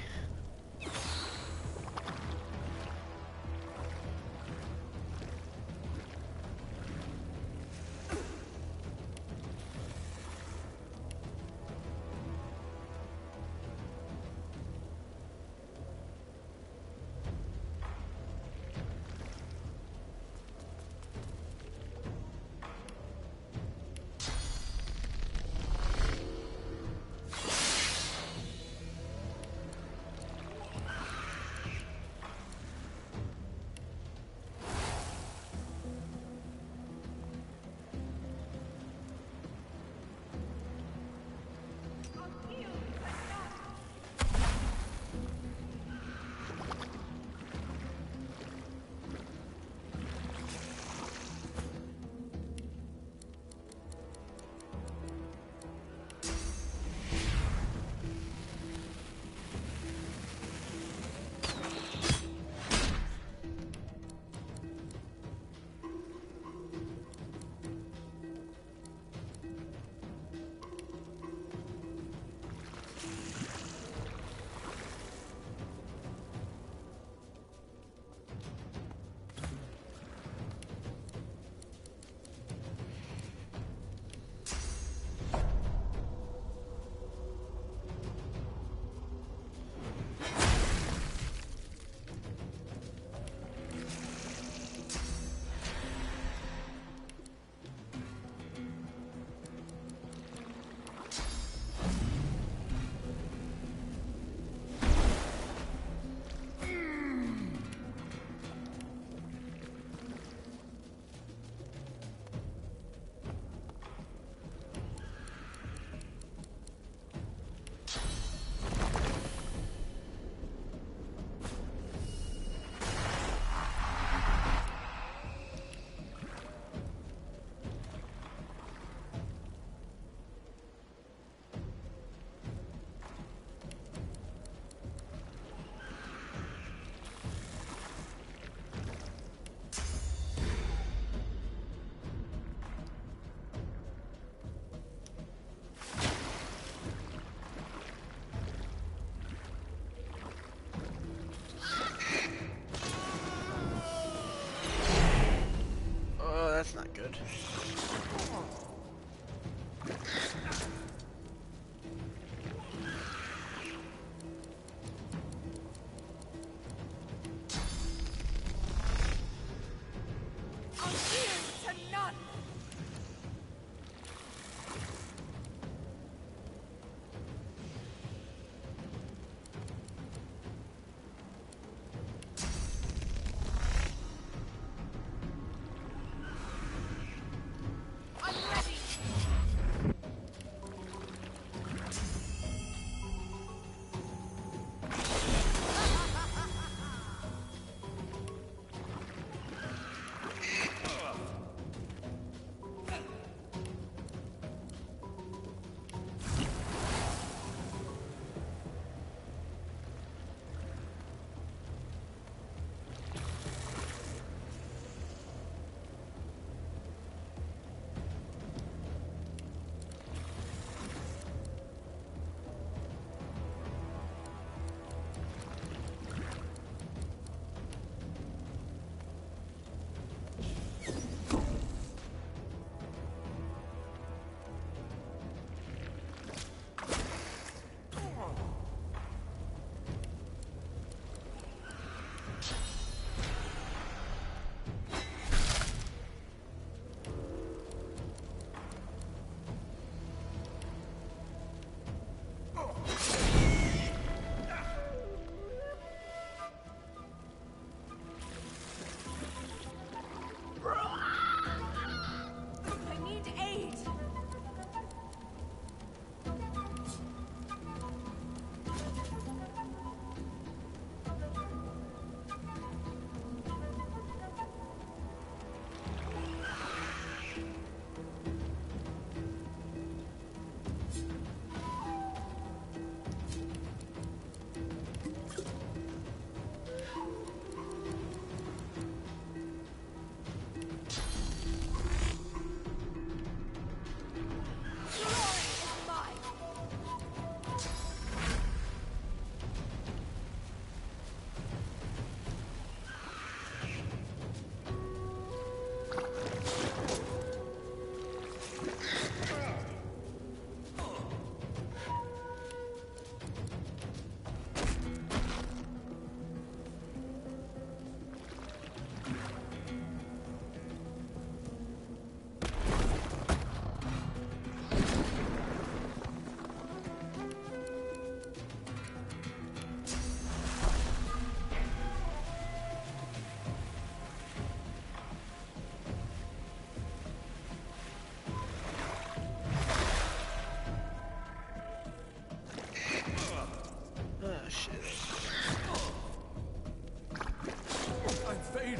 not good.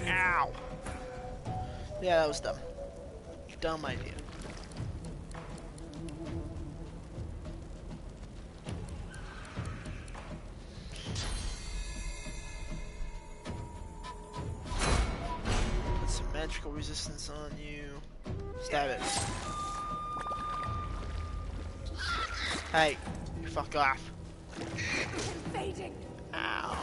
Ow! Yeah, that was dumb. Dumb idea. Put some magical resistance on you. Stab it. Hey, you fuck off. Invading. Ow.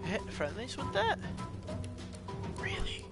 Hit friendlies with that? Really?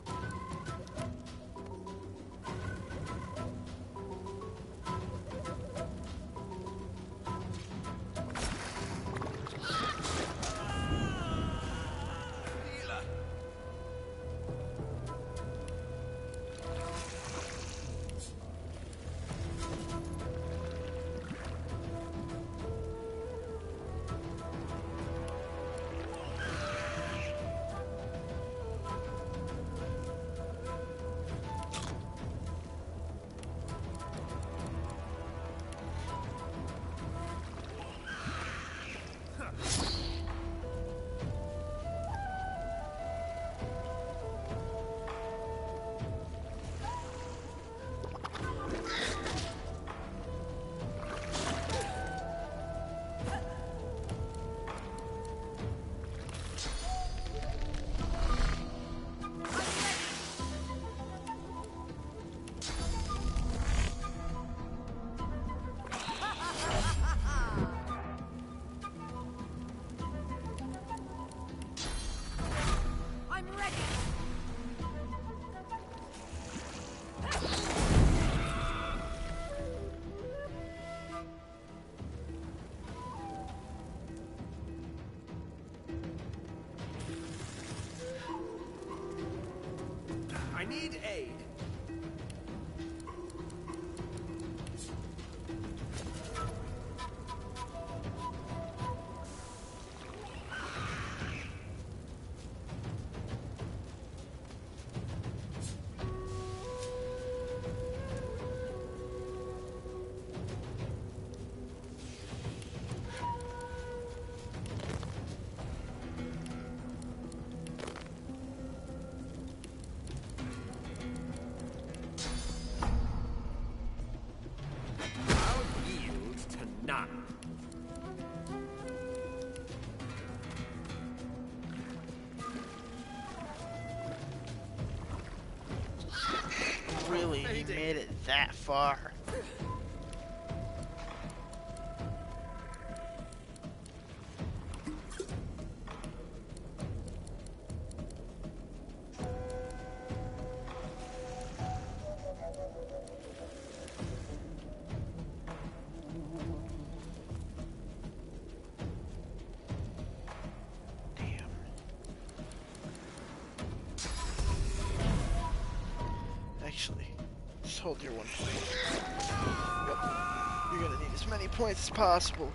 need aid. None. Really, he made it that far. Actually, just hold your 1 point. Yep. You're gonna need as many points as possible.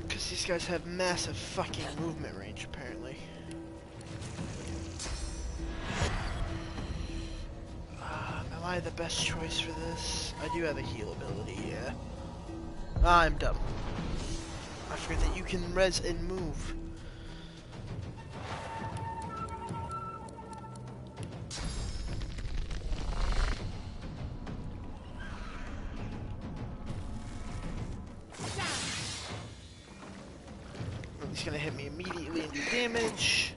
Because these guys have massive fucking movement range, apparently. Am I the best choice for this? I do have a heal ability, yeah. I'm dumb. I forget that you can res and move. He's gonna hit me immediately and do damage.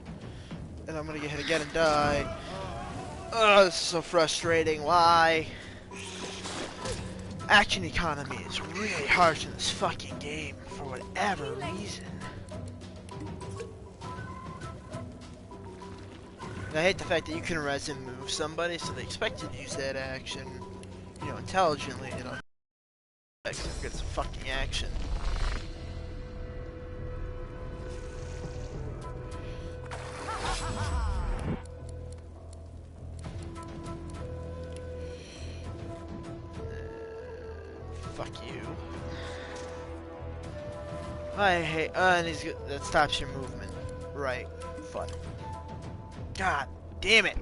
And I'm gonna get hit again and die. Oh, this is so frustrating. Why? Action economy is really harsh in this fucking game for whatever reason. And I hate the fact that you can res and move somebody, so they expect you to use that action, you know, intelligently, you know. Because it's a fucking action. Fuck you. I hate. And he's good. That stops your movement. Right. Fun. God damn it.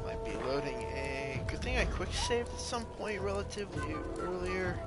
Might be loading a. Good thing I quick saved at some point relatively earlier.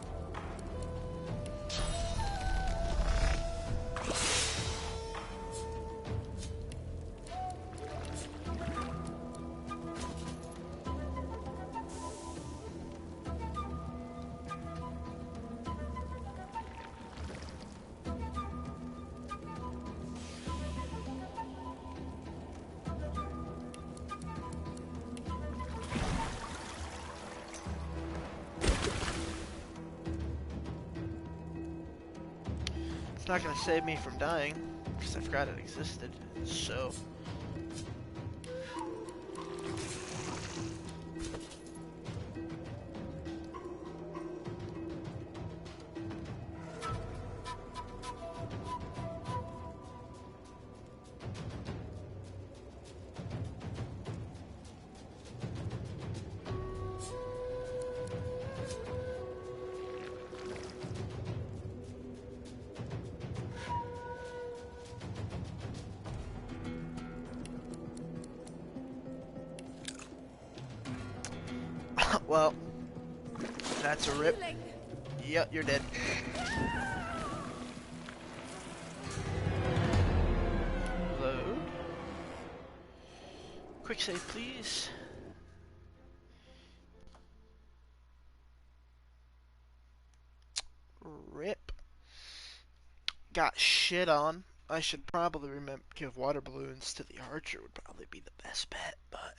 It's not gonna save me from dying, because I forgot it existed, so... Well, that's a rip. Yep, you're dead. Load. Quick save, please. Rip. Got shit on. I should probably give water balloons to the archer would probably be the best bet, but...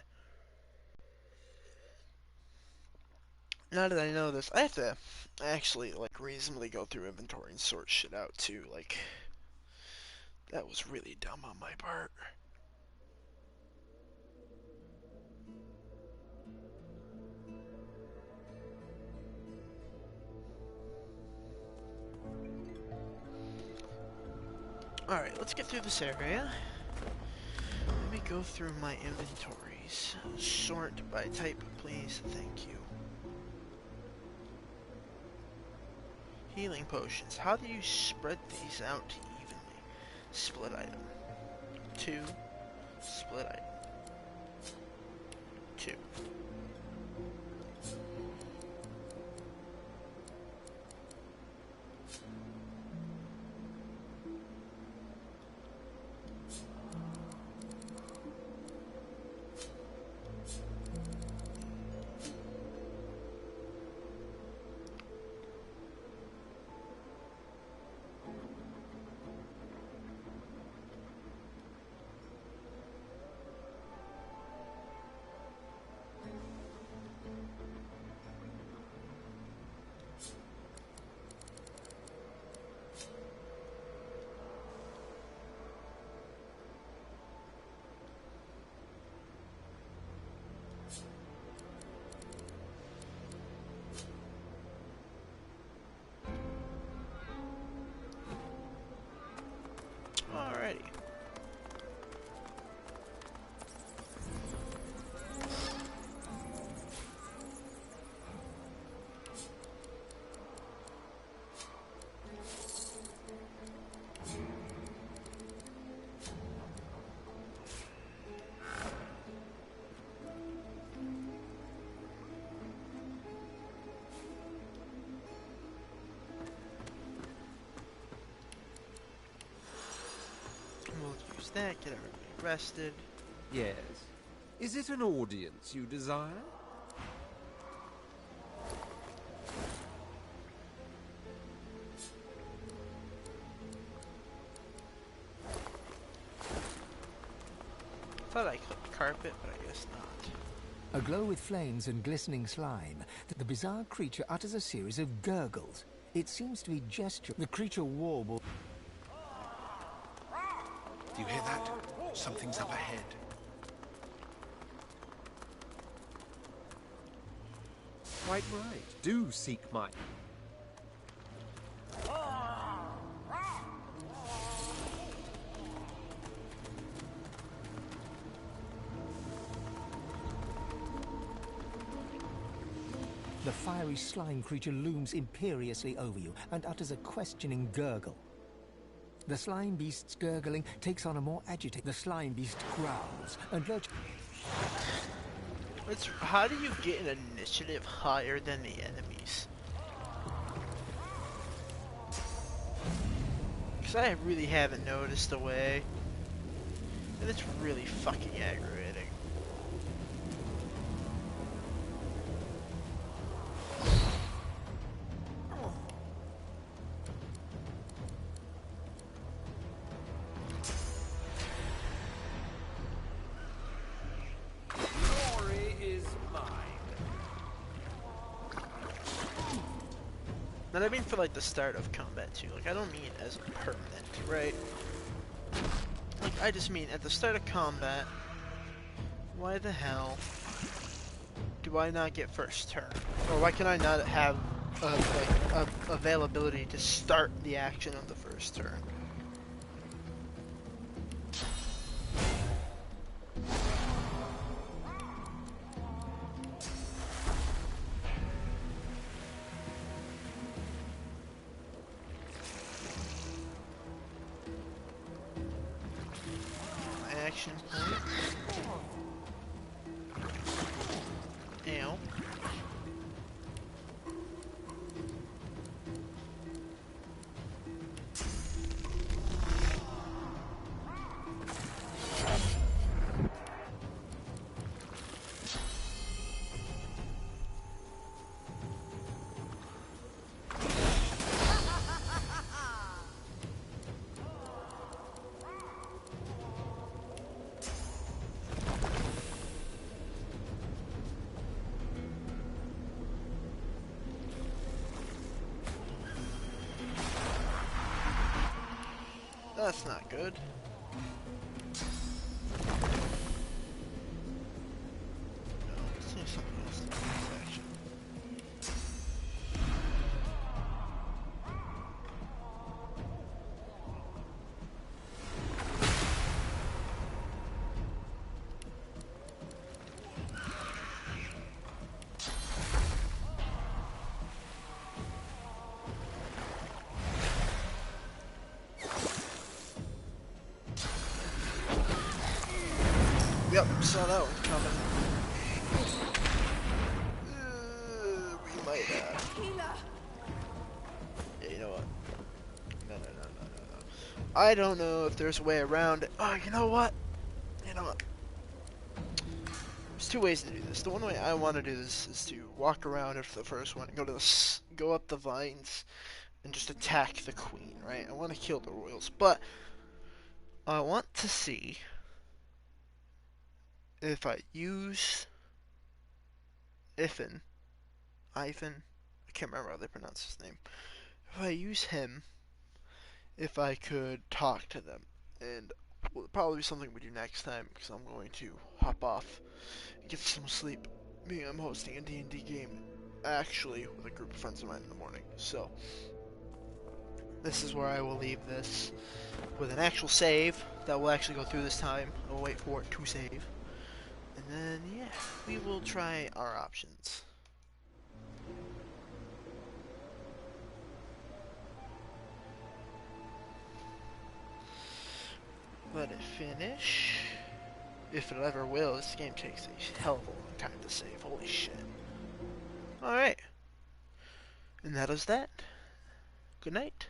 Now that I know this, I have to actually, like, reasonably go through inventory and sort shit out, too. Like, that was really dumb on my part. Alright, let's get through this area. Let me go through my inventories. Sort by type, please. Thank you. Healing potions. How do you spread these out evenly? Split item. 2. Split item. 2. Alrighty. That, get everybody rested. Yes. Is it an audience you desire? Thought I clicked carpet, but I guess not. Aglow with flames and glistening slime, the bizarre creature utters a series of gurgles. It seems to be gesture. The creature warbles. Do you hear that? Something's up ahead. Quite right. Do seek my... The fiery slime creature looms imperiously over you and utters a questioning gurgle. The slime beast's gurgling takes on a more agitated. The slime beast growls and lurches. How do you get an initiative higher than the enemies? Because I really haven't noticed a way. And it's really fucking aggravating. And I mean for like the start of combat too. Like I don't mean as permanent, right? Like I just mean at the start of combat. Why the hell do I not get first turn? Or why can I not have availability to start the action of the first turn? Action point. Ow. That's not good. No, let's do something else to this action. Yep, saw that one coming. We might yeah, you know what? No. I don't know if there's a way around it. Oh, you know what? There's two ways to do this. The one way I want to do this is to walk around after the first one, and go up the vines, and just attack the queen, right? I want to kill the royals, but I want to see if I use Ivan, I can't remember how they pronounce his name. If I use him, if I could talk to them, and will probably be something we do next time, because I'm going to hop off and get some sleep, being I'm hosting a D&D game, actually, with a group of friends of mine in the morning. So, this is where I will leave this, with an actual save that will actually go through this time. I will wait for it to save. And then, yeah, we will try our options. Let it finish. If it ever will, this game takes a hell of a long time to save. Holy shit. Alright. And that is that. Good night.